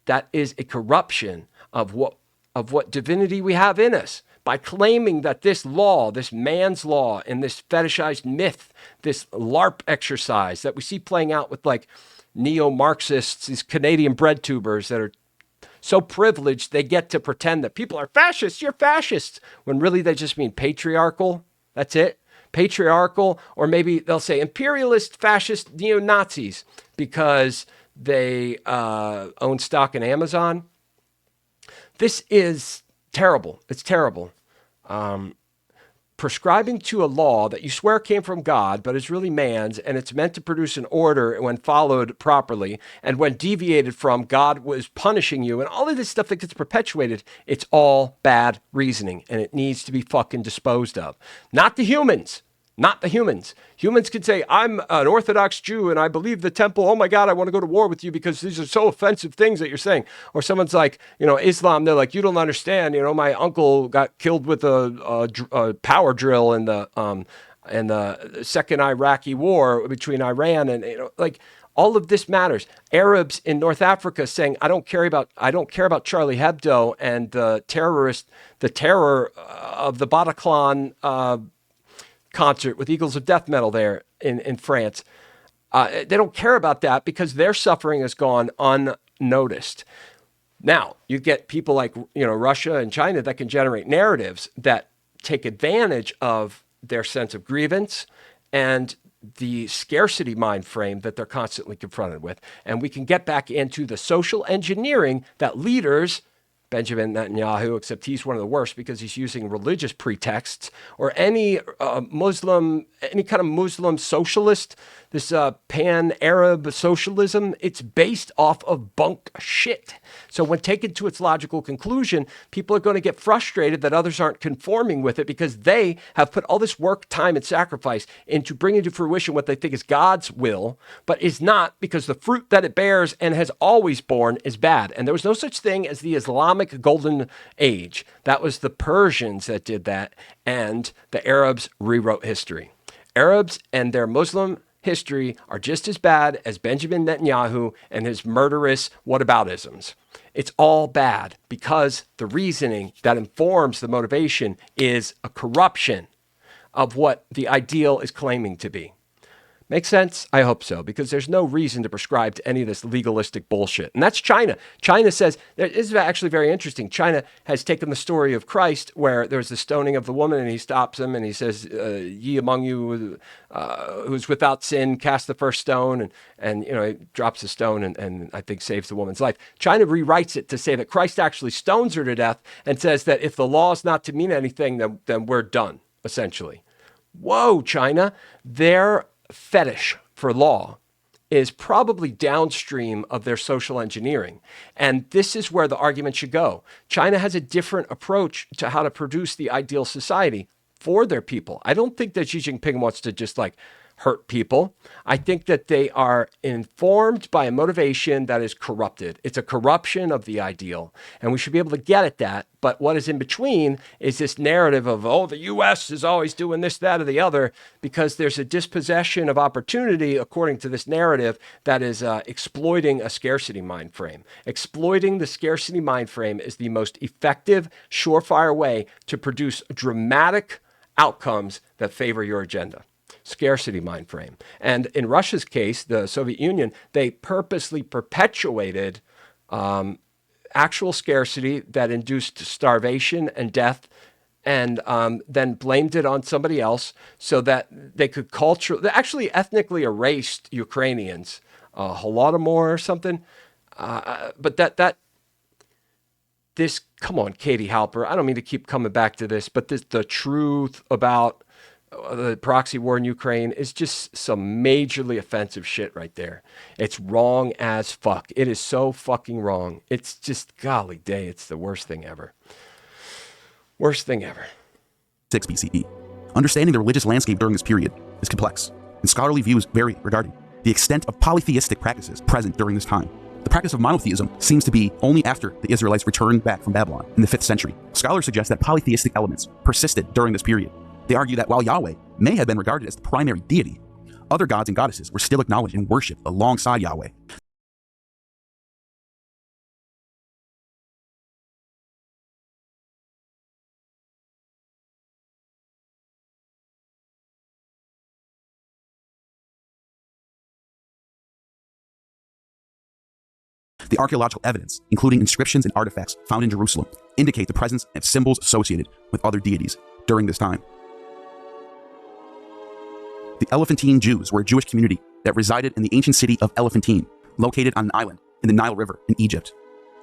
A: that is a corruption of what divinity we have in us by claiming that this law, this man's law, and this fetishized myth, this LARP exercise that we see playing out with like neo-Marxists, these Canadian bread tubers that are so privileged they get to pretend that people are fascists, you're fascists, when really they just mean patriarchal. That's it. Patriarchal, or maybe they'll say imperialist, fascist, neo-Nazis because they own stock in Amazon. This is terrible. It's terrible. Prescribing to a law that you swear came from God, but is really man's, and it's meant to produce an order when followed properly, and when deviated from, God was punishing you, and all of this stuff that gets perpetuated, it's all bad reasoning, and it needs to be fucking disposed of. Not the humans. Not the humans. Humans could say, I'm an Orthodox Jew and I believe the temple. Oh my God, I want to go to war with you because these are so offensive things that you're saying. Or someone's like, Islam, they're like, you don't understand. My uncle got killed with a power drill in the second Iraqi war between Iran and, all of this matters. Arabs in North Africa saying, I don't care about Charlie Hebdo and the terror of the Bataclan concert with Eagles of Death Metal there in France. They don't care about that because their suffering has gone unnoticed. Now, you get people like, Russia and China that can generate narratives that take advantage of their sense of grievance and the scarcity mind frame that they're constantly confronted with. And we can get back into the social engineering that leaders, Benjamin Netanyahu, except he's one of the worst because he's using religious pretexts, or any any kind of Muslim socialist, this pan-Arab socialism, it's based off of bunk shit. So when taken to its logical conclusion, people are going to get frustrated that others aren't conforming with it because they have put all this work, time, and sacrifice into bringing to fruition what they think is God's will, but is not, because the fruit that it bears and has always borne is bad. And there was no such thing as the Islamic Golden Age. That was the Persians that did that, and the Arabs rewrote history. Arabs and their Muslim history are just as bad as Benjamin Netanyahu and his murderous whataboutisms. It's all bad because the reasoning that informs the motivation is a corruption of what the ideal is claiming to be. Make sense? I hope so, because there's no reason to prescribe to any of this legalistic bullshit. And that's China. China says, this is actually very interesting. China has taken the story of Christ where there's the stoning of the woman and he stops him and he says, ye among you who's without sin, cast the first stone. And he drops the stone and I think saves the woman's life. China rewrites it to say that Christ actually stones her to death and says that if the law is not to mean anything, then we're done. essentially. Whoa, China, their fetish for law is probably downstream of their social engineering. And this is where the argument should go. China has a different approach to how to produce the ideal society for their people. I don't think that Xi Jinping wants to just like hurt people. I think that they are informed by a motivation that is corrupted. It's a corruption of the ideal. And we should be able to get at that. But what is in between is this narrative of, oh, the US is always doing this, that, or the other, because there's a dispossession of opportunity, according to this narrative, that is exploiting a scarcity mind frame. Exploiting the scarcity mind frame is the most effective, surefire way to produce dramatic outcomes that favor your agenda. Scarcity mind frame. And in Russia's case, the Soviet Union, they purposely perpetuated actual scarcity that induced starvation and death, and then blamed it on somebody else so that they could they actually ethnically erased Ukrainians, Holodomor or something. But this, come on, Katie Halper, I don't mean to keep coming back to this, but the truth about the proxy war in Ukraine is just some majorly offensive shit right there. It's wrong as fuck. It is so fucking wrong. It's just, golly day, it's the worst thing ever. Worst thing ever.
D: 6 BCE. Understanding the religious landscape during this period is complex, and scholarly views vary regarding the extent of polytheistic practices present during this time. The practice of monotheism seems to be only after the Israelites returned back from Babylon in the 5th century. Scholars suggest that polytheistic elements persisted during this period. They argue that while Yahweh may have been regarded as the primary deity, other gods and goddesses were still acknowledged and worshipped alongside Yahweh. The archaeological evidence, including inscriptions and artifacts found in Jerusalem, indicate the presence of symbols associated with other deities during this time. The Elephantine Jews were a Jewish community that resided in the ancient city of Elephantine, located on an island in the Nile River in Egypt.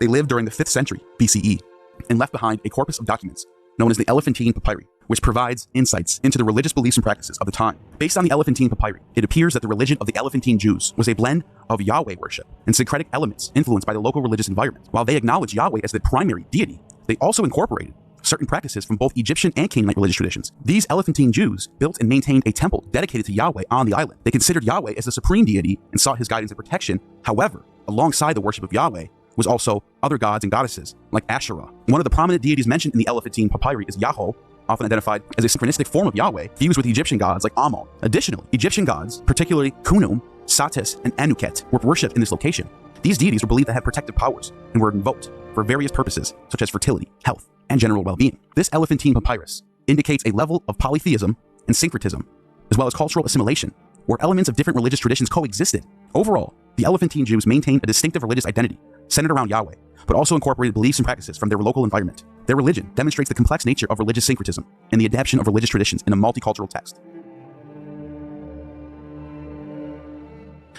D: They lived during the 5th century BCE and left behind a corpus of documents known as the Elephantine Papyri, which provides insights into the religious beliefs and practices of the time. Based on the Elephantine Papyri, it appears that the religion of the Elephantine Jews was a blend of Yahweh worship and syncretic elements influenced by the local religious environment. While they acknowledged Yahweh as the primary deity, they also incorporated certain practices from both Egyptian and Canaanite religious traditions. These Elephantine Jews built and maintained a temple dedicated to Yahweh on the island. They considered Yahweh as the supreme deity and sought his guidance and protection. However, alongside the worship of Yahweh was also other gods and goddesses like Asherah. One of the prominent deities mentioned in the Elephantine Papyri is Yahweh, often identified as a synchronistic form of Yahweh, fused with Egyptian gods like Ammon. Additionally, Egyptian gods, particularly Khnum, Satis, and Anuket, were worshipped in this location. These deities were believed to have protective powers and were invoked for various purposes, such as fertility, health, and general well-being. This Elephantine Papyrus indicates a level of polytheism and syncretism, as well as cultural assimilation, where elements of different religious traditions coexisted. Overall, the Elephantine Jews maintained a distinctive religious identity centered around Yahweh, but also incorporated beliefs and practices from their local environment. Their religion demonstrates the complex nature of religious syncretism and the adaptation of religious traditions in a multicultural text.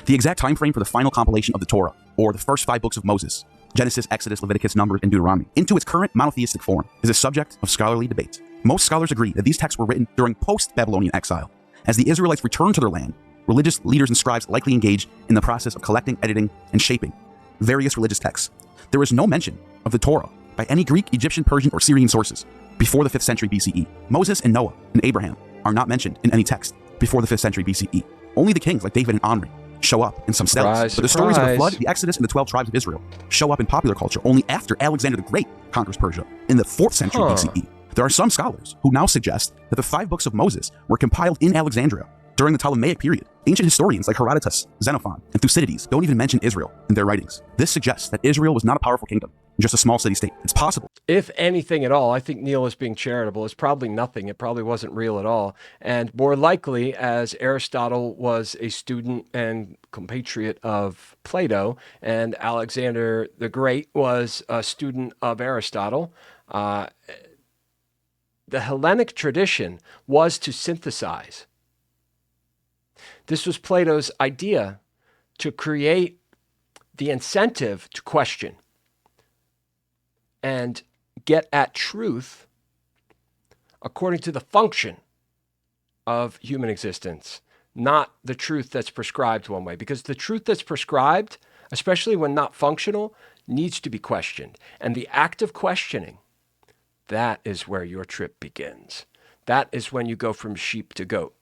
D: The exact time frame for the final compilation of the Torah, or the first 5 books of Moses, Genesis, Exodus, Leviticus, Numbers, and Deuteronomy, into its current monotheistic form, is a subject of scholarly debate. Most scholars agree that these texts were written during post-Babylonian exile. As the Israelites returned to their land, religious leaders and scribes likely engaged in the process of collecting, editing, and shaping various religious texts. There is no mention of the Torah by any Greek, Egyptian, Persian, or Syrian sources before the 5th century BCE. Moses and Noah and Abraham are not mentioned in any text before the 5th century BCE. Only the kings like David and Omri show up in some steles. But the stories of the flood, the Exodus, and the 12 tribes of Israel show up in popular culture only after Alexander the Great conquers Persia in the 4th century BCE. There are some scholars who now suggest that the 5 books of Moses were compiled in Alexandria during the Ptolemaic period. Ancient historians like Herodotus, Xenophon, and Thucydides don't even mention Israel in their writings. This suggests that Israel was not a powerful kingdom, just a small city-state. It's possible.
A: If anything at all, I think Neal is being charitable. It's probably nothing. It probably wasn't real at all. And more likely, as Aristotle was a student and compatriot of Plato, and Alexander the Great was a student of Aristotle, the Hellenic tradition was to synthesize. This was Plato's idea, to create the incentive to question and get at truth according to the function of human existence, not the truth that's prescribed one way. Because the truth that's prescribed, especially when not functional, needs to be questioned. And the act of questioning, that is where your trip begins. That is when you go from sheep to goat.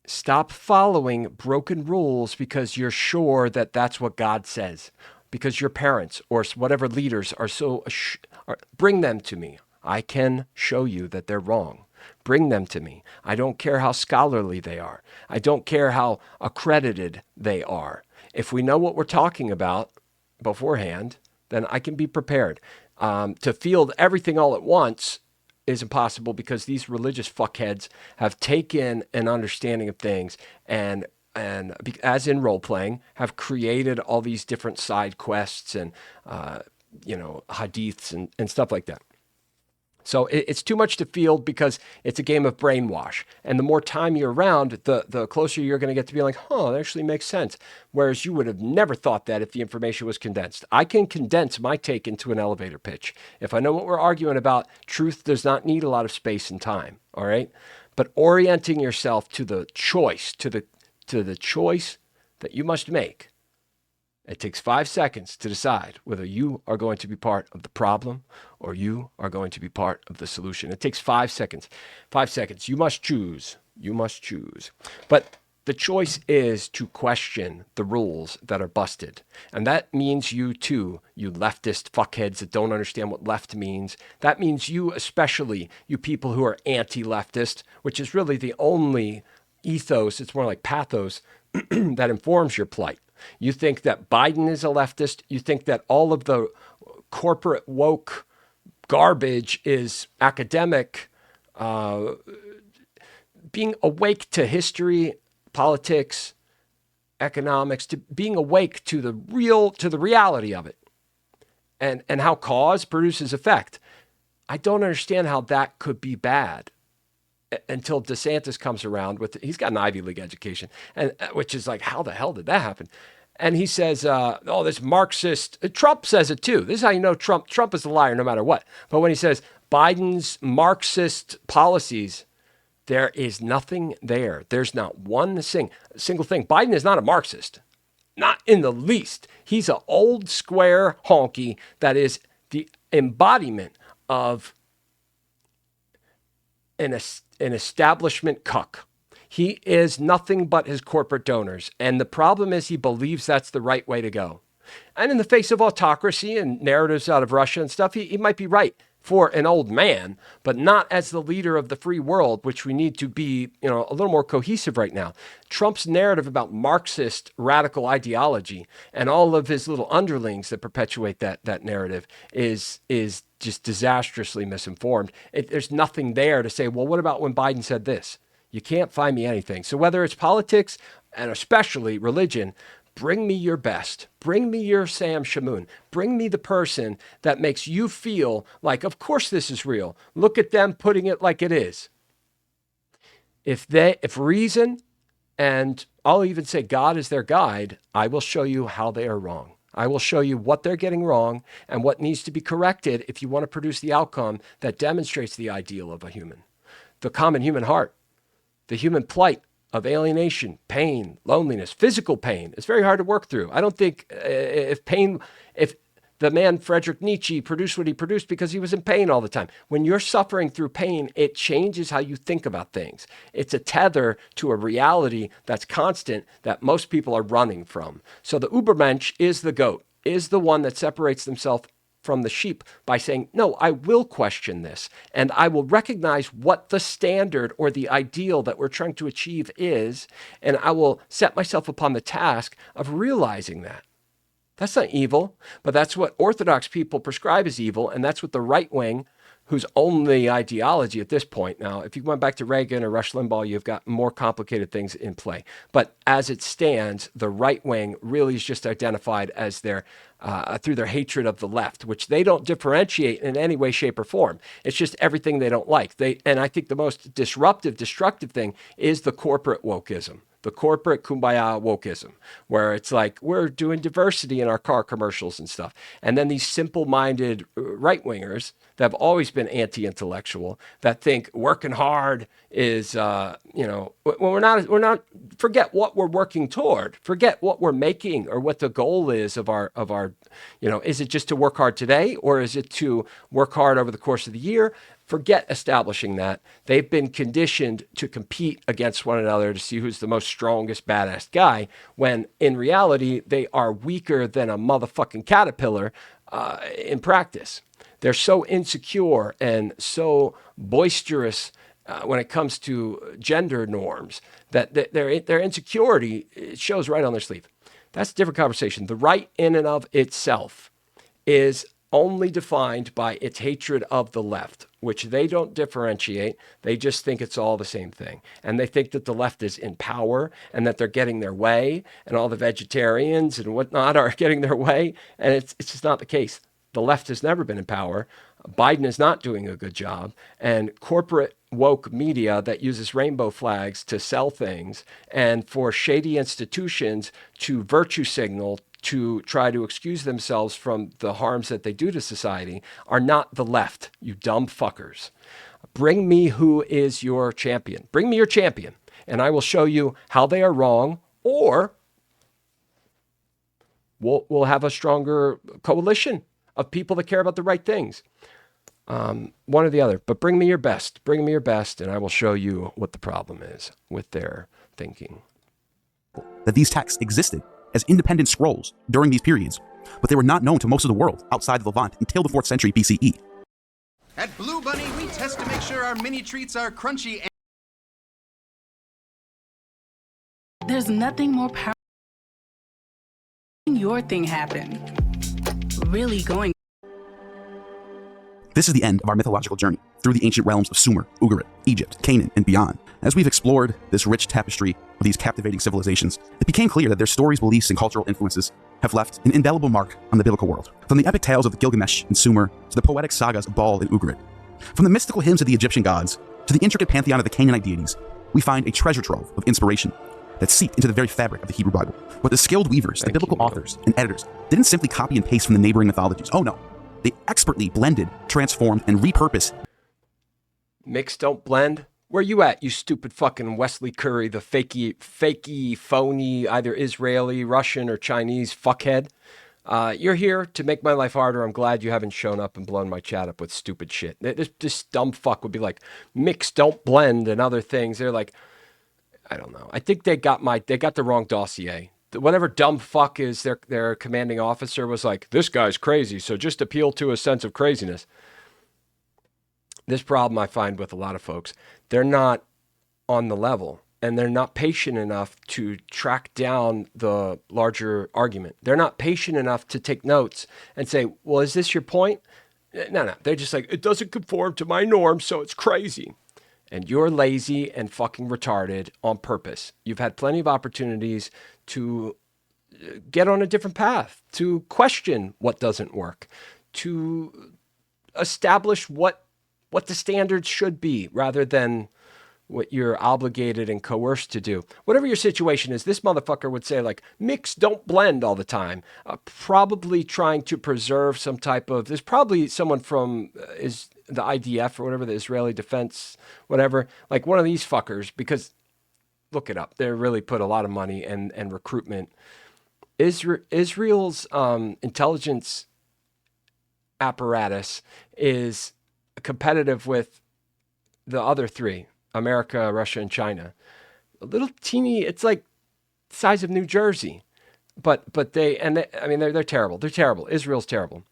A: Stop following broken rules because you're sure that that's what God says, because your parents or whatever leaders are bring them to me. I can show you that they're wrong. Bring them to me. I don't care how scholarly they are. I don't care how accredited they are. If we know what we're talking about beforehand, then I can be prepared. To field everything all at once is impossible because these religious fuckheads have taken an understanding of things and as in role playing, have created all these different side quests and hadiths and stuff like that. So it's too much to field because it's a game of brainwash. And the more time you're around, the closer you're going to get to being like, that actually makes sense. Whereas you would have never thought that if the information was condensed. I can condense my take into an elevator pitch. If I know what we're arguing about, truth does not need a lot of space and time. All right. But orienting yourself to the choice, to the choice that you must make. It takes 5 seconds to decide whether you are going to be part of the problem or you are going to be part of the solution. It takes 5 seconds. 5 seconds. You must choose. You must choose. But the choice is to question the rules that are busted. And that means you too, you leftist fuckheads that don't understand what left means. That means you especially, you people who are anti-leftist, which is really the only ethos, it's more like pathos, that informs your plight. You think that Biden is a leftist. You think that all of the corporate woke garbage is academic. Being awake to history, politics, economics, to being awake to the reality of it, and how cause produces effect. I don't understand how that could be bad until DeSantis comes around he's got an Ivy League education, and which is like, how the hell did that happen? And he says, this Marxist, Trump says it too. This is how you know Trump is a liar no matter what. But when he says Biden's Marxist policies, there is nothing there. There's not one single thing. Biden is not a Marxist, not in the least. He's an old square honky that is the embodiment of an establishment cuck. He is nothing but his corporate donors. And the problem is he believes that's the right way to go. And in the face of autocracy and narratives out of Russia and stuff, he might be right for an old man, but not as the leader of the free world, which we need to be, a little more cohesive right now. Trump's narrative about Marxist radical ideology and all of his little underlings that perpetuate that narrative is just disastrously misinformed. There's nothing there to say, well, what about when Biden said this? You can't find me anything. So whether it's politics and especially religion, bring me your best. Bring me your Sam Shamoon. Bring me the person that makes you feel like, of course this is real. Look at them putting it like it is. If reason, and I'll even say God is their guide, I will show you how they are wrong. I will show you what they're getting wrong and what needs to be corrected if you want to produce the outcome that demonstrates the ideal of a human. The common human heart, the human plight of alienation, pain, loneliness, physical pain. It's very hard to work through. I don't think if the man Friedrich Nietzsche produced what he produced because he was in pain all the time. When you're suffering through pain, it changes how you think about things. It's a tether to a reality that's constant that most people are running from. So the Ubermensch is the goat, is the one that separates themselves from the sheep by saying, no, I will question this and I will recognize what the standard or the ideal that we're trying to achieve is, and I will set myself upon the task of realizing that. That's not evil, but that's what Orthodox people prescribe as evil, and that's what the right wing, whose only ideology at this point, now, if you went back to Reagan or Rush Limbaugh, you've got more complicated things in play. But as it stands, the right wing really is just identified as through their hatred of the left, which they don't differentiate in any way, shape, or form. It's just everything they don't like. And I think the most disruptive, destructive thing is the corporate wokeism. The corporate kumbaya wokeism, where it's like, we're doing diversity in our car commercials and stuff. And then these simple-minded right-wingers that have always been anti-intellectual, that think working hard is, when we're not, forget what we're working toward, forget what we're making or what the goal is of our, is it just to work hard today, or is it to work hard over the course of the year? Forget establishing that. They've been conditioned to compete against one another to see who's the most strongest, badass guy, when in reality, they are weaker than a motherfucking caterpillar in practice. They're so insecure and so boisterous when it comes to gender norms that their insecurity shows right on their sleeve. That's a different conversation. The right in and of itself is only defined by its hatred of the left, which they don't differentiate. They just think it's all the same thing. And they think that the left is in power and that they're getting their way, and all the vegetarians and whatnot are getting their way. And it's just not the case. The left has never been in power. Biden is not doing a good job. And corporate woke media that uses rainbow flags to sell things, and for shady institutions to virtue signal to try to excuse themselves from the harms that they do to society, are not the left, you dumb fuckers. Bring me who is your champion. Bring me your champion, and I will show you how they are wrong, or we'll have a stronger coalition of people that care about the right things. One or the other. But bring me your best. Bring me your best, and I will show you what the problem is with their thinking.
D: That these texts existed as independent scrolls during these periods, but they were not known to most of the world outside the Levant until the 4th century BCE.
G: At Blue Bunny, we test to make sure our mini treats are crunchy and...
H: There's nothing more powerful than making your thing happen. Really going.
D: This is the end of our mythological journey through the ancient realms of Sumer, Ugarit, Egypt, Canaan, and beyond. As we've explored this rich tapestry of these captivating civilizations, it became clear that their stories, beliefs, and cultural influences have left an indelible mark on the biblical world. From the epic tales of the Gilgamesh and Sumer to the poetic sagas of Baal and Ugarit, from the mystical hymns of the Egyptian gods to the intricate pantheon of the Canaanite deities, we find a treasure trove of inspiration that seeped into the very fabric of the Hebrew Bible. But the skilled weavers, the biblical authors, and editors didn't simply copy and paste from the neighboring mythologies. Oh no. They expertly blended, transformed, and repurposed.
A: Mix, don't blend. Where you at, you stupid fucking Wesley Curry, the fakey, phony, either Israeli, Russian, or Chinese fuckhead? You're here to make my life harder. I'm glad you haven't shown up and blown my chat up with stupid shit. This dumb fuck would be like, mix, don't blend, and other things. They're like, I don't know. I think they got the wrong dossier. Whatever dumb fuck is their commanding officer was like, this guy's crazy, so just appeal to a sense of craziness. This problem I find with a lot of folks, they're not on the level, and they're not patient enough to track down the larger argument. They're not patient enough to take notes and say, well, is this your point? No. They're just like, it doesn't conform to my norms, so it's crazy. And you're lazy and fucking retarded on purpose. You've had plenty of opportunities to get on a different path, to question what doesn't work, to establish what the standards should be rather than what you're obligated and coerced to do. Whatever your situation is, this motherfucker would say like, mix, don't blend all the time. Probably trying to preserve some type of, there's probably someone from is the IDF or whatever, the Israeli Defense, whatever, like one of these fuckers, because look it up. They really put a lot of money and recruitment. Israel's intelligence apparatus is competitive with the other three, America, Russia, and China. A little teeny, it's like the size of New Jersey, but they're terrible. They're terrible. Israel's terrible.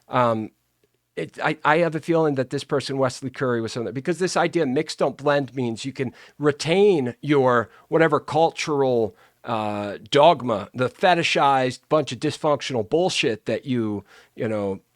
A: I have a feeling that this person, Wesley Curry, was something, because this idea mix, don't blend means you can retain your whatever cultural dogma, the fetishized bunch of dysfunctional bullshit that you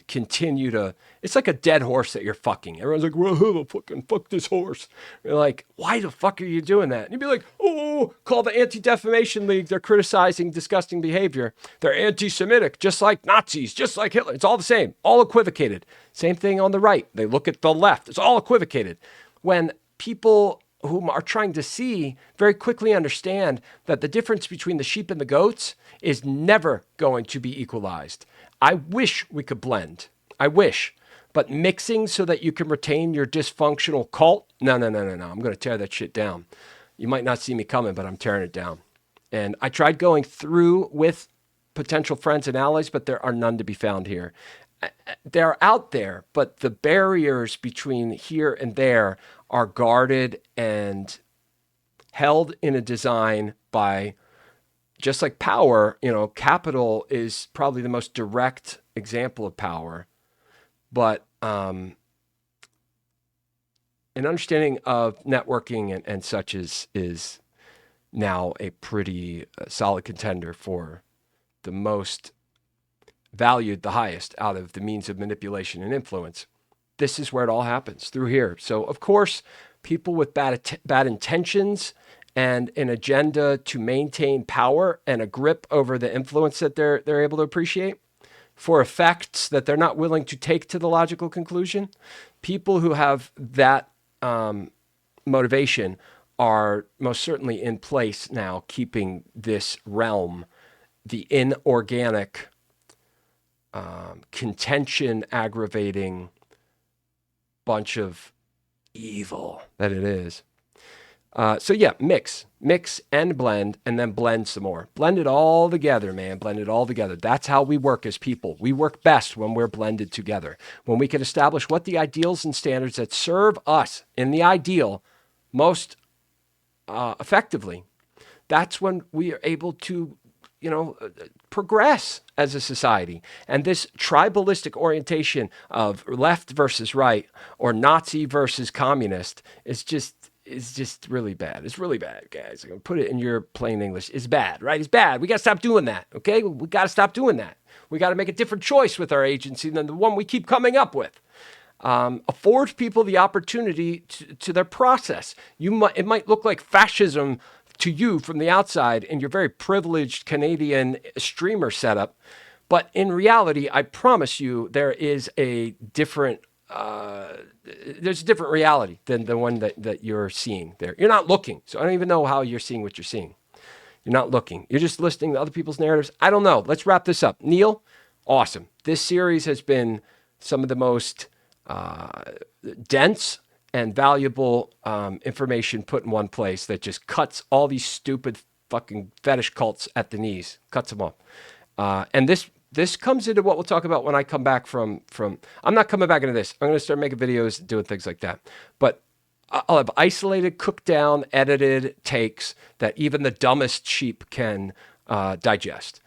A: continue to, it's like a dead horse that you're fucking. Everyone's like, well, fucking fuck this horse. You're like, why the fuck are you doing that? And you'd be like, oh, call the Anti-Defamation League. They're criticizing disgusting behavior. They're anti-Semitic, just like Nazis, just like Hitler. It's all the same, all equivocated. Same thing on the right. They look at the left. It's all equivocated. When people whom are trying to see very quickly understand that the difference between the sheep and the goats is never going to be equalized. I wish we could blend. I wish. But mixing so that you can retain your dysfunctional cult, no. I'm going to tear that shit down. You might not see me coming, but I'm tearing it down. And I tried going through with potential friends and allies, but there are none to be found here. They're out there, but the barriers between here and there are guarded and held in a design by, just like power, capital is probably the most direct example of power. But an understanding of networking and such is now a pretty solid contender for the most valued, the highest out of the means of manipulation and influence. This is where it all happens, through here. So, of course, people with bad intentions and an agenda to maintain power and a grip over the influence that they're able to appreciate for effects that they're not willing to take to the logical conclusion. People who have that motivation are most certainly in place now, keeping this realm, the inorganic, contention aggravating bunch of evil that it is. So yeah, mix and blend, and then blend some more. Blend it all together, man. Blend it all together. That's how we work as people. We work best when we're blended together. When we can establish what the ideals and standards that serve us in the ideal most effectively, that's when we are able to, progress as a society. And this tribalistic orientation of left versus right or Nazi versus communist is just really bad. It's really bad, guys. I'm going to put it in your plain English. It's bad, right? It's bad. We got to stop doing that, okay? We got to stop doing that. We got to make a different choice with our agency than the one we keep coming up with. Afford people the opportunity to their process. It might look like fascism to you from the outside in your very privileged Canadian streamer setup, but in reality, I promise you, there is a different there's a different reality than the one that you're seeing there. You're not looking, so I don't even know how you're seeing what you're seeing. You're not looking. You're just listening to other people's narratives. I don't know. Let's wrap this up. Neal, awesome. This series has been some of the most dense and valuable information put in one place that just cuts all these stupid fucking fetish cults at the knees, cuts them off. And this comes into what we'll talk about when I come back from I'm not coming back into this. I'm going to start making videos doing things like that. But I'll have isolated, cooked down, edited takes that even the dumbest sheep can digest.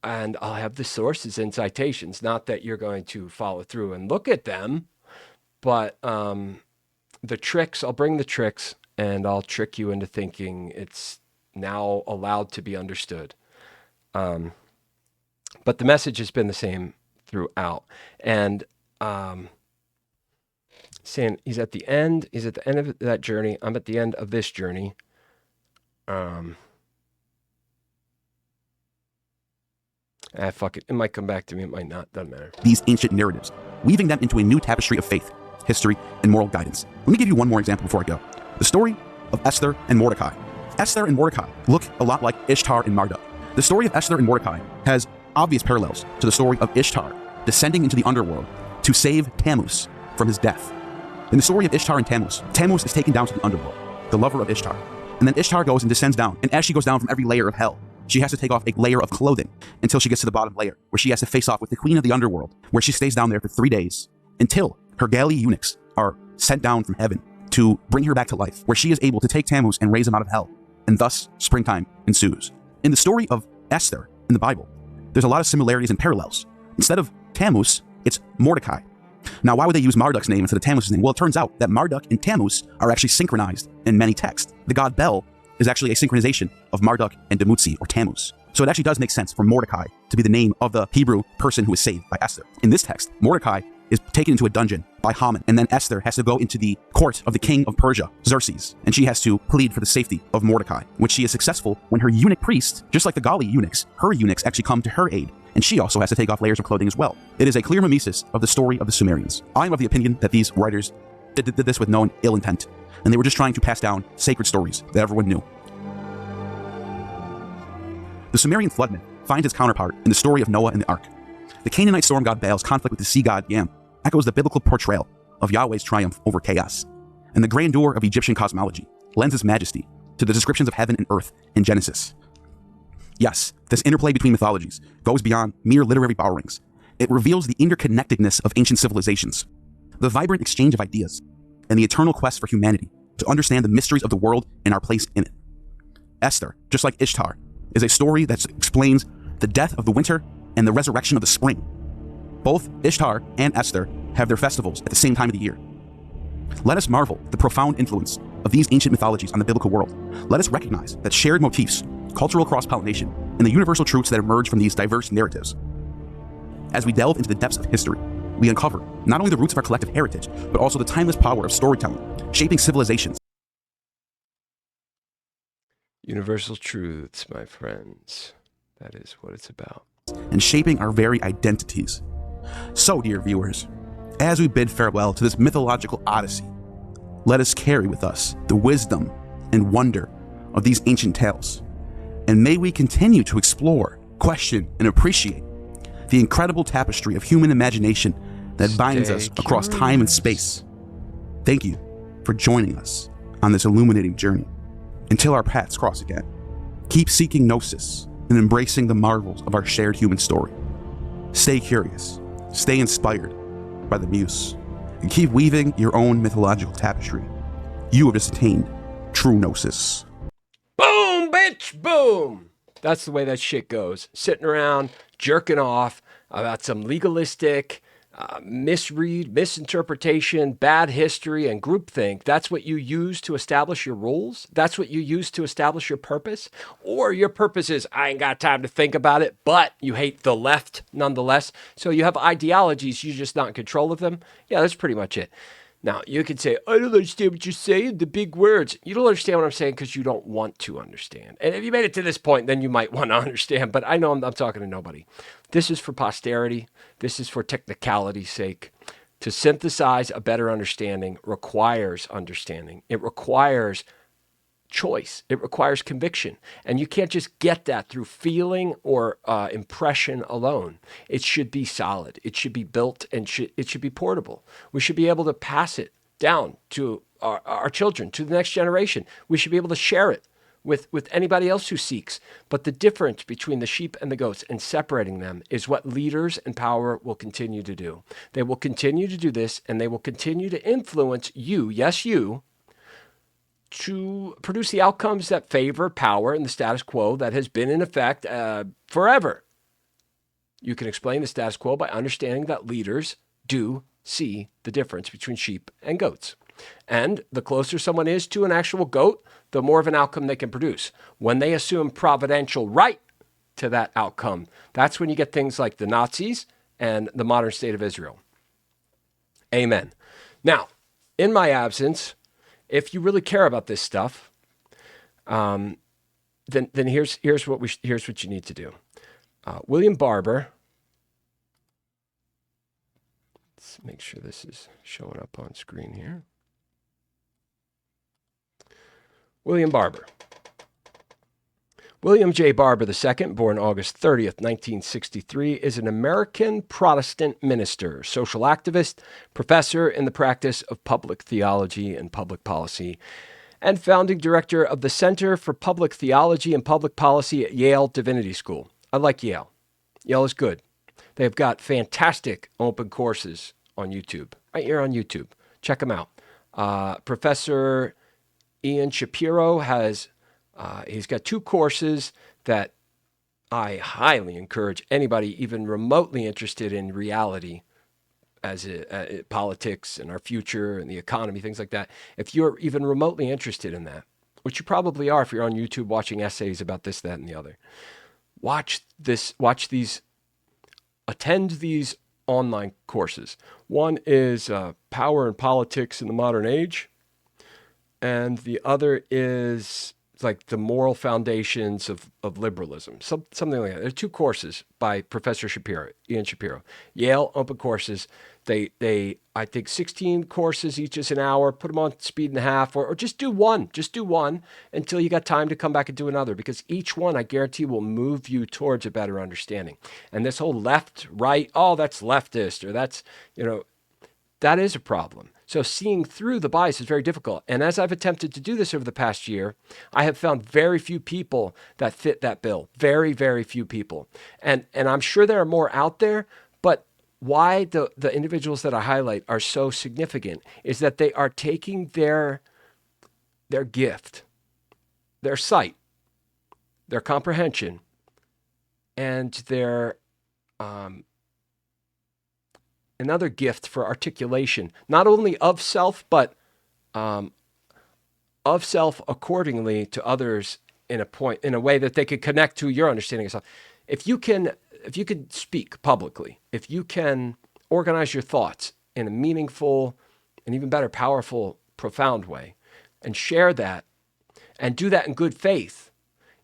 A: And I'll have the sources and citations, not that you're going to follow through and look at them, but the tricks, I'll bring the tricks and I'll trick you into thinking it's now allowed to be understood. But the message has been the same throughout. And saying he's at the end of that journey. I'm at the end of this journey. Fuck it. It might come back to me. It might not. Doesn't matter.
D: These ancient narratives, weaving them into a new tapestry of faith, history, and moral guidance. Let me give you one more example before I go. The story of Esther and Mordecai. Esther and Mordecai look a lot like Ishtar and Marduk. The story of Esther and Mordecai has obvious parallels to the story of Ishtar descending into the underworld to save Tammuz from his death. In the story of Ishtar and Tammuz, Tammuz is taken down to the underworld, the lover of Ishtar. And then Ishtar goes and descends down, and as she goes down from every layer of hell, she has to take off a layer of clothing until she gets to the bottom layer, where she has to face off with the queen of the underworld, where she stays down there for 3 days until her galley eunuchs are sent down from heaven to bring her back to life, where she is able to take Tammuz and raise him out of hell. And thus, springtime ensues. In the story of Esther in the Bible, there's a lot of similarities and parallels. Instead of Tammuz, it's Mordecai. Now, why would they use Marduk's name instead of Tammuz's name? Well, it turns out that Marduk and Tammuz are actually synchronized in many texts. The god Bel is actually a synchronization of Marduk and Dumuzi, or Tammuz. So it actually does make sense for Mordecai to be the name of the Hebrew person who is saved by Esther. In this text, Mordecai is taken into a dungeon by Haman, and then Esther has to go into the court of the king of Persia, Xerxes, and she has to plead for the safety of Mordecai, which she is successful when her eunuch priest, just like the Gali eunuchs, her eunuchs actually come to her aid, and she also has to take off layers of clothing as well. It is a clear mimesis of the story of the Sumerians. I am of the opinion that these writers did this with no ill intent, and they were just trying to pass down sacred stories that everyone knew. The Sumerian flood myth finds its counterpart in the story of Noah and the Ark. The Canaanite storm god Baal's conflict with the sea god Yam echoes the biblical portrayal of Yahweh's triumph over chaos, and the grandeur of Egyptian cosmology lends its majesty to the descriptions of heaven and earth in Genesis. Yes, this interplay between mythologies goes beyond mere literary borrowings. It reveals the interconnectedness of ancient civilizations, the vibrant exchange of ideas, and the eternal quest for humanity to understand the mysteries of the world and our place in it. Esther, just like Ishtar, is a story that explains the death of the winter and the resurrection of the spring. Both Ishtar and Esther have their festivals at the same time of the year. Let us marvel at the profound influence of these ancient mythologies on the biblical world. Let us recognize that shared motifs, cultural cross-pollination, and the universal truths that emerge from these diverse narratives. As we delve into the depths of history, we uncover not only the roots of our collective heritage, but also the timeless power of storytelling, shaping civilizations.
A: Universal truths, my friends. That is what it's about.
D: And shaping our very identities. So, dear viewers, as we bid farewell to this mythological odyssey, let us carry with us the wisdom and wonder of these ancient tales. And may we continue to explore, question, and appreciate the incredible tapestry of human imagination that binds us across time and space. Thank you for joining us on this illuminating journey. Until our paths cross again, keep seeking gnosis and embracing the marvels of our shared human story. Stay curious, stay inspired by the muse, and keep weaving your own mythological tapestry. You have just attained true gnosis.
A: Boom, bitch, boom. That's the way that shit goes. Sitting around, jerking off about some legalistic, misread, misinterpretation, bad history, and groupthink. That's what you use to establish your rules? That's what you use to establish your purpose? Or your purpose is, I ain't got time to think about it, but you hate the left nonetheless. So you have ideologies, you're just not in control of them? Yeah, that's pretty much it. Now, you could say, I don't understand what you're saying, the big words. You don't understand what I'm saying because you don't want to understand. And if you made it to this point, then you might want to understand. But I know I'm talking to nobody. This is for posterity. This is for technicality's sake. To synthesize a better understanding requires understanding. It requires choice. It requires conviction. And you can't just get that through feeling or impression alone. It should be solid. It should be built, and it should be portable. We should be able to pass it down to our children, to the next generation. We should be able to share it with anybody else who seeks. But the difference between the sheep and the goats and separating them is what leaders in power will continue to do. They will continue to do this, and they will continue to influence you, yes, you, to produce the outcomes that favor power and the status quo that has been in effect forever. You can explain the status quo by understanding that leaders do see the difference between sheep and goats. And the closer someone is to an actual goat, the more of an outcome they can produce. When they assume providential right to that outcome, that's when you get things like the Nazis and the modern state of Israel. Amen. Now, in my absence, if you really care about this stuff, then here's what you need to do. William Barber. Let's make sure this is showing up on screen here. William Barber. William J. Barber II, born August 30th, 1963, is an American Protestant minister, social activist, professor in the practice of public theology and public policy, and founding director of the Center for Public Theology and Public Policy at Yale Divinity School. I like Yale. Yale is good. They've got fantastic open courses on YouTube, right here on YouTube. Check them out. Professor Ian Shapiro has he's got 2 courses that I highly encourage anybody even remotely interested in reality as politics and our future and the economy, things like that. If you're even remotely interested in that, which you probably are if you're on YouTube watching essays about this, that, and the other, attend these online courses. One is Power and Politics in the Modern Age, and the other is It's like the moral foundations of liberalism, something like that. There are 2 courses by Professor Shapiro, Ian Shapiro. Yale open courses. They I think 16 courses, each is an hour. Put them on speed and a half, or just do one. Just do one until you got time to come back and do another, because each one, I guarantee, will move you towards a better understanding. And this whole left, right, oh, that's leftist, or that's, that is a problem. So seeing through the bias is very difficult. And as I've attempted to do this over the past year, I have found very few people that fit that bill. Very, very few people. And I'm sure there are more out there, but why the individuals that I highlight are so significant is that they are taking their gift, their sight, their comprehension, and their another gift for articulation, not only of self, but of self accordingly to others in a way that they could connect to your understanding of self. If you can speak publicly, if you can organize your thoughts in a meaningful and even better, powerful, profound way, and share that, and do that in good faith,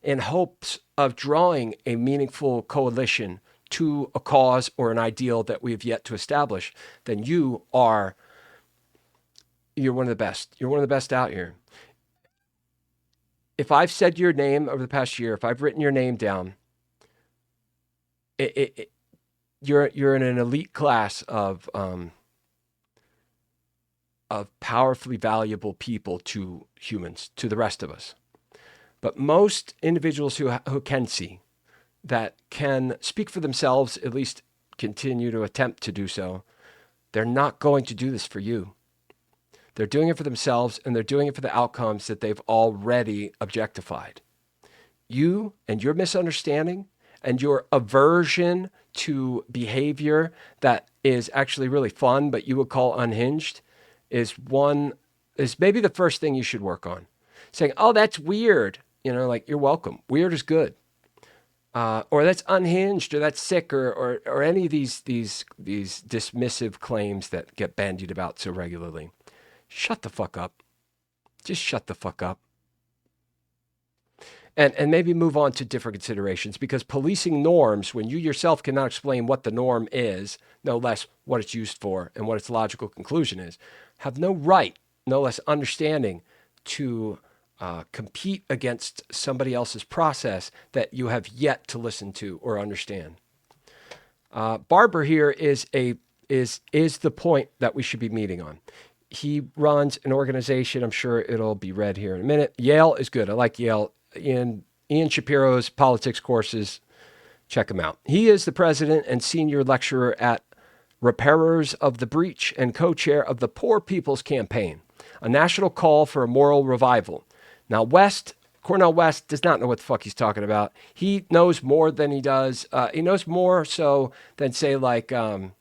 A: in hopes of drawing a meaningful coalition to a cause or an ideal that we have yet to establish, then you're one of the best. You're one of the best out here. If I've said your name over the past year, if I've written your name down, you're in an elite class of powerfully valuable people to humans, to the rest of us. But most individuals who can see, that can speak for themselves, at least continue to attempt to do so, they're not going to do this for you. They're doing it for themselves, and they're doing it for the outcomes that they've already objectified. You and your misunderstanding and your aversion to behavior that is actually really fun, but you would call unhinged, is maybe the first thing you should work on. Saying, oh, that's weird. You're welcome. Weird is good. Or that's unhinged, or that's sick, or any of these dismissive claims that get bandied about so regularly. Shut the fuck up. Just shut the fuck up. And maybe move on to different considerations, because policing norms, when you yourself cannot explain what the norm is, no less what it's used for and what its logical conclusion is, have no right, no less understanding to compete against somebody else's process that you have yet to listen to or understand. Barber here is the point that we should be meeting on. He runs an organization. I'm sure it'll be read here in a minute. Yale is good. I like Yale. Ian Shapiro's politics courses, check him out. He is the president and senior lecturer at Repairers of the Breach and co-chair of the Poor People's Campaign, a national call for a moral revival. Now, Cornel West does not know what the fuck he's talking about. He knows more than he does. He knows more so than, say, like Noam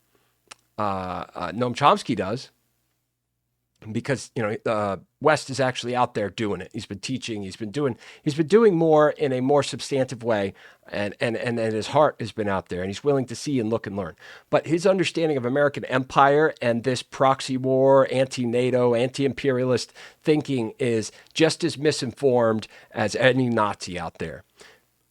A: Chomsky does. Because, West is actually out there doing it. He's been teaching. He's been doing more in a more substantive way, and his heart has been out there, and he's willing to see and look and learn. But his understanding of American empire and this proxy war, anti-NATO, anti-imperialist thinking is just as misinformed as any Nazi out there.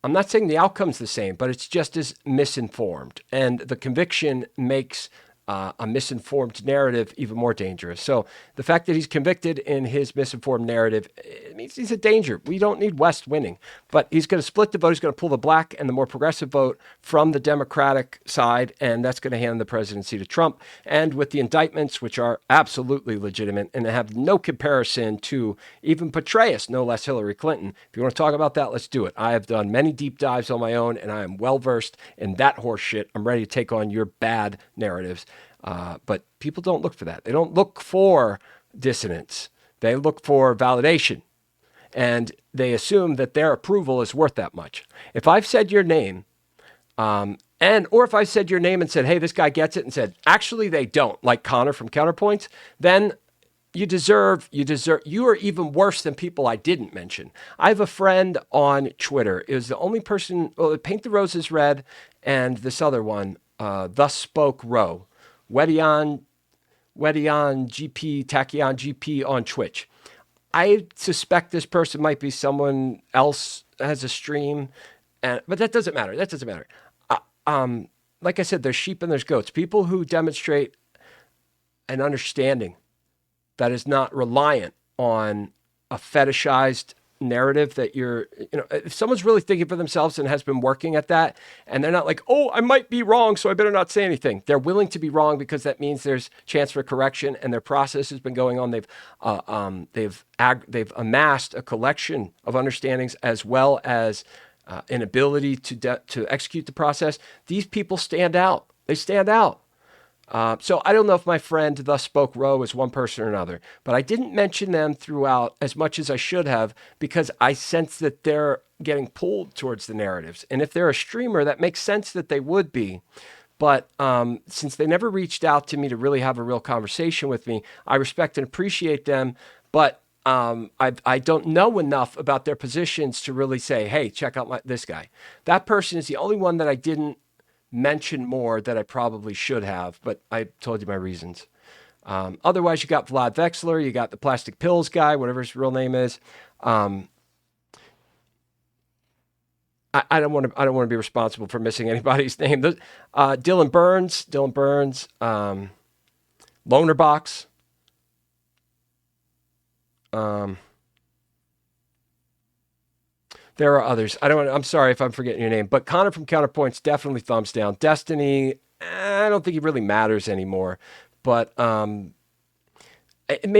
A: I'm not saying the outcome's the same, but it's just as misinformed, and the conviction makes a misinformed narrative even more dangerous. So the fact that he's convicted in his misinformed narrative, it means he's a danger. We don't need West winning, but he's going to split the vote. He's going to pull the black and the more progressive vote from the Democratic side, and that's going to hand the presidency to Trump. And with the indictments, which are absolutely legitimate and have no comparison to even Petraeus, no less Hillary Clinton. If you want to talk about that, let's do it. I have done many deep dives on my own, and I am well-versed in that horse shit. I'm ready to take on your bad narratives. But people don't look for that. They don't look for dissonance. They look for validation. And they assume that their approval is worth that much. If I've said your name, or if I said your name and said, hey, this guy gets it, and said, actually they don't, like Connor from Counterpoints, then you are even worse than people I didn't mention. I have a friend on Twitter. It was the only person, Paint the Roses Red, and this other one, Thus Spoke Roe. Wedion GP, Tachyon GP on Twitch. I suspect this person might be someone else has a stream, but that doesn't matter. That doesn't matter. Like I said, there's sheep and there's goats. People who demonstrate an understanding that is not reliant on a fetishized narrative that if someone's really thinking for themselves and has been working at that, and they're not like, oh, I might be wrong, so I better not say anything. They're willing to be wrong because that means there's chance for correction, and their process has been going on. They've amassed a collection of understandings as well as an ability to execute the process. These people stand out. They stand out. So I don't know if my friend Thus Spoke Roe is one person or another, but I didn't mention them throughout as much as I should have because I sense that they're getting pulled towards the narratives. And if they're a streamer, that makes sense that they would be. But since they never reached out to me to really have a real conversation with me, I respect and appreciate them. But I don't know enough about their positions to really say, hey, check out this guy. That person is the only one that I didn't mention more that I probably should have, but I told you my reasons. Otherwise, you got Vlad Vexler, you got the plastic pills guy, whatever his real name is. I don't want to be responsible for missing anybody's name. Dylan Burns, Loner Box. There are others. I'm sorry if I'm forgetting your name, but Connor from Counterpoint's definitely thumbs down. Destiny, I don't think he really matters anymore, but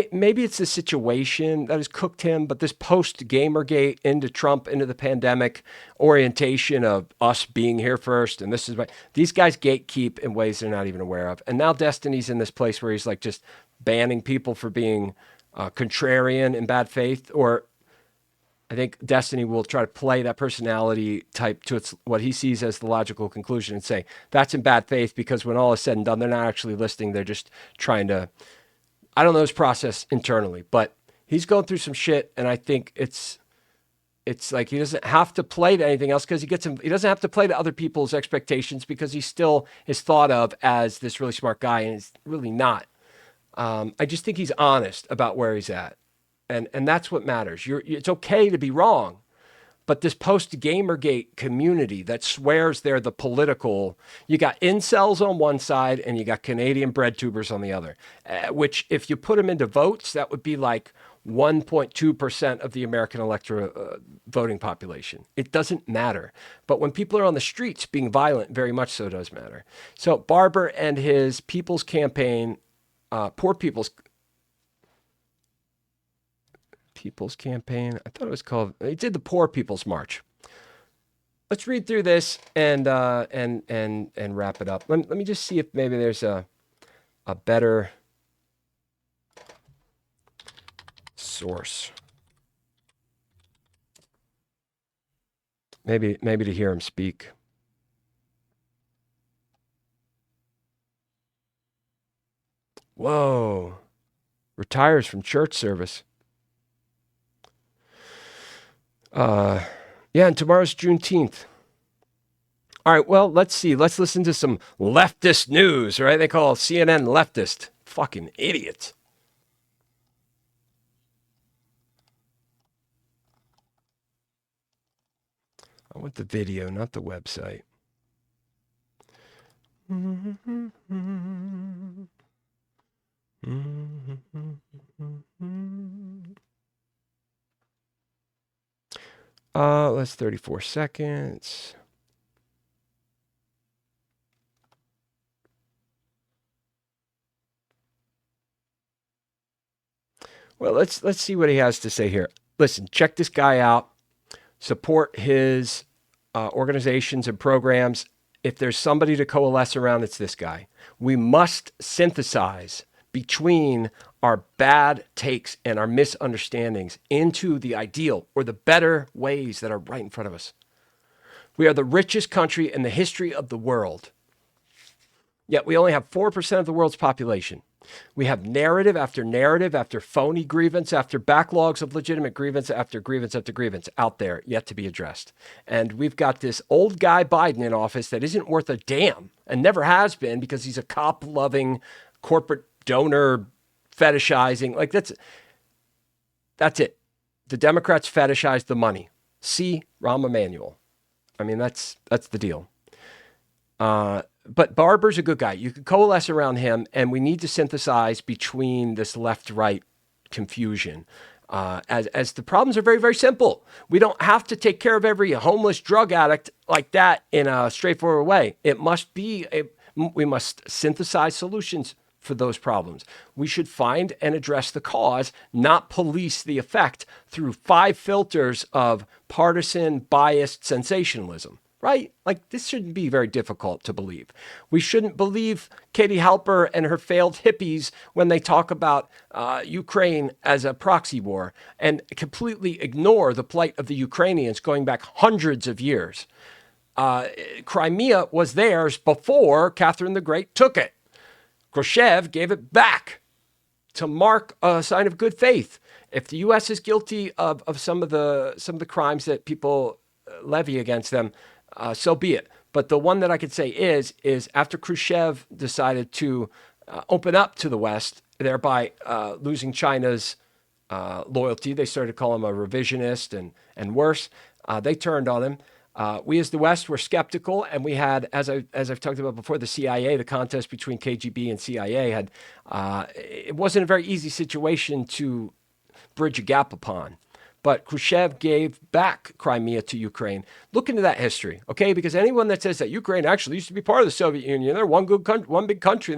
A: maybe it's the situation that has cooked him, but this post-Gamergate into Trump, into the pandemic orientation of us being here first, and these guys gatekeep in ways they're not even aware of. And now Destiny's in this place where he's like just banning people for being contrarian in bad faith, or I think Destiny will try to play that personality type to what he sees as the logical conclusion and say that's in bad faith because when all is said and done, they're not actually listening. They're just trying to, I don't know his process internally, but he's going through some shit. And I think it's like he doesn't have to play to anything else because he doesn't have to play to other people's expectations because he still is thought of as this really smart guy and he's really not. I just think he's honest about where he's at. And that's what matters. It's okay to be wrong, but this post-Gamergate community that swears they're the political, you got incels on one side and you got Canadian bread tubers on the other, which if you put them into votes, that would be like 1.2% of the American electoral voting population. It doesn't matter. But when people are on the streets being violent, very much so does matter. So Barber and his People's Campaign, Poor People's Campaign. I thought it was called. He did the Poor People's March. Let's read through this and wrap it up. Let me just see if maybe there's a better source. Maybe to hear him speak. Whoa. Retires from church service. Yeah, and tomorrow's Juneteenth. All right, well, let's see. Let's listen to some leftist news, right? They call CNN leftist. Fucking idiots. I want the video, not the website. That's 34 seconds. Well, let's see what he has to say here. Listen, check this guy out. Support his organizations and programs. If there's somebody to coalesce around, it's this guy. We must synthesize between our bad takes and our misunderstandings into the ideal or the better ways that are right in front of us. We are the richest country in the history of the world. Yet we only have 4% of the world's population. We have narrative after phony grievance, after backlogs of legitimate grievance after grievance out there yet to be addressed. And we've got this old guy Biden in office that isn't worth a damn and never has been because he's a cop-loving corporate donor fetishizing. Like That's it. The Democrats fetishize the money. See Rahm Emanuel. I mean, that's the deal. But Barber's a good guy. You could coalesce around him, and we need to synthesize between this left-right confusion. As the problems are very, very simple. We don't have to take care of every homeless drug addict like that in a straightforward way. We must synthesize solutions for those problems. We should find and address the cause, not police the effect through 5 filters of partisan, biased sensationalism. Right? Like, this shouldn't be very difficult to believe. We shouldn't believe Katie Halper and her failed hippies when they talk about Ukraine as a proxy war and completely ignore the plight of the Ukrainians going back hundreds of years. Crimea was theirs before Catherine the Great took it. Khrushchev gave it back to mark a sign of good faith. If the U.S. is guilty of some of the crimes that people levy against them, so be it. But the one that I could say is after Khrushchev decided to open up to the West, thereby losing China's loyalty, they started to call him a revisionist and worse. They turned on him. We as the West were skeptical, and we had, as I've talked about before, the CIA, the contest between KGB and CIA had. It wasn't a very easy situation to bridge a gap upon. But Khrushchev gave back Crimea to Ukraine. Look into that history, okay? Because anyone that says that Ukraine actually used to be part of the Soviet Union, they're one big country,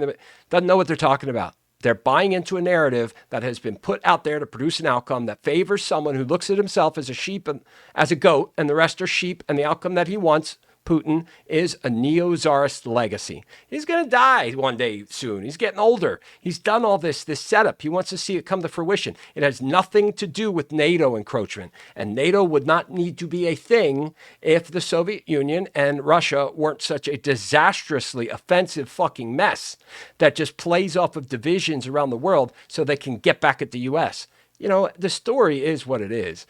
A: doesn't know what they're talking about. They're buying into a narrative that has been put out there to produce an outcome that favors someone who looks at himself as a sheep and as a goat, and the rest are sheep, and the outcome that he wants, Putin, is a neo-czarist legacy. He's going to die one day soon. He's getting older. He's done all this setup. He wants to see it come to fruition. It has nothing to do with NATO encroachment. And NATO would not need to be a thing if the Soviet Union and Russia weren't such a disastrously offensive fucking mess that just plays off of divisions around the world so they can get back at the U.S. You know, the story is what it is.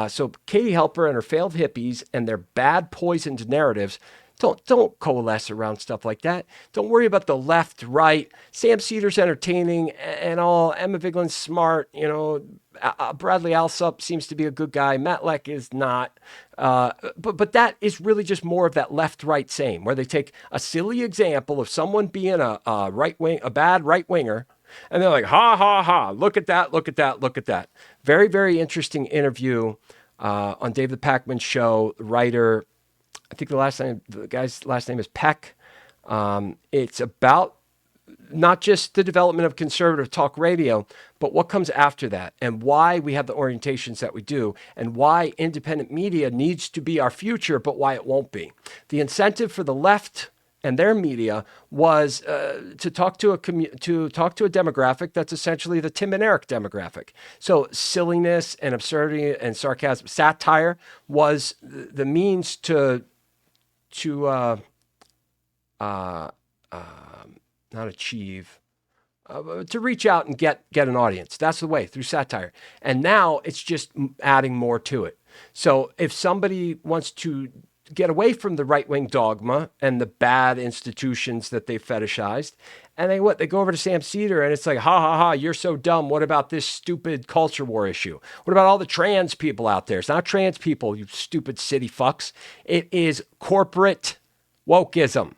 A: So Katie Halper and her failed hippies and their bad poisoned narratives, don't coalesce around stuff like that. Don't worry about the left, right. Sam Cedars entertaining and all. Emma Viglin's smart. You know, Bradley Alsop seems to be a good guy. Matlack is not. But that is really just more of that left-right same, where they take a silly example of someone being a bad right-winger, and they're like, ha, ha, ha, look at that, look at that, look at that. Very, very interesting interview on David Pakman's show. Writer, I think the guy's last name is Peck. It's about not just the development of conservative talk radio, but what comes after that and why we have the orientations that we do and why independent media needs to be our future, but why it won't be. The incentive for the left and their media was to talk to a demographic that's essentially the Tim and Eric demographic. So silliness and absurdity and sarcasm, satire was the means to reach out and get an audience. That's the way, through satire. And now it's just adding more to it. So if somebody wants to get away from the right-wing dogma and the bad institutions that they've fetishized, and they go over to Sam Cedar and it's like, ha, ha, ha, you're so dumb. What about this stupid culture war issue? What about all the trans people out there? It's not trans people, you stupid city fucks. It is corporate wokeism.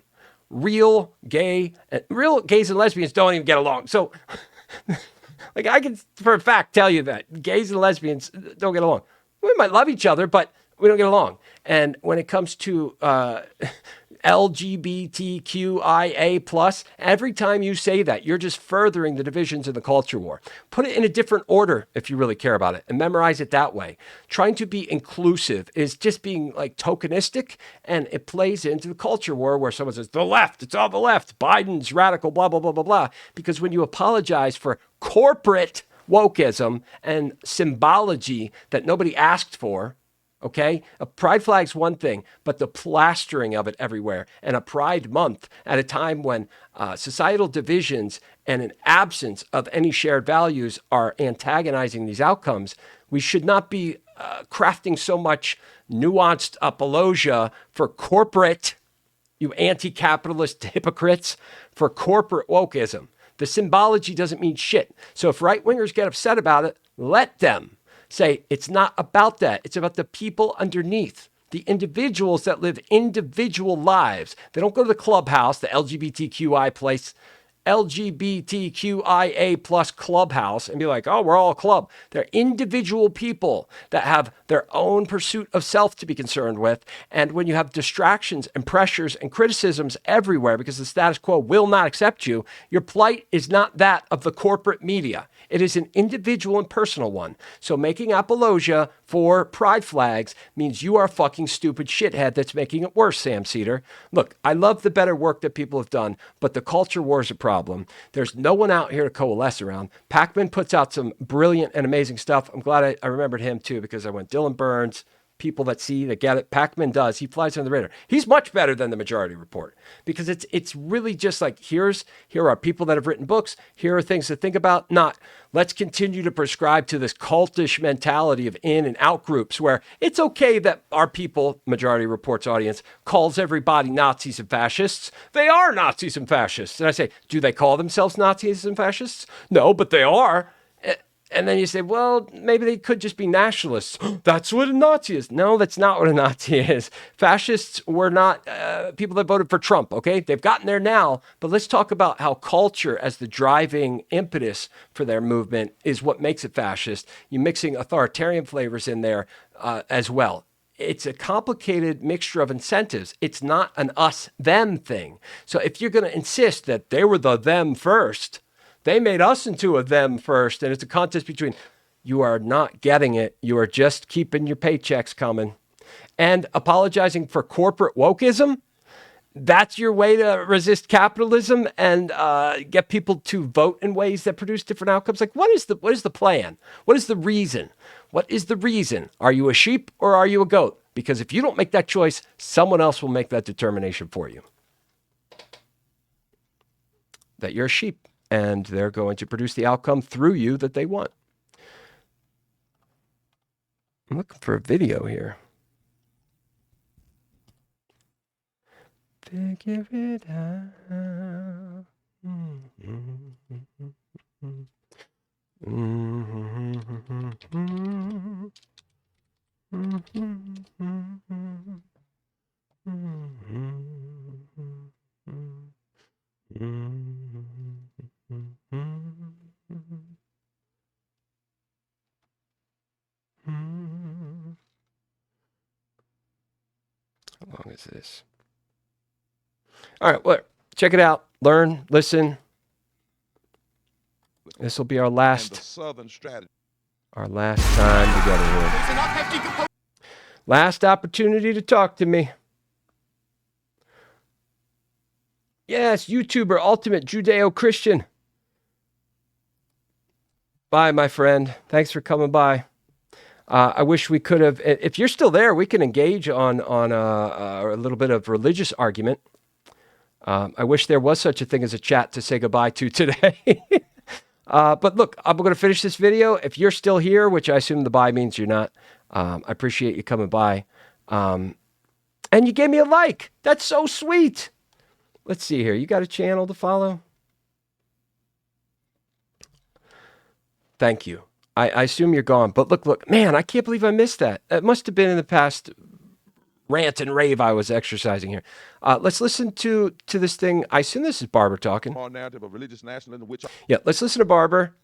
A: Real gays and lesbians don't even get along. So, like, I can for a fact tell you that gays and lesbians don't get along. We might love each other, but we don't get along. And when it comes to LGBTQIA+, every time you say that, you're just furthering the divisions in the culture war. Put it in a different order if you really care about it and memorize it that way. Trying to be inclusive is just being like tokenistic, and it plays into the culture war where someone says, the left, it's all the left, Biden's radical, blah, blah, blah, blah, blah. Because when you apologize for corporate wokeism and symbology that nobody asked for, okay? A pride flag's one thing, but the plastering of it everywhere, and a pride month at a time when societal divisions and an absence of any shared values are antagonizing these outcomes, we should not be crafting so much nuanced apologia for corporate, you anti-capitalist hypocrites, for corporate wokeism. The symbology doesn't mean shit. So if right-wingers get upset about it, let them. say it's not about that. It's about the people underneath, the individuals that live individual lives. They don't go to the clubhouse, the LGBTQI place, LGBTQIA plus clubhouse and be like, oh, we're all a club. They're individual people that have their own pursuit of self to be concerned with. And when you have distractions and pressures and criticisms everywhere because the status quo will not accept you, your plight is not that of the corporate media. It is an individual and personal one. So making apologia for pride flags means you are a fucking stupid shithead that's making it worse, Sam Cedar. Look, I love the better work that people have done, but the culture war is a problem. There's no one out here to coalesce around. Pac-Man puts out some brilliant and amazing stuff. I'm glad I remembered him too, because I went Dylan Burns, people that see, that get it. Pac-Man does. He flies under the radar. He's much better than the Majority Report because it's really just like, here are people that have written books. Here are things to think about. Not let's continue to prescribe to this cultish mentality of in and out groups where it's okay that our people, Majority Report's audience, calls everybody Nazis and fascists. They are Nazis and fascists. And I say, do they call themselves Nazis and fascists? No, but they are. And then you say, well, maybe they could just be nationalists. That's what a Nazi is. No, that's not what a Nazi is. Fascists were not people that voted for Trump, okay? They've gotten there now. But let's talk about how culture as the driving impetus for their movement is what makes it fascist. You're mixing authoritarian flavors in there as well. It's a complicated mixture of incentives. It's not an us-them thing. So if you're going to insist that they were the them first, they made us into a them first, and it's a contest between, you are not getting it. You are just keeping your paychecks coming. And apologizing for corporate wokeism, that's your way to resist capitalism and get people to vote in ways that produce different outcomes. Like, what is the plan? What is the reason? What is the reason? Are you a sheep or are you a goat? Because if you don't make that choice, someone else will make that determination for you. That you're a sheep. And they're going to produce the outcome through you that they want. I'm looking for a video here. Figure it out. How long is this? All right, well, check it out. Learn, listen. This will be our last Southern strategy. Our last time together here. Last opportunity to talk to me. Yes, YouTuber, ultimate Judeo-Christian. Bye, my friend. Thanks for coming by. I wish we could have, if you're still there, we can engage on a little bit of religious argument. I wish there was such a thing as a chat to say goodbye to today. But look, I'm going to finish this video. If you're still here, which I assume the bye means you're not, I appreciate you coming by. And you gave me a like. That's so sweet. Let's see here. You got a channel to follow? Thank you. I assume you're gone. But look, man, I can't believe I missed that. It must have been in the past rant and rave I was exercising here. Let's listen to this thing. I assume this is Barber talking.
I: Narrative of religious nationalism, which
A: yeah, let's listen to Barber.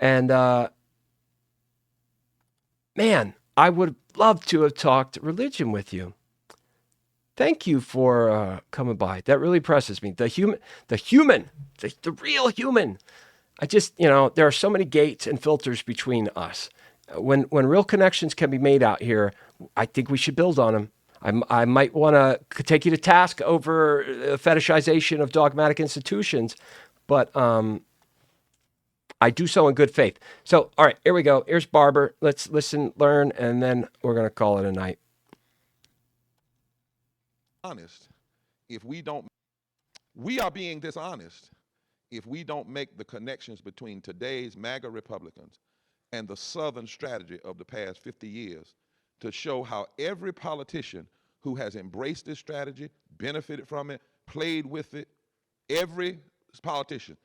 A: And man, I would love to have talked religion with you. Thank you for coming by. That really impresses me. The real human. I just, there are so many gates and filters between us. When real connections can be made out here, I think we should build on them. I might want to take you to task over fetishization of dogmatic institutions, but I do so in good faith. So, all right, here we go. Here's Barber. Let's listen, learn, and then we're going to call it a night.
I: honest if we are being dishonest if we don't make the connections between today's MAGA Republicans and the Southern strategy of the past 50 years to show how every politician who has embraced this strategy, benefited from it, played with it, every politician,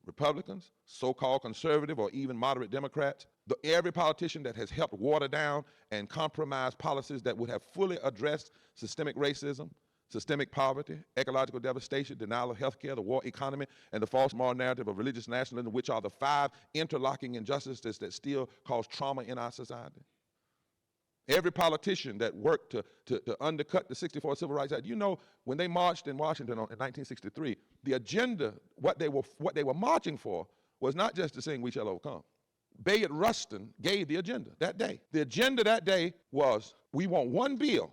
I: Republicans, so-called conservative or even moderate Democrats, every politician that has helped water down and compromise policies that would have fully addressed systemic racism, systemic poverty, ecological devastation, denial of health care, the war economy, and the false moral narrative of religious nationalism, which are the 5 interlocking injustices that still cause trauma in our society. Every politician that worked to undercut the 64 Civil Rights Act, you know, when they marched in Washington in 1963, the agenda, what they were marching for, was not just to sing "We Shall Overcome." Bayard Rustin gave the agenda that day. The agenda that day was, we want one bill,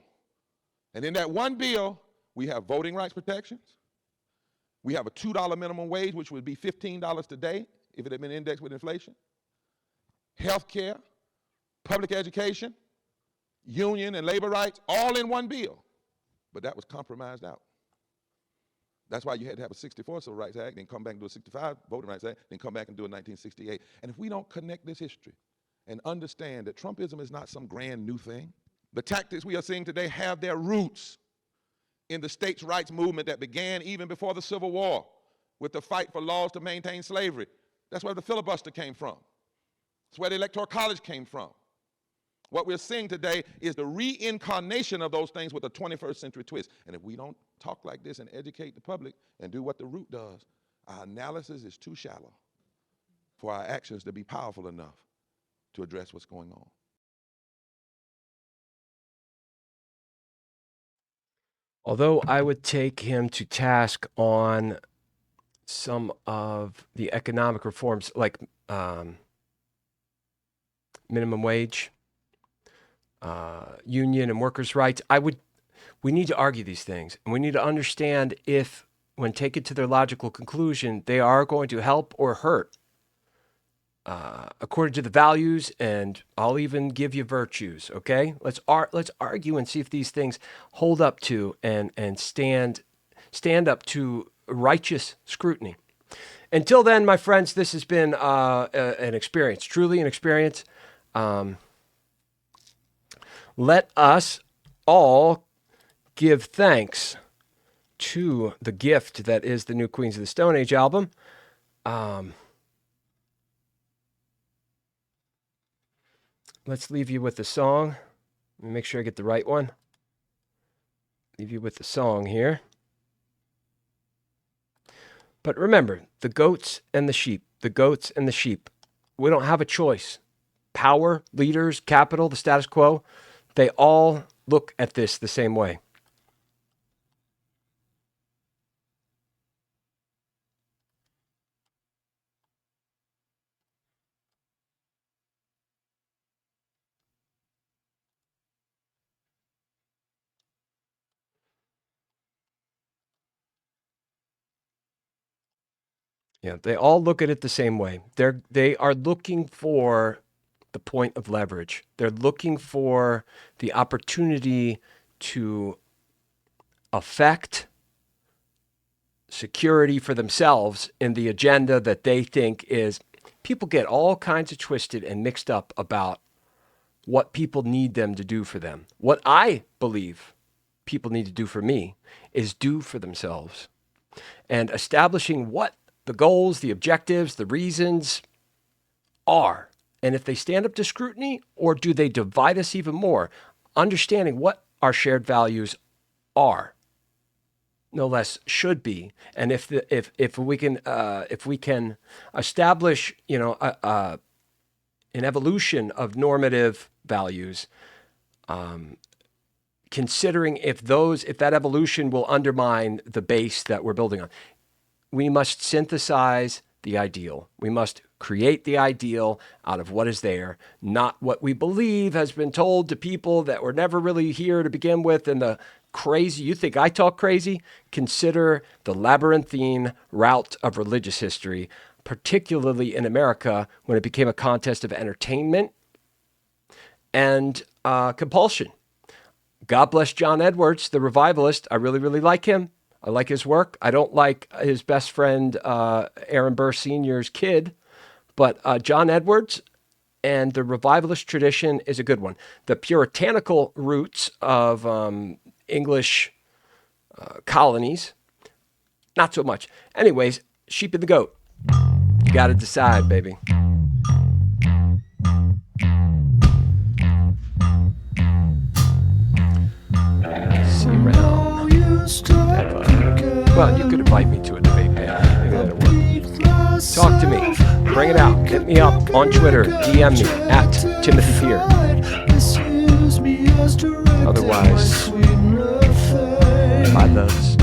I: and in that one bill, we have voting rights protections. We have a $2 minimum wage, which would be $15 today if it had been indexed with inflation. Health care, public education, union and labor rights, all in one bill. But that was compromised out. That's why you had to have a 64 Civil Rights Act, then come back and do a 65 Voting Rights Act, then come back and do a 1968. And if we don't connect this history and understand that Trumpism is not some grand new thing, the tactics we are seeing today have their roots in the states' rights movement that began even before the Civil War with the fight for laws to maintain slavery. That's where the filibuster came from. That's where the Electoral College came from. What we're seeing today is the reincarnation of those things with a 21st century twist. And if we don't talk like this and educate the public and do what the root does, our analysis is too shallow for our actions to be powerful enough to address what's going on.
A: Although I would take him to task on some of the economic reforms, like minimum wage, union and workers' rights, we need to argue these things. And we need to understand if, when taken to their logical conclusion, they are going to help or hurt according to the values, and I'll even give you virtues, okay? Let's argue and see if these things hold up to and stand up to righteous scrutiny. Until then, my friends, this has been an experience, truly an experience. Let us all give thanks to the gift that is the new Queens of the Stone Age album. Let's leave you with the song. Let me make sure I get the right one. Leave you with the song here. But remember, the goats and the sheep, the goats and the sheep. We don't have a choice. Power, leaders, capital, the status quo, they all look at this the same way. Yeah, they all look at it the same way. They are looking for the point of leverage. They're looking for the opportunity to affect security for themselves in the agenda that they think is. People get all kinds of twisted and mixed up about what people need them to do for them. What I believe people need to do for me is do for themselves. And establishing what the goals, the objectives, the reasons are. And if they stand up to scrutiny, or do they divide us even more? Understanding what our shared values are, no less should be. And if we can establish, an evolution of normative values, considering if that evolution will undermine the base that we're building on. We must synthesize the ideal. We must create the ideal out of what is there, not what we believe has been told to people that were never really here to begin with. And the crazy, you think I talk crazy? Consider the labyrinthine route of religious history, particularly in America, when it became a contest of entertainment and compulsion. God bless John Edwards, the revivalist. I really, really like him. I like his work. I don't like his best friend, Aaron Burr Sr.'s kid, but John Edwards and the revivalist tradition is a good one. The puritanical roots of English colonies, not so much. Anyways, sheep and the goat. got to decide, baby. See you around. Well, you could invite me to a debate, man. Maybe that'll work. Talk to me. Bring it out. Hit me up on Twitter. DM me at Timothy Peer. Otherwise, my loves.